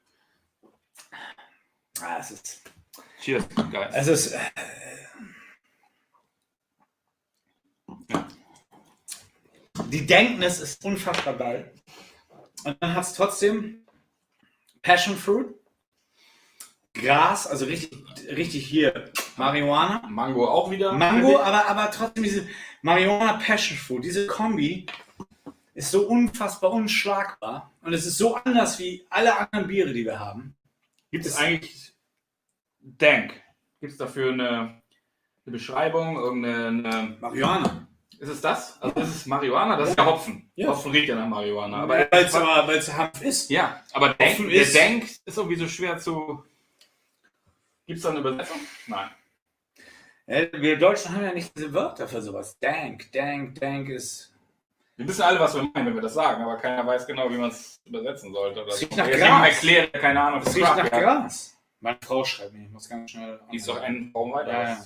Es ist. Cheers, guys. Es ist. Die Dankness ist unfassbar geil. Und dann hat es trotzdem Passion Fruit, Gras, also richtig hier Marihuana. Mango auch wieder. Mango, aber trotzdem diese Marihuana Passion Fruit, diese Kombi ist so unfassbar unschlagbar. Und es ist so anders wie alle anderen Biere, die wir haben. Gibt es eigentlich Dank? Gibt es dafür eine Beschreibung? Irgendeine Marihuana. Ist es das? Also das ist Marihuana? Das ist ja Hopfen. Ja. Hopfen riecht ja nach Marihuana. Aber weil es Hanf ist. Ja, aber der Dank ist irgendwie so schwer zu... Gibt es da eine Übersetzung? Nein. Ja, wir Deutschen haben ja nicht diese Wörter für sowas. Dank ist... Wir wissen alle, was wir meinen, wenn wir das sagen, aber keiner weiß genau, wie man es übersetzen sollte. Es riecht nach Gras. Erklärt, keine Ahnung. Es riecht nach Gras. Meine Frau schreibt mir, ich muss ganz schnell... Die ist doch einen Raum weiter. Ja.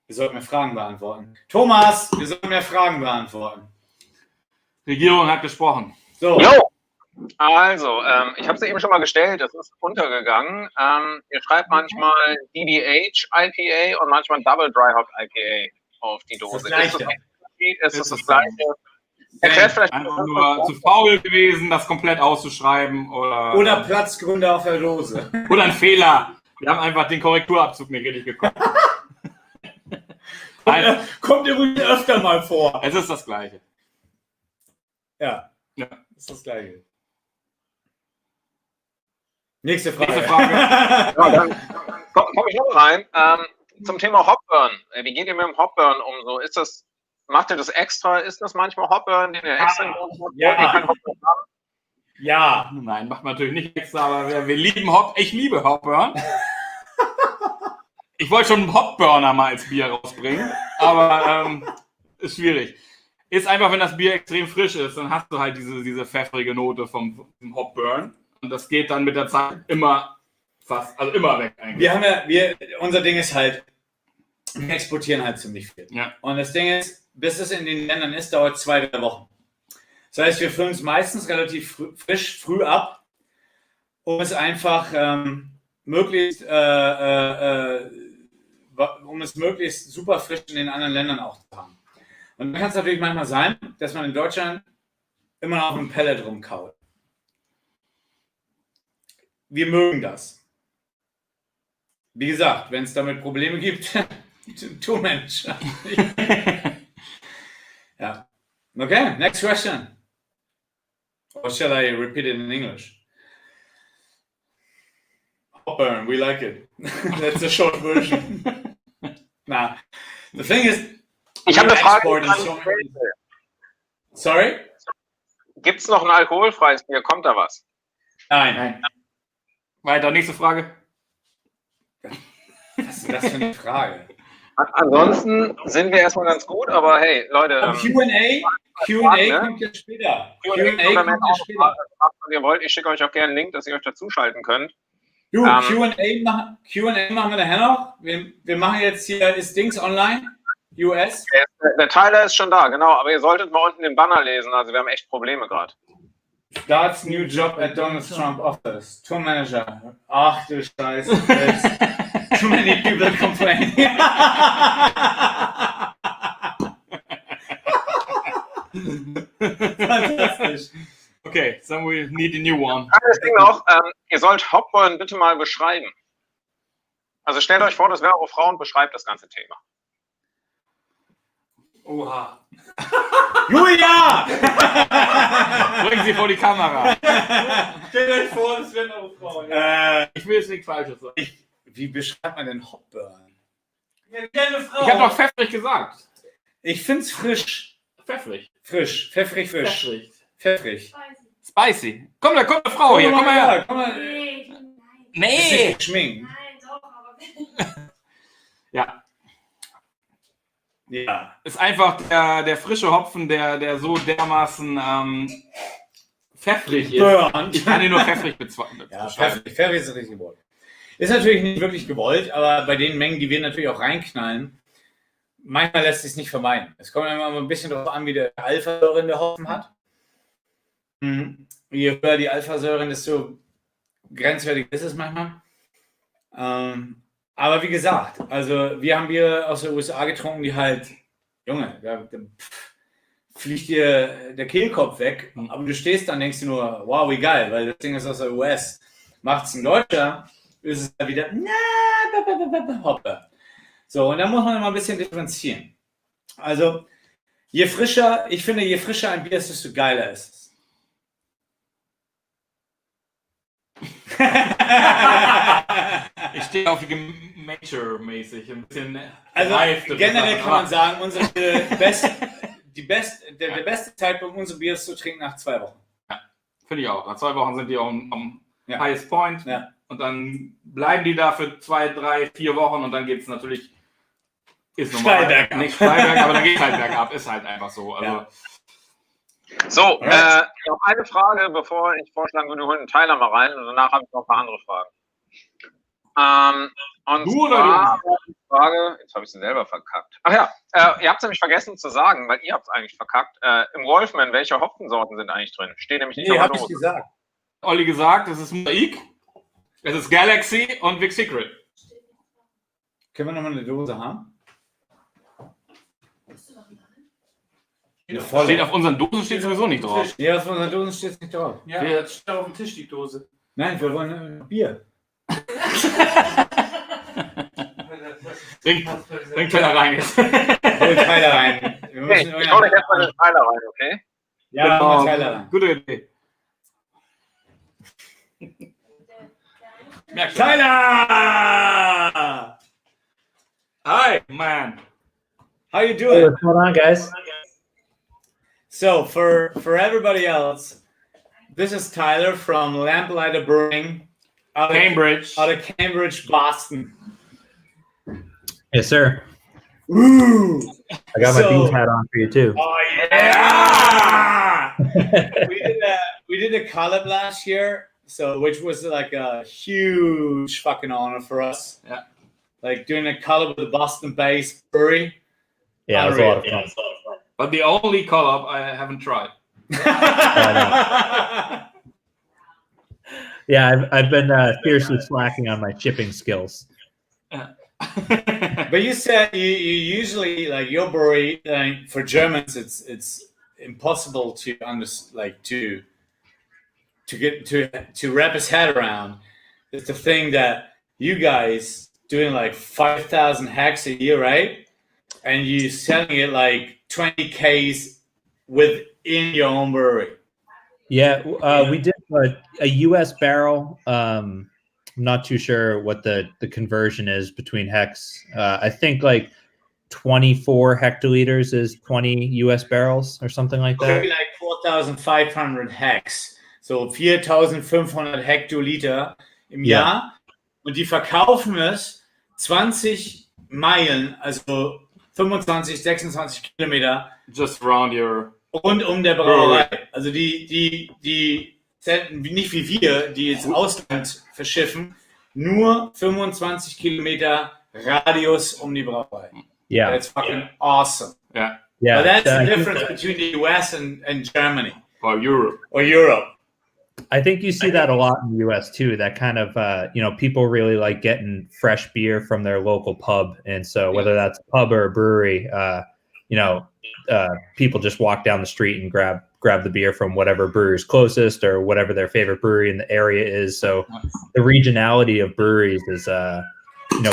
Wir sollten mir Fragen beantworten. Thomas, wir sollten mir Fragen beantworten. Regierung hat gesprochen. So. Jo. Also, ich habe es eben schon mal gestellt, es ist untergegangen. Ihr schreibt manchmal DDH IPA und manchmal Double Dry Hop IPA auf die Dose. Ist das Gleiche? Erklärt vielleicht einfach nur zu faul gewesen, das komplett auszuschreiben oder Platzgründe auf der Dose. Oder ein Fehler. Wir haben einfach den Korrekturabzug nicht richtig geguckt. Kommt übrigens öfter mal vor. Es ist das Gleiche. Ja. Ja. Ist das Gleiche. Nächste Frage. Ja, dann komme ich noch rein. Zum Thema Hopburn. Wie geht ihr mit dem Hopburn um? So, macht ihr das extra? Ist das manchmal Hopburn, den ihr extra habt? Ja. Ja. Nein, macht man natürlich nicht extra, aber wir lieben Ich liebe Hopburn. Ich wollte schon einen Hopburner mal als Bier rausbringen, aber ist schwierig. Ist einfach, wenn das Bier extrem frisch ist, dann hast du halt diese pfeffrige Note vom Hopburn. Und das geht dann mit der Zeit immer fast, also immer weg eigentlich. Unser Ding ist halt, wir exportieren halt ziemlich viel. Ja. Und das Ding ist, bis es in den Ländern ist, dauert 2-3 Wochen. Das heißt, wir füllen es meistens relativ früh ab, um es einfach möglichst super frisch in den anderen Ländern auch zu haben. Und dann kann es natürlich manchmal sein, dass man in Deutschland immer noch auf einem Pellet rumkaut. Wir mögen das. Wie gesagt, wenn es damit Probleme gibt, tu Mensch. Ja. Okay, next question. Or shall I repeat it in English? Hot burn, we like it. That's a short version. Nah, the thing is, ich habe eine Frage. Sorry? Gibt es noch ein alkoholfreies Bier? Kommt da was? Nein. Weiter, nächste Frage. Was ist das für eine Frage? Ansonsten sind wir erstmal ganz gut, aber hey, Leute. Q&A kommt jetzt später. Q&A kommt jetzt später. Wenn ihr wollt, ich schicke euch auch gerne einen Link, dass ihr euch dazuschalten könnt. Du, Q&A machen wir nachher noch. Wir machen jetzt hier, ist Dings online? US? Der Tyler ist schon da, genau, aber ihr solltet mal unten den Banner lesen, also wir haben echt Probleme gerade. Starts new job at Donald Trump office. Tour Manager. Ach du Scheiße. Too many people complain. Fantastisch. Okay, so we need a new one. Das Ding noch, ihr sollt Hopburn bitte mal beschreiben. Also stellt euch vor, das wäre eure Frau und beschreibt das ganze Thema. Oha. Julia! Bringen Sie vor die Kamera. Stellt euch vor, das wäre eure Frau. Ich will jetzt nichts Falsches sagen. Wie beschreibt man denn Hopburn? Ja, keine Frau. Ich habe doch pfeffrig gesagt. Ich find's frisch. Pfeffrig. Frisch. Pfeffrig, frisch. Pfeffrig. Spicy. Komm, da kommt eine Frau hier. Komm mal her. Komm mal. Nee. Schminken. Nein, doch, aber. Ja. Ja. Ist einfach der frische Hopfen, der so dermaßen pfeffrig ist. Burnt. Ich kann ihn nur pfeffrig bezweifeln. Ja, pfeffrig ist richtig gewollt. Ist natürlich nicht wirklich gewollt, aber bei den Mengen, die wir natürlich auch reinknallen, manchmal lässt sich es nicht vermeiden. Es kommt immer ein bisschen darauf an, wie der Alphasäure in der Hopfen hat. Je höher die Alphasäure, desto grenzwertig ist es manchmal. Aber wie gesagt, also wir haben Bier aus den USA getrunken, die halt, Junge, da fliegt dir der Kehlkopf weg, aber du stehst dann und denkst dir nur, wow, wie geil, weil das Ding ist aus der US. Macht es ein Deutscher, ist es dann wieder, hoppe. So, und da muss man immer ein bisschen differenzieren. Also, je frischer ein Bier ist, desto geiler ist es. Ich stehe auf Major-mäßig, ein bisschen. Also generell kann man sagen, der beste Zeitpunkt, unser Bier zu trinken nach 2 Wochen. Ja, finde ich auch. Nach 2 Wochen sind die auch am highest point. Ja. Und dann bleiben die da für 2, 3, 4 Wochen und dann geht es natürlich. Ist normal. Steil bergab. Nicht steil bergab, aber dann geht es halt bergab. Ist halt einfach so. Also, Ja. So, noch eine Frage, bevor ich vorschlagen würde, wir holen den Tyler mal rein und danach habe ich noch ein paar andere Fragen. Und zwar die Frage, jetzt habe ich sie selber verkackt. Ach ja, ihr habt es nämlich vergessen zu sagen, weil ihr habt es eigentlich verkackt. Im Wolfman, welche Hopfensorten sind eigentlich drin? Steht nämlich nicht auf der Dose. gesagt. Olli gesagt, es ist Mosaik, es ist Galaxy und Big Secret. Können wir nochmal eine Dose haben? Steht auf unseren Dosen steht sowieso nicht drauf. Ja, auf unseren Dosen steht es nicht drauf. Ja, jetzt steht auf dem Tisch die Dose. Nein, wir wollen Bier. Bring Tyler rein jetzt. Hol Tyler rein. Okay, ich hau euch erstmal den Tyler rein, okay? Ja, genau. Tyler rein. Gute Idee. Tyler! Hi, man. How you doing? What's going on, guys? So for everybody else, this is Tyler from Lamplighter Brewing out of Cambridge, Boston. Yes, sir. Woo! I got my beans hat on for you too. Oh yeah! we did a collab last year So, which was like a huge fucking honor for us. Yeah. Like doing a collab with the Boston-based brewery. Yeah, it was a lot of fun. But the only collab I haven't tried. Yeah, I've been fiercely slacking on my shipping skills. But you said you usually like your brewery for Germans. It's impossible to to wrap his head around. It's the thing that you guys doing like 5,000 hecks a year, right? And you selling it like 20 Ks within your own brewery. Yeah, we did a U.S. barrel. I'm not too sure what the conversion is between hex. I think like 24 hectoliters is 20 U.S. barrels or something like that. Maybe like 4,500 hex. So 4,500 Hektoliter im Jahr. Und die verkaufen es 20 Meilen, also 25, 26 Kilometer. Just around your... Rund der Brauerei. Also die senden nicht wie wir, die ins Ausland verschiffen, nur 25 Kilometer Radius die Brauerei. Yeah. That's fucking awesome. Yeah. Yeah. But that's the difference between the US and Germany. Or Europe. I think you see that a lot in the U.S. too. That kind of, people really like getting fresh beer from their local pub, and so whether that's a pub or a brewery, people just walk down the street and grab the beer from whatever brewery is closest or whatever their favorite brewery in the area is. So the regionality of breweries is,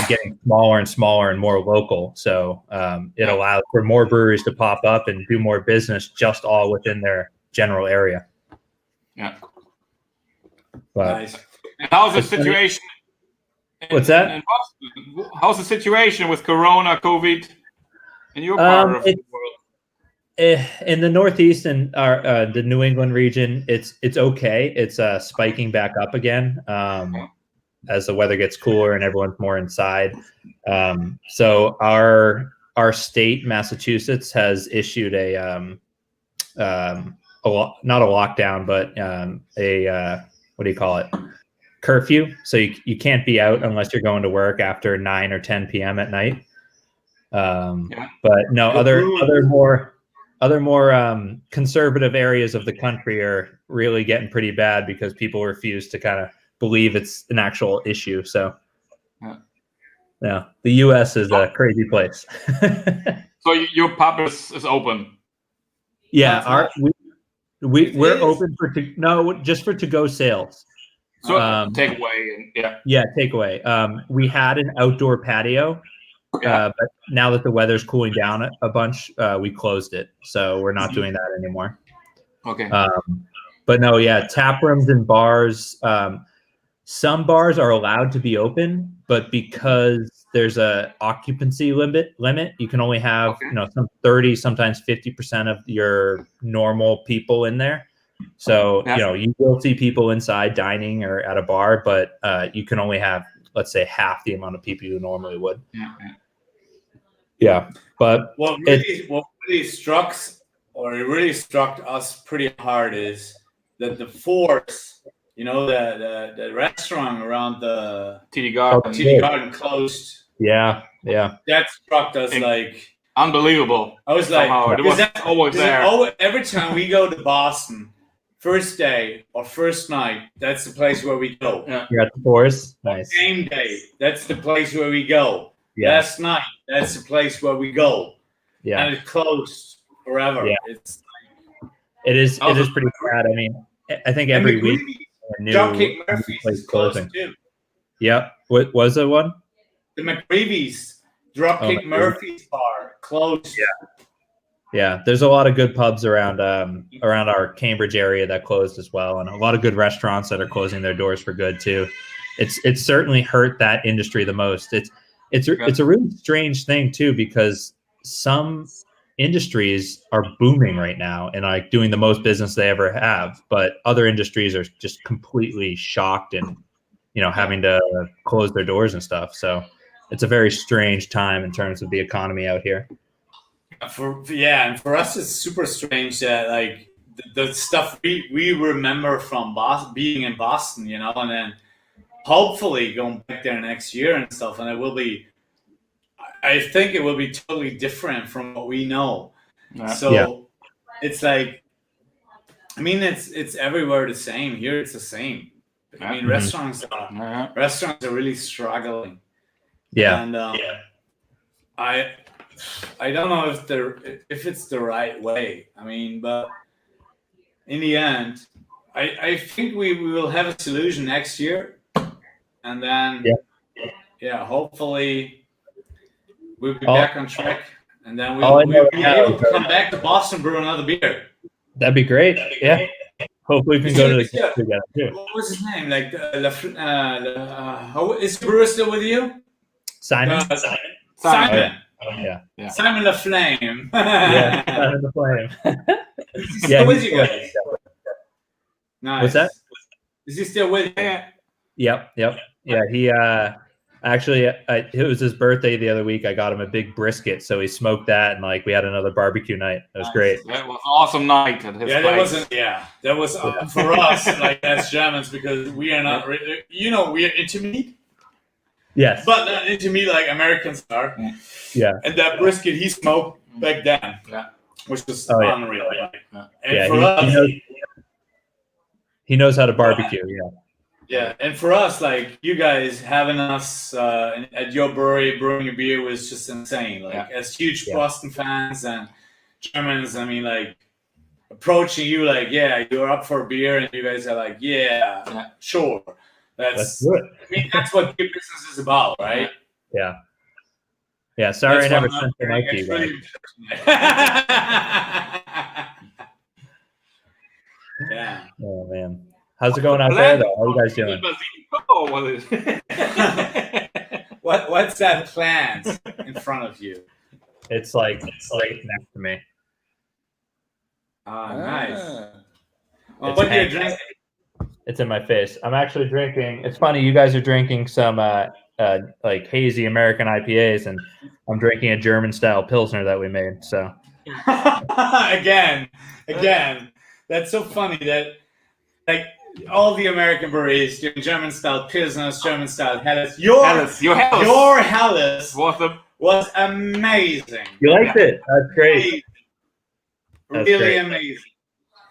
getting smaller and smaller and more local. So it allows for more breweries to pop up and do more business just all within their general area. Yeah. But nice. And how's the situation? What's that? In Boston? How's the situation with Corona, COVID, in your part of the world? In the Northeast and the New England region, it's okay. It's spiking back up again as the weather gets cooler and everyone's more inside. So our state, Massachusetts, has issued not a lockdown, but what do you call it? Curfew. So you can't be out unless you're going to work after 9 or 10 p.m. at night. But no, other more conservative areas of the country are really getting pretty bad because people refuse to kind of believe it's an actual issue. So yeah, the U.S. is a crazy place. So your pub is open. Yeah, we're open for just for to-go sales. So takeaway and takeaway. We had an outdoor patio, but now that the weather's cooling down a bunch, we closed it. So we're not doing that anymore. Okay. But no, tap rooms and bars. Some bars are allowed to be open, but because there's a occupancy limit, you can only have some 30, sometimes 50% of your normal people in there. So you will see people inside dining or at a bar, but you can only have, let's say, half the amount of people you normally would. Yeah, but what really struck us pretty hard is that the Force, the restaurant around the TD Garden closed. Yeah. That struck us like unbelievable. I was like, it was always there. Every time we go to Boston, first day or first night, that's the place where we go. You're at the Force. Nice. Game day, that's the place where we go. Yeah. Last night, that's the place where we go. Yeah. And it closed forever. Yeah. It is pretty sad. I mean, I think every week a new place closing. Too. Yeah. What was it one? The McGreevy's Dropkick Murphy's bar closed. Yeah. There's a lot of good pubs around our Cambridge area that closed as well, and a lot of good restaurants that are closing their doors for good too. It's certainly hurt that industry the most. It's a really strange thing too, because some industries are booming right now and like doing the most business they ever have, but other industries are just completely shocked and having to close their doors and stuff. So it's a very strange time in terms of the economy out here. And for us, it's super strange that like the stuff we remember from being in Boston, you know, and then hopefully going back there next year and stuff, and it will be. I think it will be totally different from what we know. So it's like, I mean, it's everywhere the same. Here it's the same. I mean, restaurants are really struggling. Yeah. And I don't know if it's the right way. I mean, but in the end, I think we will have a solution next year, and then hopefully we'll be back on track, and then we'll be able to come back to Boston, brew another beer. That'd be great. Yeah. Hopefully we can go to the Gäste together too. What was his name? Like, is the brewer still with you? Simon. Simon. Yeah. Simon the Flame. Yeah, Simon the Flame. Is he still with you guys? Nice. What's that? Is he still with you? Yep. Yeah, he actually it was his birthday the other week. I got him a big brisket, so he smoked that, and like we had another barbecue night. It was great. That was an awesome night at his place. That was for us, like as Germans, because we are not, we are into meat. Yes. But not into meat like Americans are. Yeah. And that brisket he smoked back then, which was unreal. And for us, he knows how to barbecue. Yeah, and for us, like you guys having us at your brewery brewing a beer was just insane. Like as huge Boston fans and Germans, I mean, like approaching you, like, you're up for a beer, and you guys are like, sure. Let's do it. I mean, that's what beer business is about, right? Yeah. Yeah. Sorry, I never sent the mic to you guys. Yeah. Oh man. How's it going out there, though? How are you guys doing? What's that plant in front of you? It's like next to me. Nice. Well, what are you drinking? It's in my face. I'm actually drinking. It's funny. You guys are drinking some like hazy American IPAs, and I'm drinking a German style Pilsner that we made. So again, that's so funny that like all the American breweries doing German style Pilsners, German style Helles. Your Helles was amazing. You liked it? That's great. Really amazing.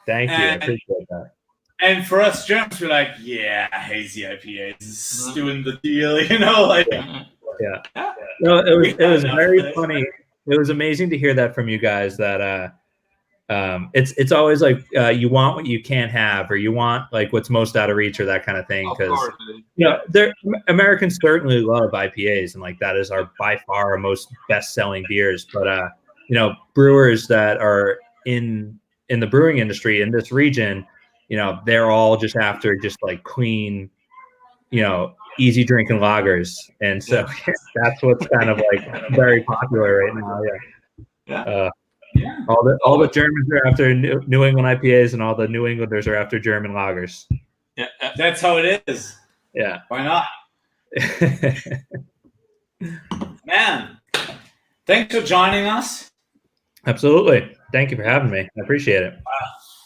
Thank you. I appreciate that. And for us Germans, we're like, hazy IPAs is doing the deal, you know, like. Yeah. No, it was very funny. It was amazing to hear that from you guys. That it's always like you want what you can't have, or you want like what's most out of reach, or that kind of thing. Because Americans certainly love IPAs, and like that is by far our most best selling beers. But brewers that are in the brewing industry in this region, they're all just after just like clean, easy drinking lagers, and so that's what's kind of like very popular right now. All the Germans are after New England IPAs, and all the New Englanders are after German lagers. Yeah, that's how it is. Yeah, why not? Man, thanks for joining us. Absolutely, thank you for having me. I appreciate it.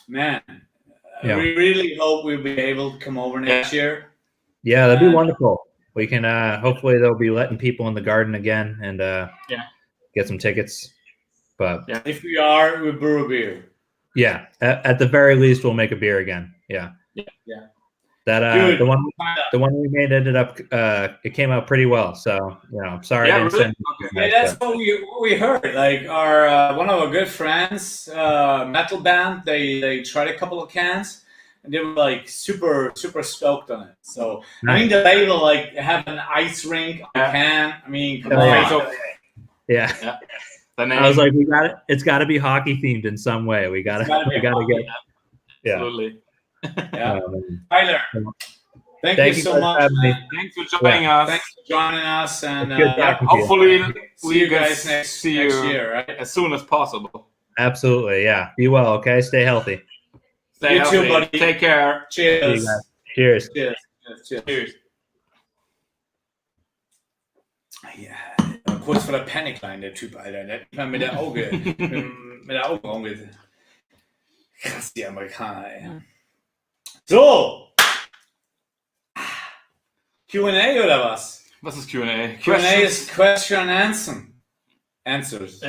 Man, we really hope we'll be able to come over next year. Yeah, that'd be wonderful. We can hopefully they'll be letting people in the garden again, and get some tickets. But if we are, we'll brew a beer. Yeah, at the very least, we'll make a beer again. Yeah. That the one we made ended up it came out pretty well. So I'm sorry I didn't send. That's what we heard. Like our one of our good friends, metal band, they tried a couple of cans, and they were like super stoked on it. So I mean, the label like have an ice rink on the can. I mean, come on. Yeah. I was like, it's got to be hockey themed in some way. We got to get. Absolutely. Tyler, thank you so much. Thanks for joining us. Thanks for joining us, and hopefully we guys next year, right? As soon as possible. Absolutely, yeah. Be well, okay? Stay healthy. Stay healthy. Too, buddy. Take care. Cheers. Cheers. Cheers. Ja, kurz vor der Panicline, der Typ, Alter. Der hat mal mit der Augen rumge... Krass, die Amerikaner, ey. So. Q&A oder was? Was ist Q&A? Q&A ist Question and Answers.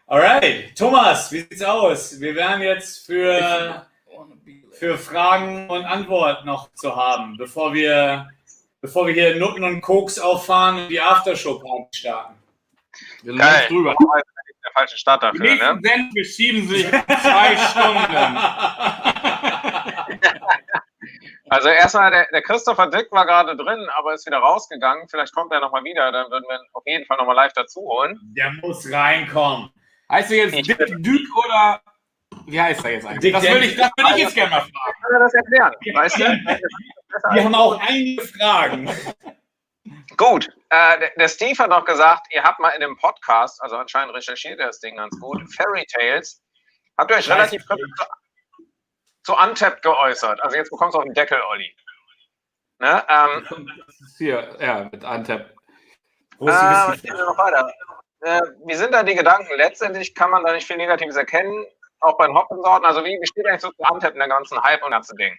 Alright, Thomas, wie sieht's aus? Wir wären jetzt für Fragen und Antworten noch zu haben, bevor wir hier Nutten und Koks auffahren und die Aftershow-Party starten. Wir sind jetzt drüber. Der falsche Start dafür, Die nächsten Sendungen schieben sich 2 Stunden. Also erstmal, der Christopher Dick war gerade drin, aber ist wieder rausgegangen. Vielleicht kommt er nochmal wieder, dann würden wir ihn auf jeden Fall nochmal live dazu holen. Der muss reinkommen. Heißt du jetzt Dick Dück oder wie heißt er jetzt eigentlich? Das würde ich jetzt gerne mal fragen. Ich kann das erklären, weißt du? Wir haben auch einige Fragen. Gut, der Steve hat noch gesagt, ihr habt mal in dem Podcast, also anscheinend recherchiert er das Ding ganz gut, Fairy Tales, habt ihr euch relativ kritisch zu Untapped geäußert. Also jetzt bekommst du auf den Deckel, Olli. Ne? Das ist hier, ja, mit Untapped. Noch weiter. Wie sind da die Gedanken? Letztendlich kann man da nicht viel Negatives erkennen, auch bei den Hopfensorten. Also wie steht eigentlich so zu Untapped in der ganzen Hype und ganzen Ding?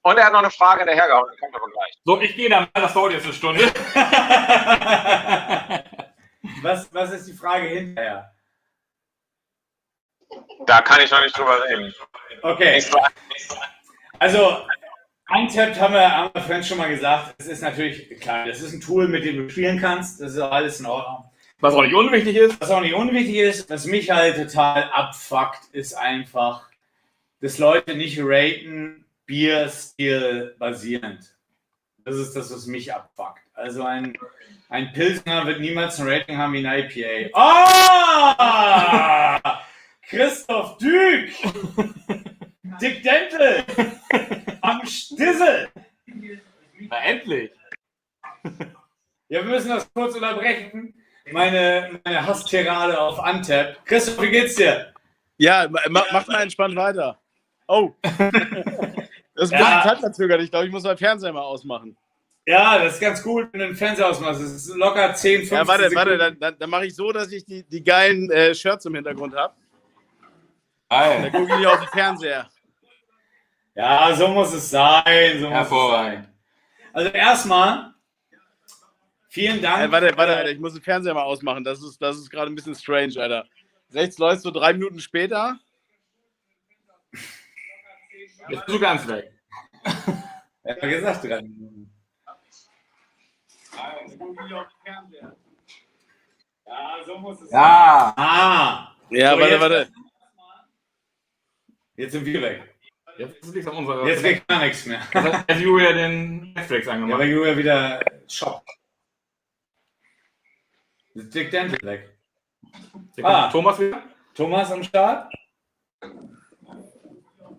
Und er hat noch eine Frage dahergehauen, die kommt aber gleich. So, ich gehe dann, das dauert jetzt eine Stunde. Was ist die Frage hinterher? Da kann ich noch nicht drüber reden. Okay. Also, Untapped haben wir vorhin schon mal gesagt, das ist natürlich klar, das ist ein Tool, mit dem du spielen kannst, das ist auch alles in Ordnung. Was auch nicht unwichtig ist. Was mich halt total abfuckt, ist einfach, dass Leute nicht raten, Bierstil basierend. Das ist das, was mich abfuckt. Also ein Pilsner wird niemals ein Rating haben wie ein IPA. Ah! Christoph Dück! Dick Dentel! Am Stissel! Na endlich! Ja, wir müssen das kurz unterbrechen. Meine Hasstirade auf Untapped. Christoph, wie geht's dir? Ja, mach mal entspannt weiter. Oh! Das ist ein bisschen zeitverzögert. Ich glaube, ich muss meinen Fernseher mal ausmachen. Ja, das ist ganz gut, wenn du den Fernseher ausmachst. Das ist locker 10, 15 Warte, dann mache ich so, dass ich die geilen Shirts im Hintergrund habe. Dann gucke ich nicht auf den Fernseher. Ja, so muss es sein. Also erstmal, vielen Dank. Warte, Alter, ich muss den Fernseher mal ausmachen. Das ist gerade ein bisschen strange, Alter. Rechts läuft so 3 Minuten später. Jetzt bist du ganz weg. Er hat gesagt 3 Minuten. Ja, so muss es sein. Ja, So, warte. Jetzt sind wir weg. Jetzt ist nichts an unserer Jetzt geht gar nichts mehr. Hat Julia den Netflix angemacht? Ja, weil Julia wieder shoppt. Ist Dick Dental weg. Thomas wieder? Thomas am Start?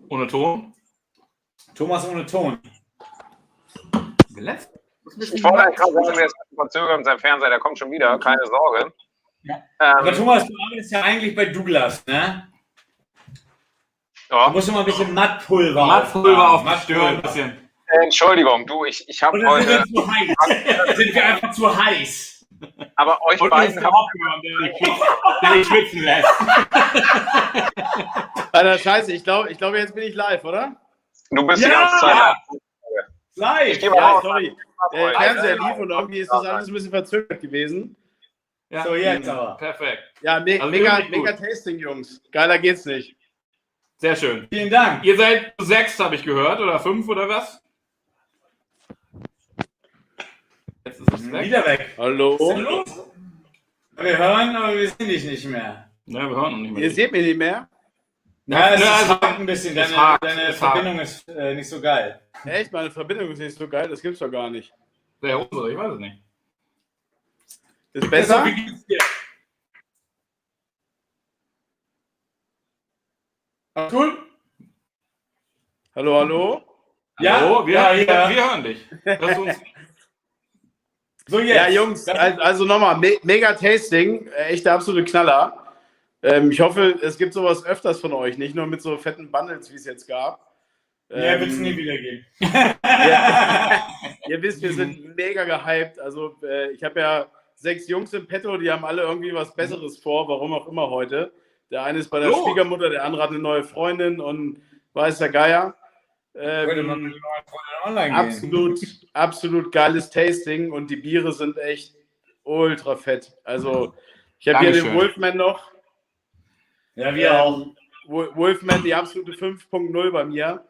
Ohne Ton? Thomas ohne Ton. Ich wollte eigentlich gerade sagen, der ist verzögert mit seinem Fernseher, der kommt schon wieder, keine Sorge. Ja. Aber Thomas, du arbeitest ja eigentlich bei Douglas, ne? Ja. Du musst immer ein bisschen Mattpulver aufstören. Ein bisschen. Entschuldigung, du, ich habe heute... Sind wir einfach zu heiß? Aber euch beiden haben... Der dich schwitzen lässt. Alter, scheiße, ich glaube, jetzt bin ich live, oder? Du bist die ganze Zeit live. Sorry. Der Fernseher lief und irgendwie ist das alles ein bisschen verzögert gewesen. Ja. So, jetzt aber. Perfekt. Ja, mega Tasting, Jungs. Geiler geht's nicht. Sehr schön. Vielen Dank. Ihr seid 6, habe ich gehört, oder 5 oder was? Jetzt ist es weg. Wieder weg. Hallo? Was ist denn los? Wir hören, aber wir sehen dich nicht mehr. Ja, wir hören noch nicht mehr. Ihr seht mich nicht mehr? Ja, es ist ein bisschen. Deine Verbindung ist nicht so geil. Echt? Meine Verbindung ist nicht so geil? Das gibt's doch gar nicht. Der unsere, ich weiß es nicht. Ist besser? Wie geht's dir? Cool. Hallo? Ja, hallo? Wir hören dich. So jetzt. Ja, Jungs, also nochmal, mega Tasting, echt der absolute Knaller. Ich hoffe, es gibt sowas öfters von euch, nicht nur mit so fetten Bundles, wie es jetzt gab. Ja, wird es nie wieder geben. Ihr wisst, wir sind mega gehypt. Also ich habe ja 6 Jungs im Petto, die haben alle irgendwie was Besseres vor, warum auch immer heute. Der eine ist bei der Schwiegermutter, der andere hat eine neue Freundin und weiß der Geier. Absolut geiles Tasting und die Biere sind echt ultra fett. Also ich habe hier den Wolfman noch. Ja, wir auch. Wolfman, die absolute 5.0 bei mir.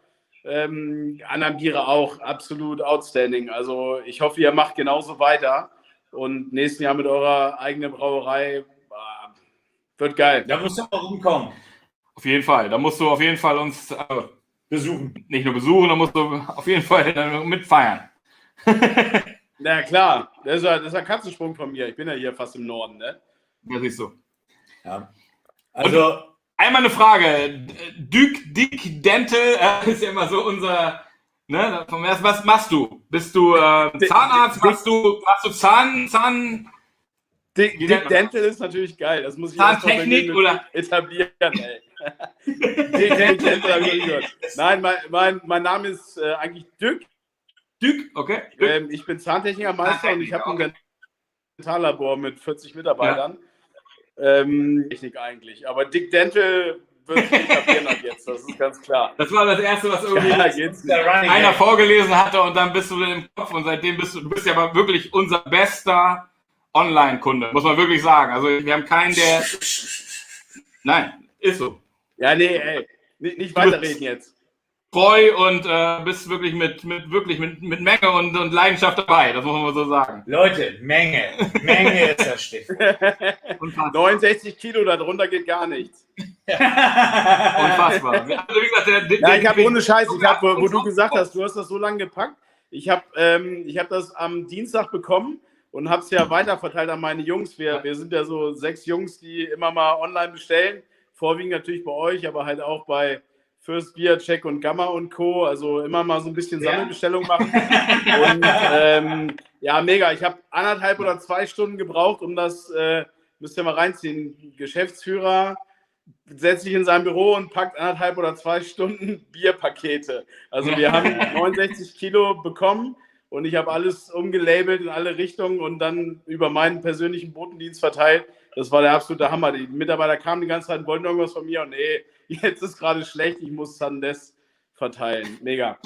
Anderen Biere auch absolut outstanding. Also ich hoffe, ihr macht genauso weiter und nächstes Jahr mit eurer eigenen Brauerei wird geil. Da musst du auch rumkommen. Auf jeden Fall. Da musst du auf jeden Fall uns besuchen. Nicht nur besuchen, da musst du auf jeden Fall mitfeiern. Na klar, das ist ein Katzensprung von mir. Ich bin ja hier fast im Norden, ne? Ja, siehst du. Ja. Also und einmal eine Frage. Dick Dental ist ja immer so unser. Ne, was machst du? Bist du Zahnarzt? Machst du Zahn? Dick Dental ist natürlich geil. Das muss ich Zahntechnik oder etablieren, ey. Dick Dental habe ich noch nie gehört. Nein, mein Name ist eigentlich Dück. Dück, okay. Ich bin Zahntechnikermeister und ich habe ein Dentallabor mit 40 Mitarbeitern. Technik eigentlich. Aber Dick Dental wird sich etablieren ab jetzt, das ist ganz klar. Das war das Erste, was irgendwie einer vorgelesen hatte und dann bist du im Kopf und seitdem bist du bist ja aber wirklich unser bester Online-Kunde, muss man wirklich sagen. Also wir haben keinen, der... Nein, ist so. Ja, nee, ey. Nicht weiterreden jetzt. Treu und bist wirklich mit Menge und Leidenschaft dabei, das muss man mal so sagen. Leute, Menge ist das Stichwort. 69 Kilo, darunter geht gar nichts. Unfassbar. Also, wie gesagt, ich habe ohne Scheiß, wo du gesagt hast, du hast das so lange gepackt, ich hab das am Dienstag bekommen und habe es ja weiterverteilt an meine Jungs. Wir sind ja so 6 Jungs, die immer mal online bestellen, vorwiegend natürlich bei euch, aber halt auch bei First Beer, Check und Gamma und Co. Also immer mal so ein bisschen Sammelbestellung machen. Und ja, mega. Ich habe 1,5 oder 2 Stunden gebraucht, um das, müsst ihr mal reinziehen, Geschäftsführer setzt sich in sein Büro und packt 1,5 oder 2 Stunden Bierpakete. Also wir haben 69 Kilo bekommen und ich habe alles umgelabelt in alle Richtungen und dann über meinen persönlichen Botendienst verteilt. Das war der absolute Hammer. Die Mitarbeiter kamen die ganze Zeit und wollten irgendwas von mir und jetzt ist gerade schlecht, ich muss Sandes verteilen. Mega.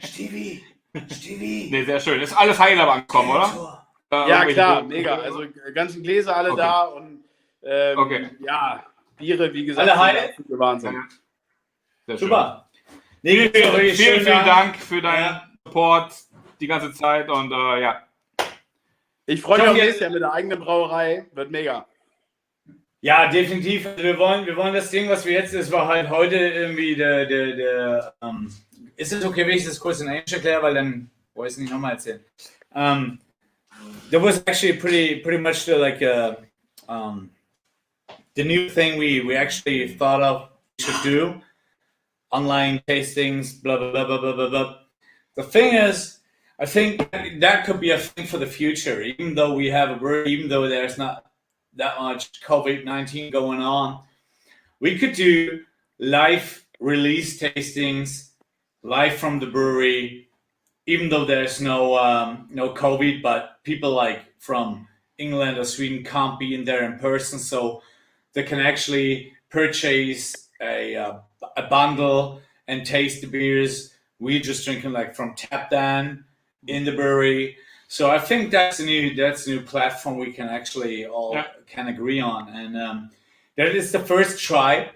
Stevie. Nee, sehr schön. Ist alles heil aber angekommen, oder? Ja, klar, mega. Also ganzen Gläser alle da und ja, Biere, wie gesagt, alle heil? Wahnsinn. Sehr super. Vielen Dank für deinen Support die ganze Zeit und ja. Ich freue mich auf nächstes Jahr mit der eigenen Brauerei. Wird mega. Ja, definitiv. Wir wollen das Ding, was wir jetzt, es war halt heute irgendwie ist es okay, wenn ich das kurz in Englisch erkläre, weil dann wollte ich es nicht nochmal erzählen. That was actually pretty much the new thing we actually thought of we should do. Online tastings, blah, blah, blah, blah, blah, blah, blah. The thing is, I think that could be a thing for the future, even though we have a brewery, even though there's not that much COVID-19 going on. We could do live release tastings, live from the brewery, even though there's no COVID, but people like from England or Sweden can't be in there in person, so they can actually purchase a bundle and taste the beers. We're just drinking like from tap down in the brewery. So I think that's a new platform we can actually all can agree on, and that is the first try.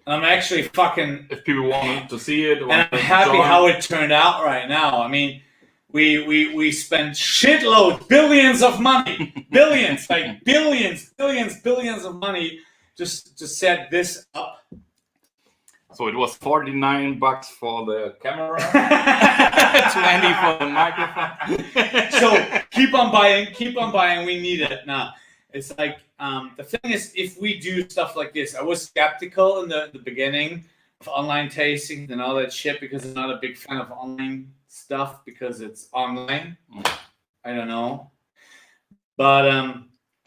And I'm actually fucking. If people want to see it, and I'm happy how it turned out right now. I mean, we spent shitloads, billions of money, billions of money just to set this up. So it was $49 for the camera, 20 for the microphone. So keep on buying. We need it now. It's like the thing is, if we do stuff like this, I was skeptical in the beginning of online tasting and all that shit because I'm not a big fan of online stuff because it's online. I don't know, but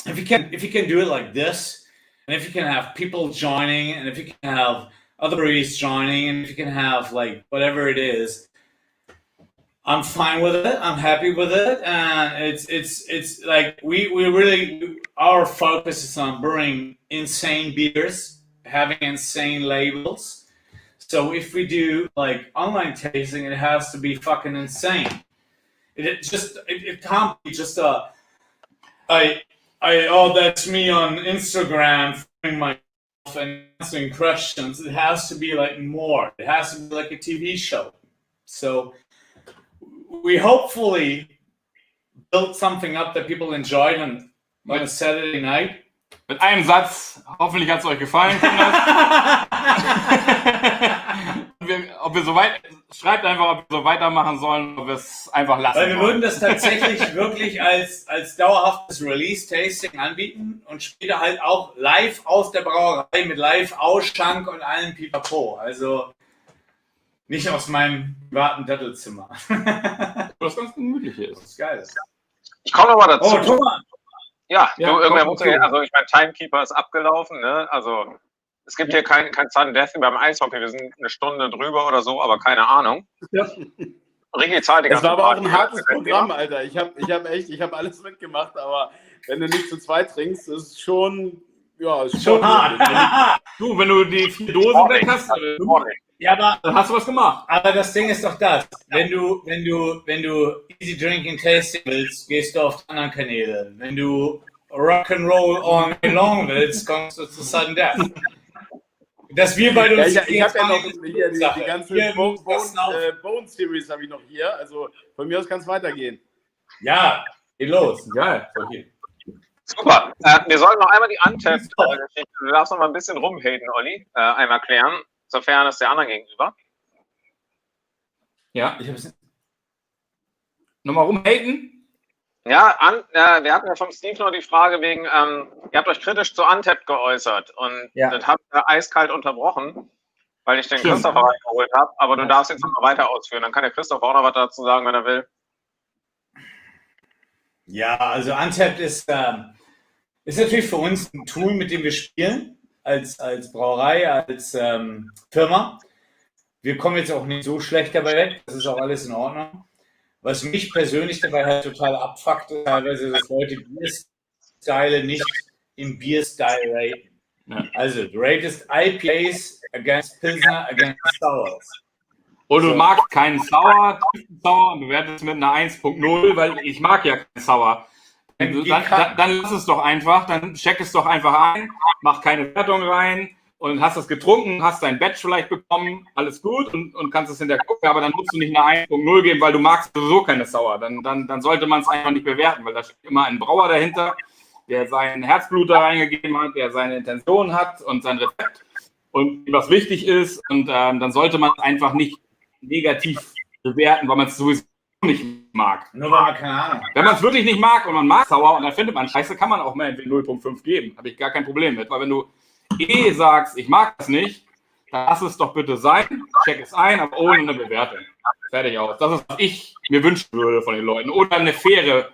if you can do it like this, and if you can have people joining, and if you can have other breweries joining, and if you can have like whatever it is, I'm fine with it. I'm happy with it, and it's like we really, our focus is on brewing insane beers, having insane labels. So if we do like online tasting, it has to be fucking insane. It can't be just oh, that's me on Instagram filming myself and answering questions. It has to be like more. It has to be like a TV show. So we hopefully built something up that people enjoyed on a Saturday night. Mit einem Satz, hoffentlich hat es euch gefallen. Schreibt einfach, ob wir so weitermachen sollen, ob wir es einfach lassen. Weil wir würden das tatsächlich wirklich als dauerhaftes Release-Tasting anbieten und später halt auch live aus der Brauerei mit Live-Ausschank und allem Pipapo. Also nicht aus meinem privaten Dattelzimmer. Was ganz gemütlich ist. Das ist geil. Ich komme nochmal dazu. Oh, Thomas! Ja, irgendwer muss ja, also ich meine, Timekeeper ist abgelaufen, ne? Also es gibt hier kein Sudden Death wie beim Eishockey, wir sind eine Stunde drüber oder so, aber keine Ahnung. Ja. Ricky zahlt die ganze Es war aber auch Party. ein hartes Programm, Alter. Ich hab alles mitgemacht, aber wenn du nicht zu zweit trinkst, ist es schon, ja, ist schon hart. Du, wenn du die 4 Dosen weg hast, ja, aber dann hast du was gemacht. Aber das Ding ist doch das. Wenn du Easy Drinking Tasting willst, gehst du auf die anderen Kanäle. Wenn du Rock'n'Roll all night long willst, kommst du zu Sudden Death. Dass wir bei uns. Ja, ich habe ja noch hier die ganze Bone Series habe ich noch hier. Also von mir aus kann es weitergehen. Ja, geht los. Geil. Okay. Super. Wir sollten noch einmal die Untapped-Geschichte. Du darfst noch mal ein bisschen rumhaten, Olli. Einmal klären, sofern es der anderen gegenüber. Ja. Nochmal rumhaten? Ja, wir hatten ja vom Steve noch die Frage wegen, ihr habt euch kritisch zu Untapped geäußert und das habt ihr eiskalt unterbrochen, weil ich den Christopher reingeholt habe, aber du darfst jetzt noch mal weiter ausführen. Dann kann der Christopher auch noch was dazu sagen, wenn er will. Ja, also Untapped ist natürlich für uns ein Tool, mit dem wir spielen, als Brauerei, als Firma. Wir kommen jetzt auch nicht so schlecht dabei weg, das ist auch alles in Ordnung. Was mich persönlich dabei halt total abfuckt, ist teilweise, dass Leute Bierstyle nicht im Bierstyle raten. Ja. Also, du ratest IPAs against Pilsner against Sours. Und du magst keinen Sour, und du wertest mit einer 1.0, weil ich mag ja keinen Sour. Dann lass es doch einfach, dann check es doch einfach ein, mach keine Wertung rein und hast es getrunken, hast dein Batch vielleicht bekommen, alles gut und kannst es hinterher gucken, aber dann musst du nicht eine 1.0 geben, weil du magst sowieso keine Sour. Dann sollte man es einfach nicht bewerten, weil da steht immer ein Brauer dahinter, der sein Herzblut da reingegeben hat, der seine Intention hat und sein Rezept und was wichtig ist und dann sollte man es einfach nicht negativ bewerten, weil man es sowieso nicht mag. Nur weil man keine Ahnung. Wenn man es wirklich nicht mag und man mag Sour und dann findet man Scheiße, kann man auch mal entweder 0.5 geben. Habe ich gar kein Problem mit, weil wenn du sagst, ich mag das nicht, dann lass es doch bitte sein, check es ein, aber ohne eine Bewertung. Fertig aus. Das ist, was ich mir wünschen würde von den Leuten. Oder eine faire.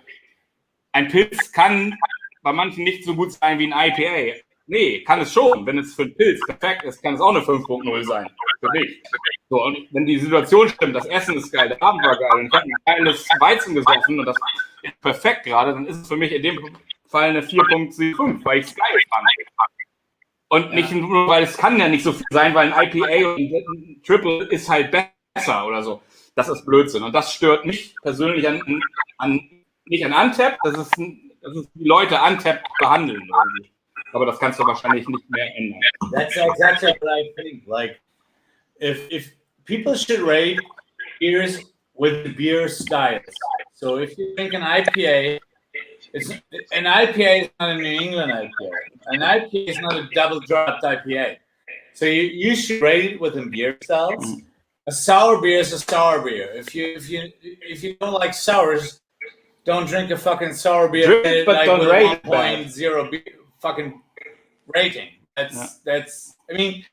Ein Pilz kann bei manchen nicht so gut sein wie ein IPA. Nee, kann es schon. Wenn es für einen Pilz perfekt ist, kann es auch eine 5.0 sein. Für dich. So, und wenn die Situation stimmt, das Essen ist geil, der Abend war geil und ich habe ein geiles Weizen gesoffen und das ist perfekt gerade, dann ist es für mich in dem Fall eine 4.75, weil ich es geil fand. Und nicht nur, weil es kann ja nicht so viel sein, weil ein IPA und ein Triple ist halt besser oder so. Das ist Blödsinn. Und das stört mich persönlich nicht an Untapped, das ist die Leute Untapped behandeln. Irgendwie. Aber das kannst du wahrscheinlich nicht mehr ändern. That's exactly what I think. Like, if people should rate beers with the beer styles. So if you drink an IPA, an IPA is not a New England IPA. An IPA is not a double dropped IPA. So you should rate it within beer styles. A sour beer is a sour beer. If you don't like sours, don't drink a fucking sour beer like with 1.0 fucking rating. That's. I mean,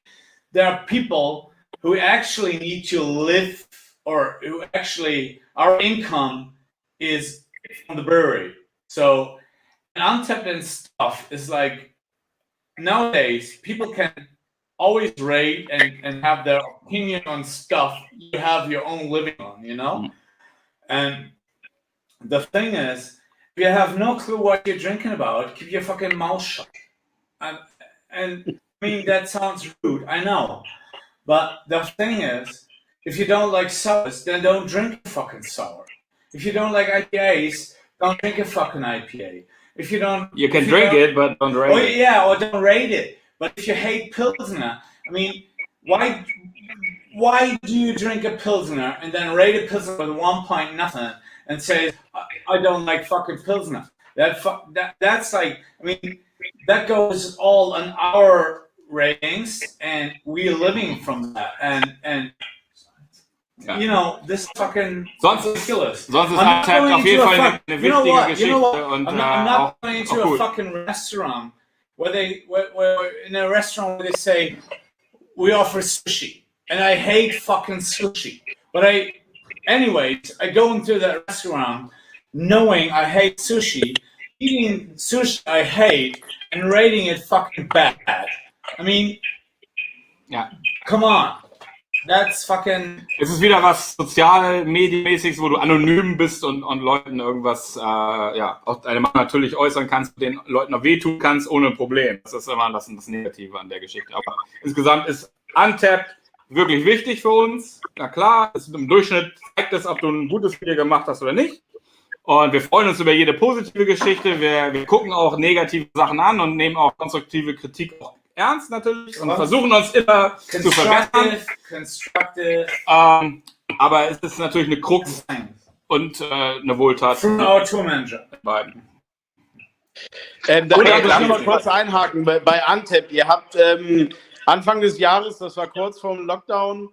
there are people who actually need to live, or who actually our income is from the brewery. So, Untapped and stuff is like, nowadays, people can always rate and have their opinion on stuff you have your own living on, you know? And the thing is, if you have no clue what you're drinking about, keep your fucking mouth shut. And I mean, that sounds rude, I know. But the thing is, if you don't like sours, then don't drink a fucking sour. If you don't like IPAs, don't drink a fucking IPA. If you don't... You can drink it, but don't rate it. Yeah, or don't rate it. But if you hate Pilsner, I mean, why do you drink a Pilsner and then rate a Pilsner with 1 point nothing and say, I don't like fucking Pilsner? That's like, I mean, that goes all on our ratings, and we're living from that. And you know, this fucking ridiculous. Sonst ist Untappd auf jeden Fall eine wichtige Geschichte. Und, I'm not going into a fucking restaurant where in a restaurant where they say, we offer sushi. And I hate fucking sushi. But anyways, I go into that restaurant knowing I hate sushi, eating sushi I hate, and rating it fucking bad. I mean, come on. That's fucking... Es ist wieder was sozial-medienmäßiges, wo du anonym bist und Leuten irgendwas, auch deine Meinung natürlich äußern kannst, den Leuten auch wehtun kannst, ohne Problem. Das ist immer das Negative an der Geschichte. Aber insgesamt ist Untappd wirklich wichtig für uns. Na klar, im Durchschnitt zeigt es, ob du ein gutes Bier gemacht hast oder nicht. Und wir freuen uns über jede positive Geschichte. Wir gucken auch negative Sachen an und nehmen auch konstruktive Kritik auch ernst natürlich und versuchen uns immer zu verbessern. Aber es ist natürlich eine Krux und eine Wohltat. Da muss ich mal kurz einhaken bei Untappd. Ihr habt Anfang des Jahres, das war kurz vorm Lockdown,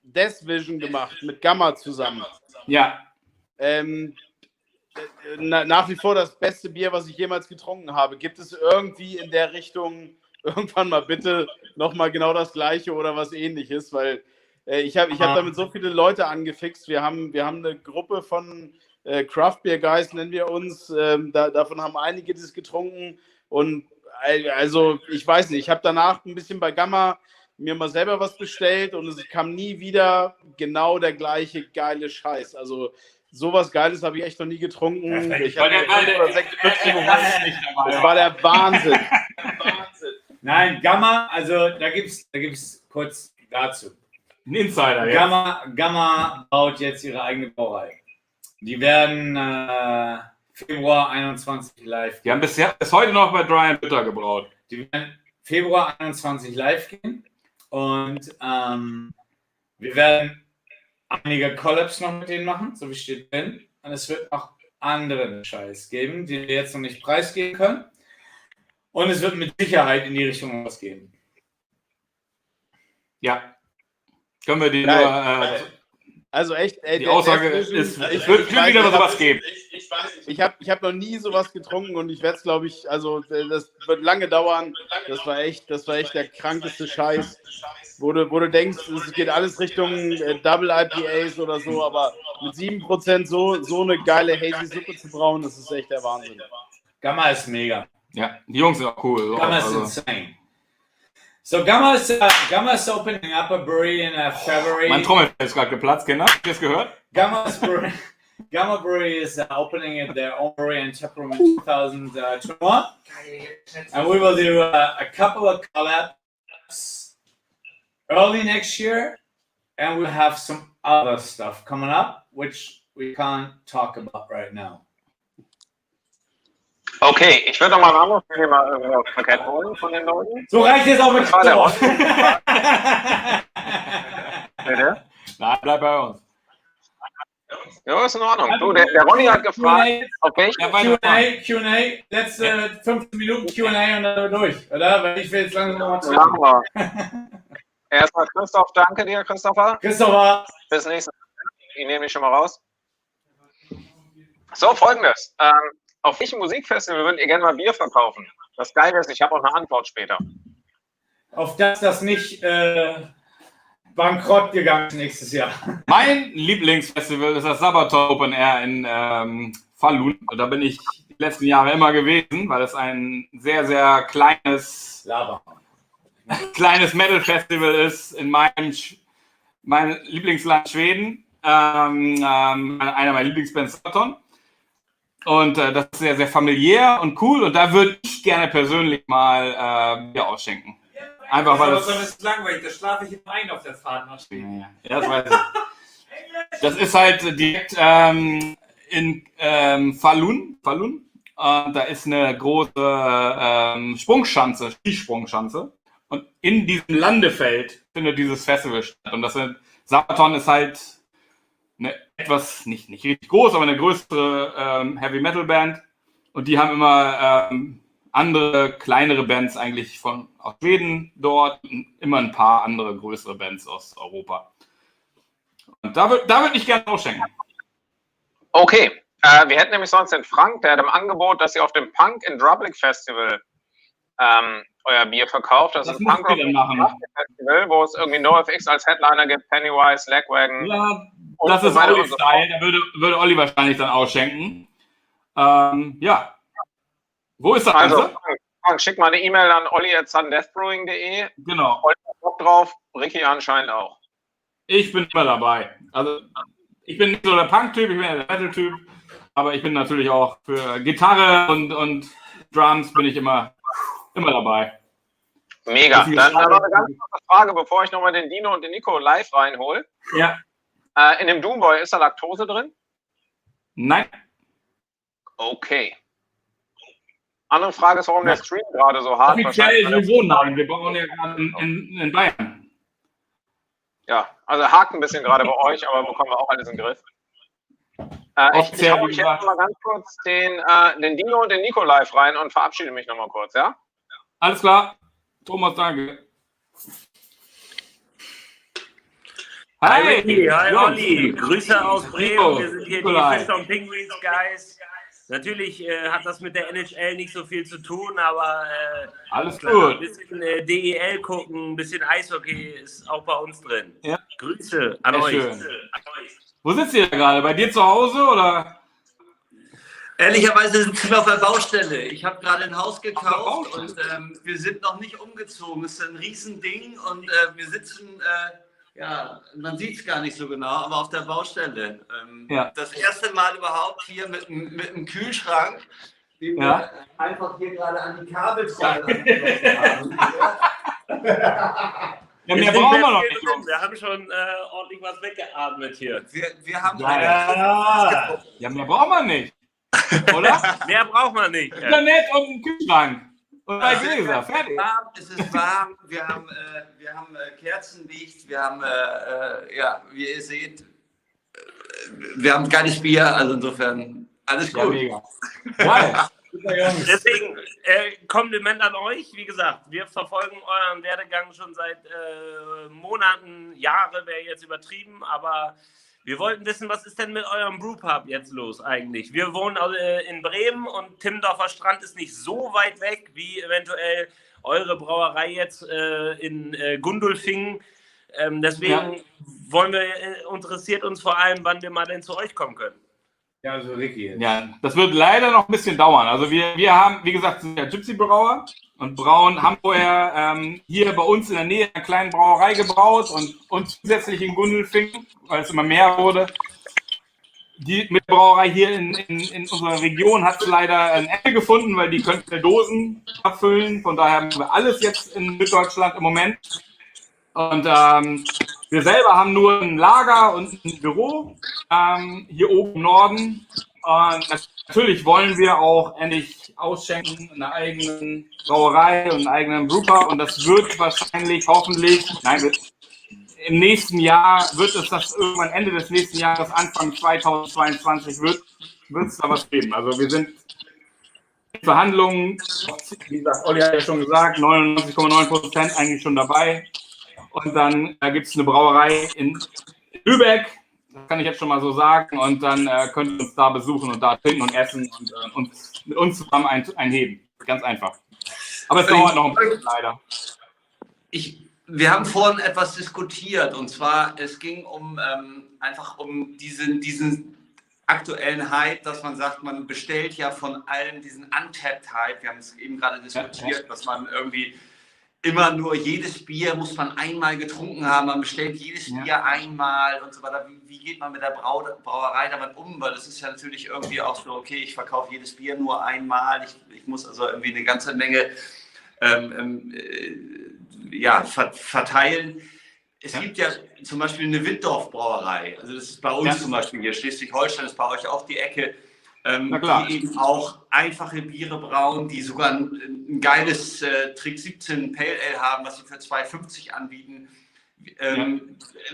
Death Vision gemacht mit Gamma zusammen. Ja. Nach wie vor das beste Bier, was ich jemals getrunken habe. Gibt es irgendwie in der Richtung irgendwann mal bitte nochmal genau das Gleiche oder was Ähnliches? Weil ich hab damit so viele Leute angefixt. Wir haben eine Gruppe von Craft Beer Guys, nennen wir uns. Davon haben einige das getrunken. Und also, ich weiß nicht, ich habe danach ein bisschen bei Gamma mir mal selber was bestellt und es kam nie wieder genau der gleiche geile Scheiß. Also, sowas Geiles habe ich echt noch nie getrunken. Ich habe 5 oder 6 Stück geholt. Das war der Wahnsinn. Nein, Gamma, also da gibt's kurz dazu. Ein Insider, Gamma baut jetzt ihre eigene Brauerei. Die werden Februar 21 live. Die haben bis heute noch bei Dry and Bitter gebraut. Die werden Februar 21 live gehen und wir werden einige Collabs noch mit denen machen, so wie steht drin. Und es wird noch anderen Scheiß geben, die wir jetzt noch nicht preisgeben können. Und es wird mit Sicherheit in die Richtung was gehen. Ja. Können wir die nur... Also echt, die Aussage ist, es wird wieder sowas geben. Ich hab noch nie sowas getrunken und ich werde es, glaube ich, also das wird lange dauern. Das war echt der krankeste Scheiß. Wo du denkst, es geht alles Richtung Double IPAs oder so, aber mit 7% so eine geile Hazy Suppe zu brauen, das ist echt der Wahnsinn. Gamma ist mega. Ja, die Jungs sind auch cool. Gamma is insane. So Gamma is opening up a brewery in February. Mein Trommelfell ist gerade geplatzt, Kinder. Habt ihr das gehört? Gamma Brewery is opening their own brewery and tap room in 2021. And we will do a couple of collabs early next year. And we'll have some other stuff coming up, which we can't talk about right now. Okay, ich würde noch mal ran, wenn wir mal irgendwie aufs Paket holen von den Leuten. So reicht jetzt auch mit Sport. Bitte? Nein, bleib bei uns. Ja, ist in Ordnung. Du, der Ronny hat gefragt, auf welchen... Q&A, letzte 15 Minuten Q&A und dann durch, oder? Weil ich will jetzt langsam noch mal machen wir. Erstmal Christoph, danke dir, Christopher. Bis nächstes Mal. Ich nehme dich schon mal raus. So, Folgendes. Auf welchem Musikfestival würdet ihr gerne mal Bier verkaufen? Das Geile ist, ich habe auch eine Antwort später. Auf das nicht bankrott gegangen ist nächstes Jahr. Mein Lieblingsfestival ist das Sabaton Open Air in Falun. Da bin ich die letzten Jahre immer gewesen, weil es ein sehr, sehr kleines Metal-Festival ist in meinem Lieblingsland Schweden. einer meiner Lieblingsbands, Sabaton. Und das ist sehr, sehr familiär und cool. Und da würde ich gerne persönlich mal Bier ausschenken. Einfach weil das ist langweilig, da schlafe ich immer ein auf der Fahrt nach Schweden. Ja, das weiß ich. Das ist halt direkt in Falun. Da ist eine große Sprungschanze, Skisprungschanze. Und in diesem Landefeld findet dieses Festival statt. Und Sabaton ist halt eine etwas, nicht richtig groß, aber eine größere Heavy Metal Band. Und die haben immer andere, kleinere Bands eigentlich aus Schweden dort. Und immer ein paar andere größere Bands aus Europa. Und da würd ich gerne ausschenken. Okay. Wir hätten nämlich sonst den Frank, der hat im Angebot, dass ihr auf dem Punk in Drublic Festival euer Bier verkauft. Das ist ein Punk Festival, wo es irgendwie NoFX als Headliner gibt, Pennywise, Lagwagon. Ja, das ist Olli Style. Da würde Olli wahrscheinlich dann ausschenken. Ja. Wo ist das Ganze? Also, Frank, schick mal eine E-Mail an olli@sundeathbrewing.de. Genau. Olli hat Bock drauf, Ricky anscheinend auch. Ich bin immer dabei. Also, ich bin nicht so der Punk-Typ, ich bin der Metal-Typ. Aber ich bin natürlich auch für Gitarre und Drums bin ich immer dabei. Mega. Dann noch eine ganz kurze Frage, bevor ich nochmal den Dino und den Nico live reinhole. Ja. In dem Doom Boy ist da Laktose drin? Nein. Okay. Andere Frage ist, warum der Stream gerade so hart offiziell sowieso nein. Wir bauen ja gerade in Bayern. Ja, also hakt ein bisschen gerade bei euch, aber bekommen wir auch alles in den Griff. Ich hau euch jetzt mal ganz kurz den Dino und den Nico live rein und verabschiede mich nochmal kurz, ja? Alles klar. Thomas, danke. Hi Ricky, hi Olli. Grüße aus Bremen. Wir sind hier die Fischer und Penguins Guys. Natürlich hat das mit der NHL nicht so viel zu tun, aber alles klar, gut. Ein bisschen DEL gucken, ein bisschen Eishockey ist auch bei uns drin. Ja. Grüße an euch. Schön. Wo sitzt ihr gerade? Bei dir zu Hause oder? Ehrlicherweise sind wir auf der Baustelle. Ich habe gerade ein Haus gekauft und wir sind noch nicht umgezogen. Es ist ein Riesending und wir sitzen, man sieht es gar nicht so genau, aber auf der Baustelle. Das erste Mal überhaupt hier mit einem Kühlschrank, den wir einfach hier gerade an die Kabeltrommel haben. Ja, mehr brauchen wir noch nicht. Wir haben schon ordentlich was weggeatmet hier. Wir haben ja, mehr braucht man nicht. Oder? Mehr braucht man nicht. Internet und einen Kühlschrank. Und drei Gläser. Fertig. Es ist warm. Wir haben Kerzenlicht. Wir haben, wie ihr seht, wir haben geiles Bier. Also insofern alles gut. Ja, mega. Deswegen Kompliment an euch. Wie gesagt, wir verfolgen euren Werdegang schon seit Monaten, Jahre wäre jetzt übertrieben, aber wir wollten wissen, was ist denn mit eurem Brewpub jetzt los eigentlich? Wir wohnen in Bremen und Timmendorfer Strand ist nicht so weit weg wie eventuell eure Brauerei jetzt in Gundolfingen. Deswegen interessiert uns vor allem, wann wir mal denn zu euch kommen können. Ja, also Ricky. Ja, das wird leider noch ein bisschen dauern. Also wir haben, wie gesagt, sind ja Gypsy-Brauer und haben vorher hier bei uns in der Nähe einer kleinen Brauerei gebraut und zusätzlich in Gundelfingen, weil es immer mehr wurde. Die mit Brauerei hier in unserer Region hat es leider ein Ende gefunden, weil die könnten Dosen abfüllen. Von daher haben wir alles jetzt in Süddeutschland im Moment. Und wir selber haben nur ein Lager und ein Büro hier oben im Norden. Und natürlich wollen wir auch endlich ausschenken in einer eigenen Brauerei und einen eigenen Brewpub. Und das wird wahrscheinlich, hoffentlich, im nächsten Jahr wird es das irgendwann Ende des nächsten Jahres, Anfang 2022 wird es da was geben. Also wir sind in Verhandlungen, wie gesagt, Olli hat ja schon gesagt, 99,9% eigentlich schon dabei. Und dann gibt es eine Brauerei in Lübeck, das kann ich jetzt schon mal so sagen. Und dann könnt ihr uns da besuchen und da trinken und essen und mit uns zusammen einheben. Ganz einfach. Aber es dauert noch ein bisschen, leider. Wir haben vorhin etwas diskutiert und zwar, es ging einfach um diesen aktuellen Hype, dass man sagt, man bestellt ja von allen diesen Untapped Hype. Wir haben es eben gerade diskutiert, dass man irgendwie immer nur jedes Bier muss man einmal getrunken haben, man bestellt jedes Bier einmal und so weiter. Wie geht man mit der Brauerei damit um? Weil das ist ja natürlich irgendwie auch so, okay, ich verkaufe jedes Bier nur einmal, ich muss also irgendwie eine ganze Menge verteilen. Es gibt ja zum Beispiel eine Wittorf-Brauerei, also das ist bei uns zum Beispiel hier, Schleswig-Holstein ist bei euch auch die Ecke, die eben auch einfache Biere brauen, die sogar ein geiles Trick 17 Pale Ale haben, was sie für 2,50 anbieten,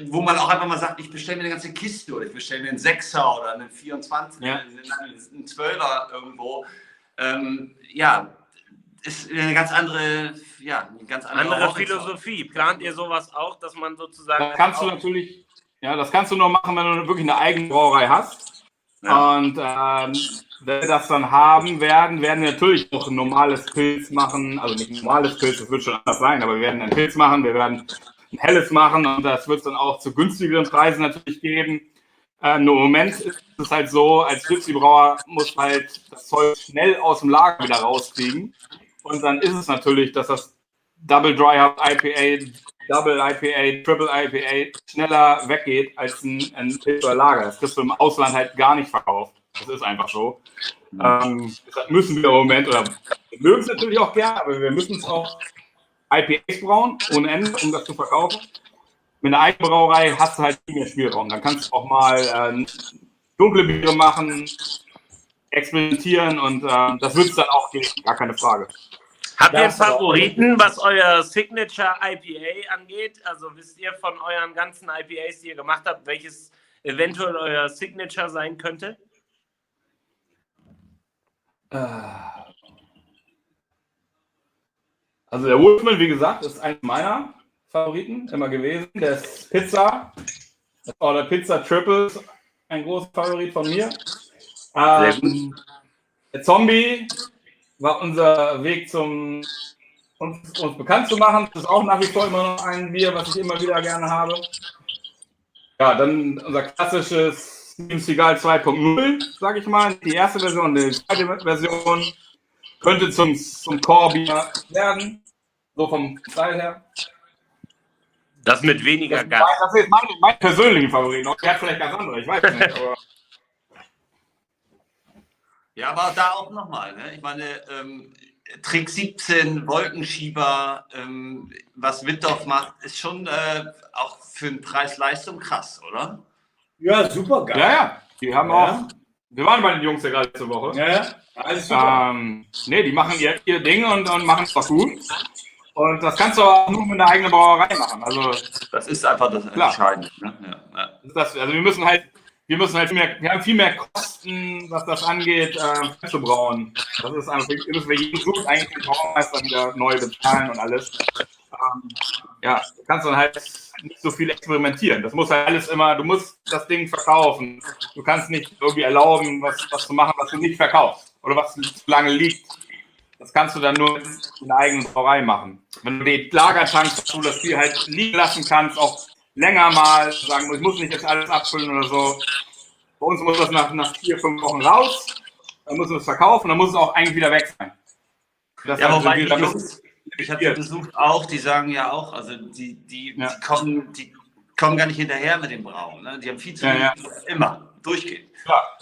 wo man auch einfach mal sagt, ich bestelle mir eine ganze Kiste oder ich bestelle mir einen 6er oder einen 24, einen 12er irgendwo. Ist eine ganz andere, andere Philosophie. Plant ihr sowas auch, dass man sozusagen... Das kannst du natürlich, das kannst du nur machen, wenn du wirklich eine eigene Brauerei hast. Ja. Und wenn wir das dann haben werden wir natürlich auch ein normales Pilz machen. Also nicht ein normales Pilz, das wird schon anders sein, aber wir werden ein Pilz machen, wir werden ein helles machen und das wird es dann auch zu günstigeren Preisen natürlich geben. Nur im Moment ist es halt so, als Whisky-Brauer muss halt das Zeug schnell aus dem Lager wieder rauskriegen. Und dann ist es natürlich, dass das Double Dry Hop IPA, Double IPA, Triple IPA schneller weggeht als ein Pilzer Lager. Das kriegst du im Ausland halt gar nicht verkauft. Das ist einfach so. Deshalb müssen wir im Moment, oder wir mögen es natürlich auch gerne, aber wir müssen es auch IPAs brauen, ohne Ende, um das zu verkaufen. Mit einer eigenen Brauerei hast du halt viel mehr Spielraum. Dann kannst du auch mal dunkle Biere machen, experimentieren und das wird es dann auch geben, gar keine Frage. Habt ihr einen Favoriten, was euer Signature IPA angeht? Also wisst ihr von euren ganzen IPAs, die ihr gemacht habt, welches eventuell euer Signature sein könnte? Also der Wolfman, wie gesagt, ist einer meiner Favoriten immer gewesen. Der ist Pizza oder Pizza Triple, ein großer Favorit von mir. Der Zombie war unser Weg uns bekannt zu machen. Das ist auch nach wie vor immer noch ein Bier, was ich immer wieder gerne habe. Ja, dann unser klassisches Steven Seagal 2.0, sage ich mal. Die erste Version, die zweite Version könnte zum Core-Bier werden. So vom Style her. Das mit weniger Gas. Das ist mein persönlicher Favorit. Der hat vielleicht ganz andere, ich weiß nicht. Aber ja, aber da auch nochmal, ne? Ich meine, Trick 17, Wolkenschieber, was Wittorf macht, ist schon auch für den Preis-Leistung krass, oder? Ja, super geil. Ja. Die haben auch. Wir waren bei den Jungs ja gerade letzte Woche. Ja. Alles super. Die machen ihr Ding und machen es doch gut. Und das kannst du auch nur mit einer eigenen Brauerei machen. Also, das ist einfach das Entscheidende. Ne? Wir haben viel mehr Kosten, was das angeht, zu brauen. Das ist einfach, müssen wir jeden Flug eigentlich den Braumeister wieder neu bezahlen und alles. Du kannst dann halt nicht so viel experimentieren. Das muss halt alles immer, du musst das Ding verkaufen. Du kannst nicht irgendwie erlauben, was zu machen, was du nicht verkaufst. Oder was zu lange liegt. Das kannst du dann nur in der eigenen Brauerei machen. Wenn du die Lagertanks, du das Bier halt liegen lassen kannst, auch länger mal sagen, ich muss nicht jetzt alles abfüllen oder so. Bei uns muss das nach 4-5 Wochen raus, dann müssen wir es verkaufen, dann muss es auch eigentlich wieder weg sein. Wobei die Jungs, ich habe die besucht auch, die sagen ja auch, also die kommen gar nicht hinterher mit dem Brauen. Ne? Die haben viel zu tun, immer, durchgehend. Klar.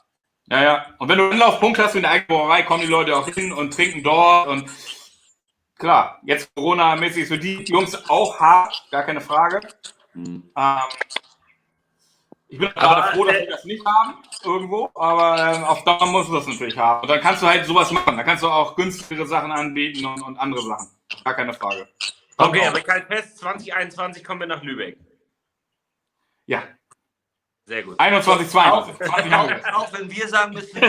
Ja. Und wenn du einen Anlaufpunkt hast in der eigenen Brauerei, kommen die Leute auch hin und trinken dort. Und klar, jetzt Corona-mäßig ist für die Jungs auch hart, gar keine Frage. Ich bin aber froh, dass wir das nicht haben, irgendwo, aber auf Dauer musst du das natürlich haben. Und dann kannst du halt sowas machen. Dann kannst du auch günstigere Sachen anbieten und andere Sachen. Gar keine Frage. Okay, aber ich halte fest, 2021 kommen wir nach Lübeck. Ja. Sehr gut. 21, 22. Auch wenn wir sagen müssen,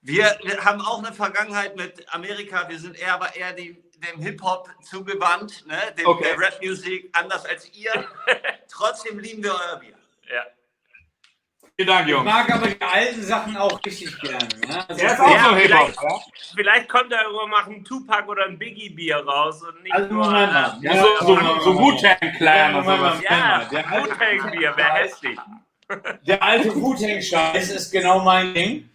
wir haben auch eine Vergangenheit mit Amerika, wir sind eher dem Hip-Hop zugewandt, ne? Der Rap-Musik, anders als ihr. Trotzdem lieben wir euer Bier. Ja. Vielen Dank, Jungs. Ich mag aber die alten Sachen auch richtig gerne. Ne? Also ist auch so Hip-Hop. Vielleicht kommt er irgendwann mal ein Tupac oder ein Biggie-Bier raus und nicht nur... So Wu-Tang-Clan und sowas. Ja, Wu-Tang-Bier, wäre hässlich. Der alte Wu-Tang-Scheiß ist genau mein Ding.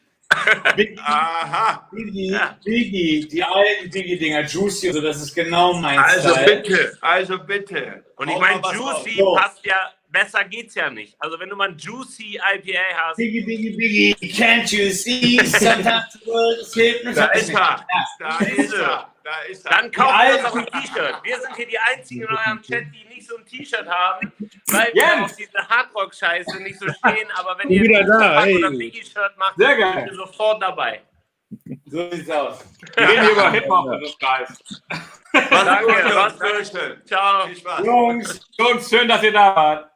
Aha. Biggie, die alten Biggie-Dinger, Juicy, also das ist genau mein Also bitte. Und ich meine, Juicy passt ja, besser geht's ja nicht. Also wenn du mal ein Juicy IPA hast. Biggie, can't you see? Sometimes the world is hypnotizing. Da ist er. Dann kaufen wir uns auch ein T-Shirt. Wir sind hier die Einzigen in eurem Chat, die nicht so ein T-Shirt haben, weil wir auf diese Hardrock-Scheiße nicht so stehen. Aber wenn ihr ein Biggie-Shirt macht, sind wir sofort dabei. So sieht's aus. Wir reden hier über Hip-Hop und das Geist. Danke, was für Ciao. Viel Spaß. Jungs, schön, dass ihr da wart.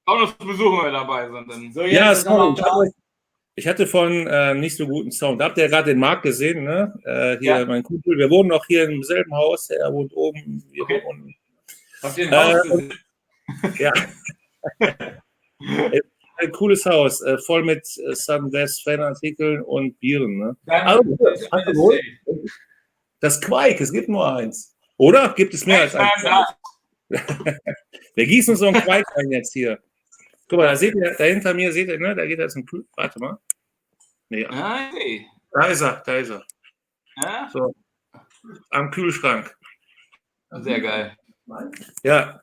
Kommt uns besuchen, wenn wir dabei sind. So, ja, ich hatte von nicht so guten Sound. Da habt ihr ja gerade den Markt gesehen, ne? Hier, mein Kumpel, wir wohnen noch hier im selben Haus, er wohnt oben, wir wohnen unten. Habt ihr ein Haus gesehen? Ja. Ein cooles Haus, voll mit Fanartikeln und Bieren, ne? Das Quake, es gibt nur eins. Oder? Gibt es mehr als eins? Wir gießen so einen Quake ein jetzt hier. Guck mal, da seht ihr, da hinter mir seht ihr, ne? Da geht jetzt ein Kühl. Warte mal. Nee. Da ist er. Ja? So. Am Kühlschrank. Sehr geil. Ja.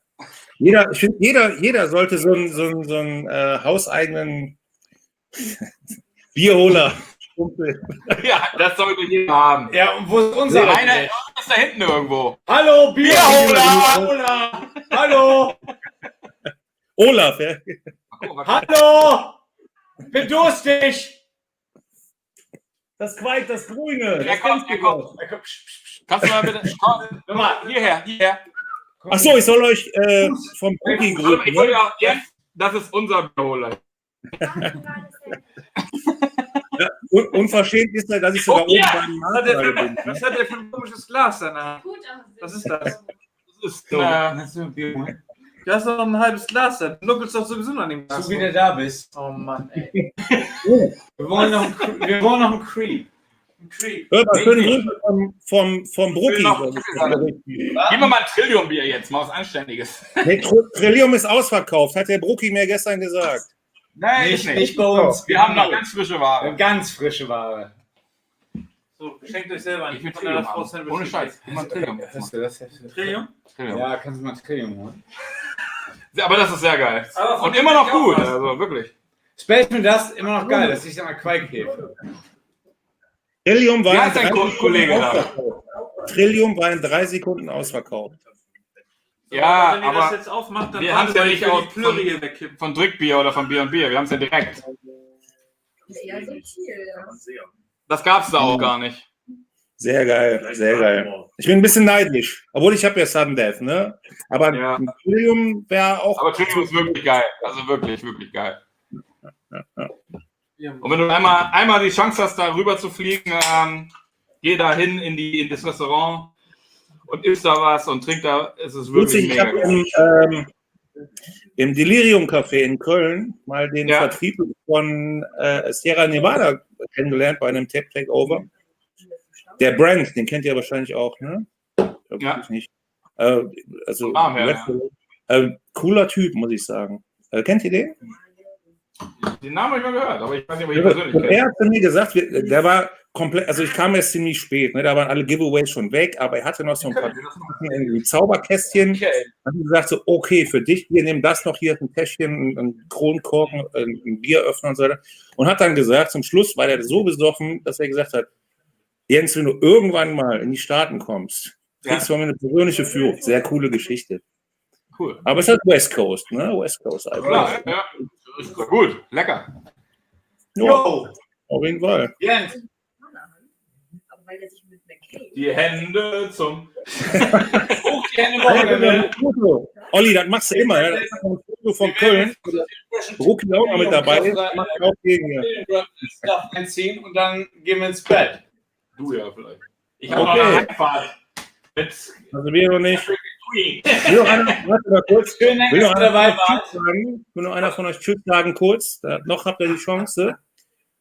Ich finde, jeder sollte so einen hauseigenen Bierholer. Ja, das sollte jeder haben. Ja, und wo ist unser? Einer ist da hinten irgendwo. Hallo, Bierholer! Hallo! Olaf, ja. Hallo! Bin durstig! Das Quake, das Grüne. Ja, komm. Kannst du mal bitte. Komm, hierher. Achso, ich soll euch vom Brookie grüßen. Das ist unser Bierholer. Ja, unverschämt ist ja, dass ich sogar oben bei den Markt bin. Was hat der für ein komisches Glas danach? Was ist das? Das ist du hast doch ein halbes Glas da. Du nuckelst doch sowieso noch an dem Glas. So wie du da bist. Oh Mann, ey. Wir wollen noch einen Creep. Hört mal, schöne Grüße vom Brookie. Gib mir mal ein Trillium-Bier jetzt, mal was Anständiges. Nee, Trillium ist ausverkauft, hat der Brookie mir gestern gesagt. Nein, nicht bei uns. Wir haben noch ganz frische Ware. Ganz frische Ware. So, schenkt euch selber nicht. Ohne Scheiß. Trillium. Trillium? Ja, kannst du mal Trillium holen. Aber das ist sehr geil. Und immer noch gut, also wirklich. Space mir das immer noch geil, dass ich an Quake hebe. Trillium war in 3 Sekunden ausverkauft. Ja, wenn ihr aber das jetzt aufmacht, dann wir haben es ja nicht von Drückbier oder von Bier und Bier. Wir haben es ja direkt. Das gab es da auch gar nicht. Sehr geil, sehr geil. Ich bin ein bisschen neidisch. Obwohl ich habe ja Sudden Death, ne? Aber Trillium wäre auch... Aber Trillium ist wirklich geil. Also wirklich, wirklich geil. Und wenn du einmal die Chance hast, da rüber zu fliegen, geh da hin in das Restaurant und isst da was und trink da, es ist wirklich mega geil. Ich habe im Delirium-Café in Köln mal den Vertrieb von Sierra Nevada kennengelernt bei einem Tap-Takeover. Der Brand, den kennt ihr wahrscheinlich auch, ne? Ja. Ich nicht. Cooler Typ, muss ich sagen. Kennt ihr den? Den Namen habe ich mal gehört, aber ich weiß nicht, ob ich ihn persönlich kenne. Er hat zu mir gesagt, der war komplett, also ich kam erst ziemlich spät, ne? Da waren alle Giveaways schon weg, aber er hatte noch so ein paar Zauberkästchen. Okay. Hat gesagt so, okay, für dich, hier, nimm das noch, hier ein Täschchen, ein Kronkorken, ein Bieröffner und so weiter. Und hat dann gesagt, zum Schluss war er so besoffen, dass er gesagt hat, Jens, wenn du irgendwann mal in die Staaten kommst, kriegst du mal eine persönliche Führung. Sehr coole Geschichte. Cool. Aber es ist halt West Coast, ne? West Coast. Ja, ja. Ist gut, lecker. Jo. Auf jeden Fall. Jens. Die Hände zum... Hoch die Hände Foto. Olli, das machst du immer. Ja? Das ist ein Foto von Köln. Rucki auch noch mit dabei. Das machst du auch gegen hier. Einziehen und dann gehen wir ins Bett. Du ja vielleicht. Ich habe noch eine Heimfahrt. Also wir noch nicht. Will noch einer von euch Tschüss sagen kurz? Noch habt ihr die Chance.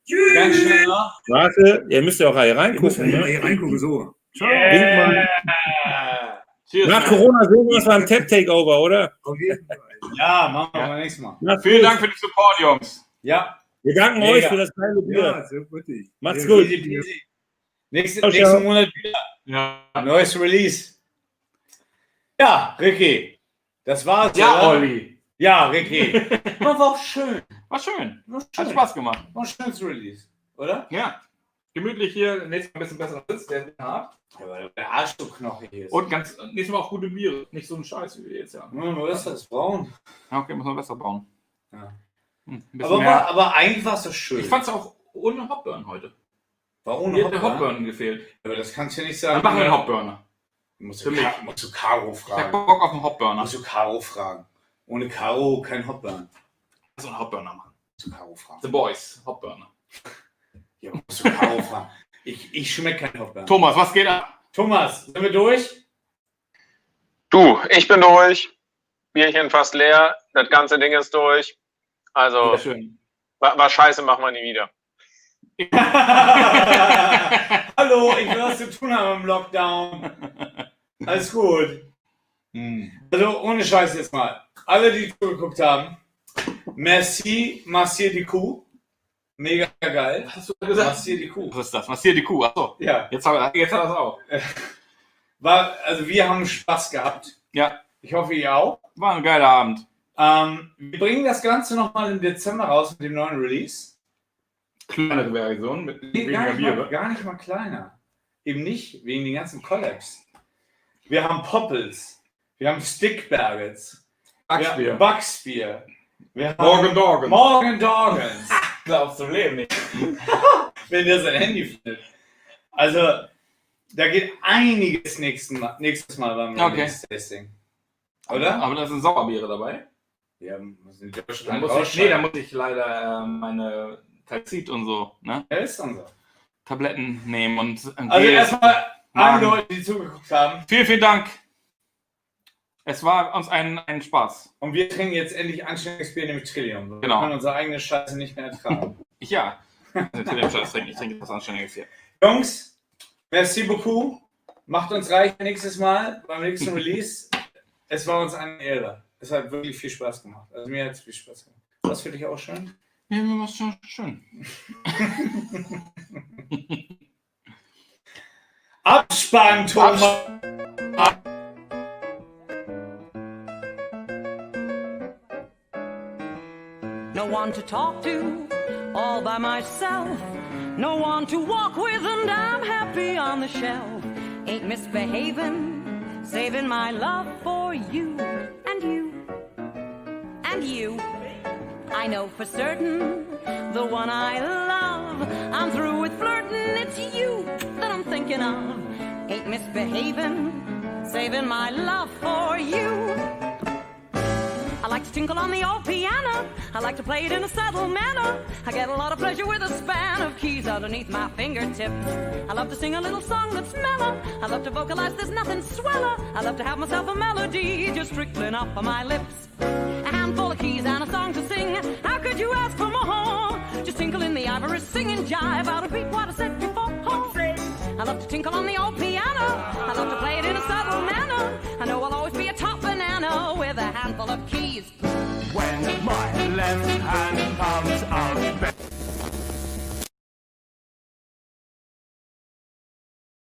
Tschüss. Ganz schnell noch. Warte, ihr müsst ja auch hier reingucken. Ne? Hier reingucken, so. Yeah. Nach Corona sehen wir uns beim Tap-Takeover, oder? Ja, machen wir beim nächsten Mal. Vielen Dank für den Support, Jungs. Ja. Wir danken Mega. euch für das kleine Bier. Ja, sehr wirklich. Macht's Ja, gut. Easy peasy. Ciao, Nächsten ciao. Monat wieder. Ja. Neues Release. Ja, Ricky. Das war's. Ja, oder? Olli. Ja, Ricky. War auch schön. War schön. War Hat schön. Spaß gemacht. War ein schönes Release, oder? Ja. Gemütlich hier, nächstes Mal ein bisschen besser Sitz, der ist hart. Ja, weil der Arschlochknoche hier ist. Und nächstes Mal auch gute Biere. Nicht so ein Scheiß, wie wir jetzt haben. Ja, wo ist das? Braun. Ja, okay, müssen wir besser bauen. Ja. Ein bisschen Aber eigentlich war es doch schön. Ich fand's auch ohne Hopburn heute. War ohne Mir hat der Hopburn? Hopburn gefehlt. Aber das kannst du ja nicht sagen. Dann machen wir einen Hopburner. Musst Für du, mich. musst du Caro Ich fragen. hab Bock auf einen Hopburner. Musst du Caro fragen. Ohne Caro kein Hopburn. So einen Hopburner machen. Musst du Caro fragen. The Boys, Hopburner. Ja, musst du Caro fragen. Ich schmecke kein Hopburn. Thomas, was geht ab? Thomas, sind wir durch? Du, ich bin durch. Bierchen fast leer. Das ganze Ding ist durch. Also, Sehr schön. war scheiße, machen wir nie wieder. Hallo, ich will was zu tun haben im Lockdown. Alles gut. Also ohne Scheiß jetzt mal. Alle, die zugeguckt haben, merci, Massier die Kuh. Mega geil. Hast du gesagt? Massier die Kuh. Was ist das? Massier die Kuh. Achso. Ja. Jetzt hat er das auch. Also wir haben Spaß gehabt. Ja. Ich hoffe, ihr auch. War ein geiler Abend. Wir bringen das Ganze nochmal im Dezember raus mit dem neuen Release. Kleinere Version mit weniger Bier. Gar nicht mal kleiner. Eben nicht, wegen den ganzen Collabs. Wir haben Poppels. Wir haben Stick Barrels. Bugsbier. Bugsbier. Wir haben Morgan Dorgan. Morgan Dorgans. Glaubst du im Leben nicht. Wenn der sein Handy findet. Also, da geht einiges nächstes Mal beim Release-Tasting. Oder? Aber da sind Sauerbiere dabei. Ja, muss in Da muss ich leider meine Talzit und so, ne? Ja, ist dann so. Tabletten nehmen und Also erstmal allen Leuten, die zugeguckt haben. Vielen, vielen Dank. Es war uns ein Spaß. Und wir trinken jetzt endlich anständiges Bier, nämlich Trillium. Wir Genau. können unsere eigene Scheiße nicht mehr ertragen. Ja. Ich trinke was Anständiges hier. Jungs, merci beaucoup. Macht uns reich nächstes Mal beim nächsten Release. Es war uns eine Ehre. Es hat wirklich viel Spaß gemacht. Also mir hat es viel Spaß gemacht. War das für dich auch schön? Ja, mir war es schon schön. Abspann, Thomas! No one to talk to, all by myself. No one to walk with, and I'm happy on the shelf. Ain't misbehaving, saving my love for you and you and you. I know for certain the one I love. I'm through with flirting, it's you that I'm thinking of. Ain't misbehaving, saving my love for you. I like to tinkle on the old piano. I like to play it in a subtle manner. I get a lot of pleasure with a span of keys underneath my fingertips. I love to sing a little song that's mellow. I love to vocalize, there's nothing sweller. I love to have myself a melody just trickling off of my lips. A handful of keys and a song to sing. How could you ask for more? Just tinkle in the ivory, singing jive. I'll repeat what I said before. I love to tinkle on the old piano. I love to play it in a subtle manner. I know I'll always be a top banana with a handful of keys. When my left hand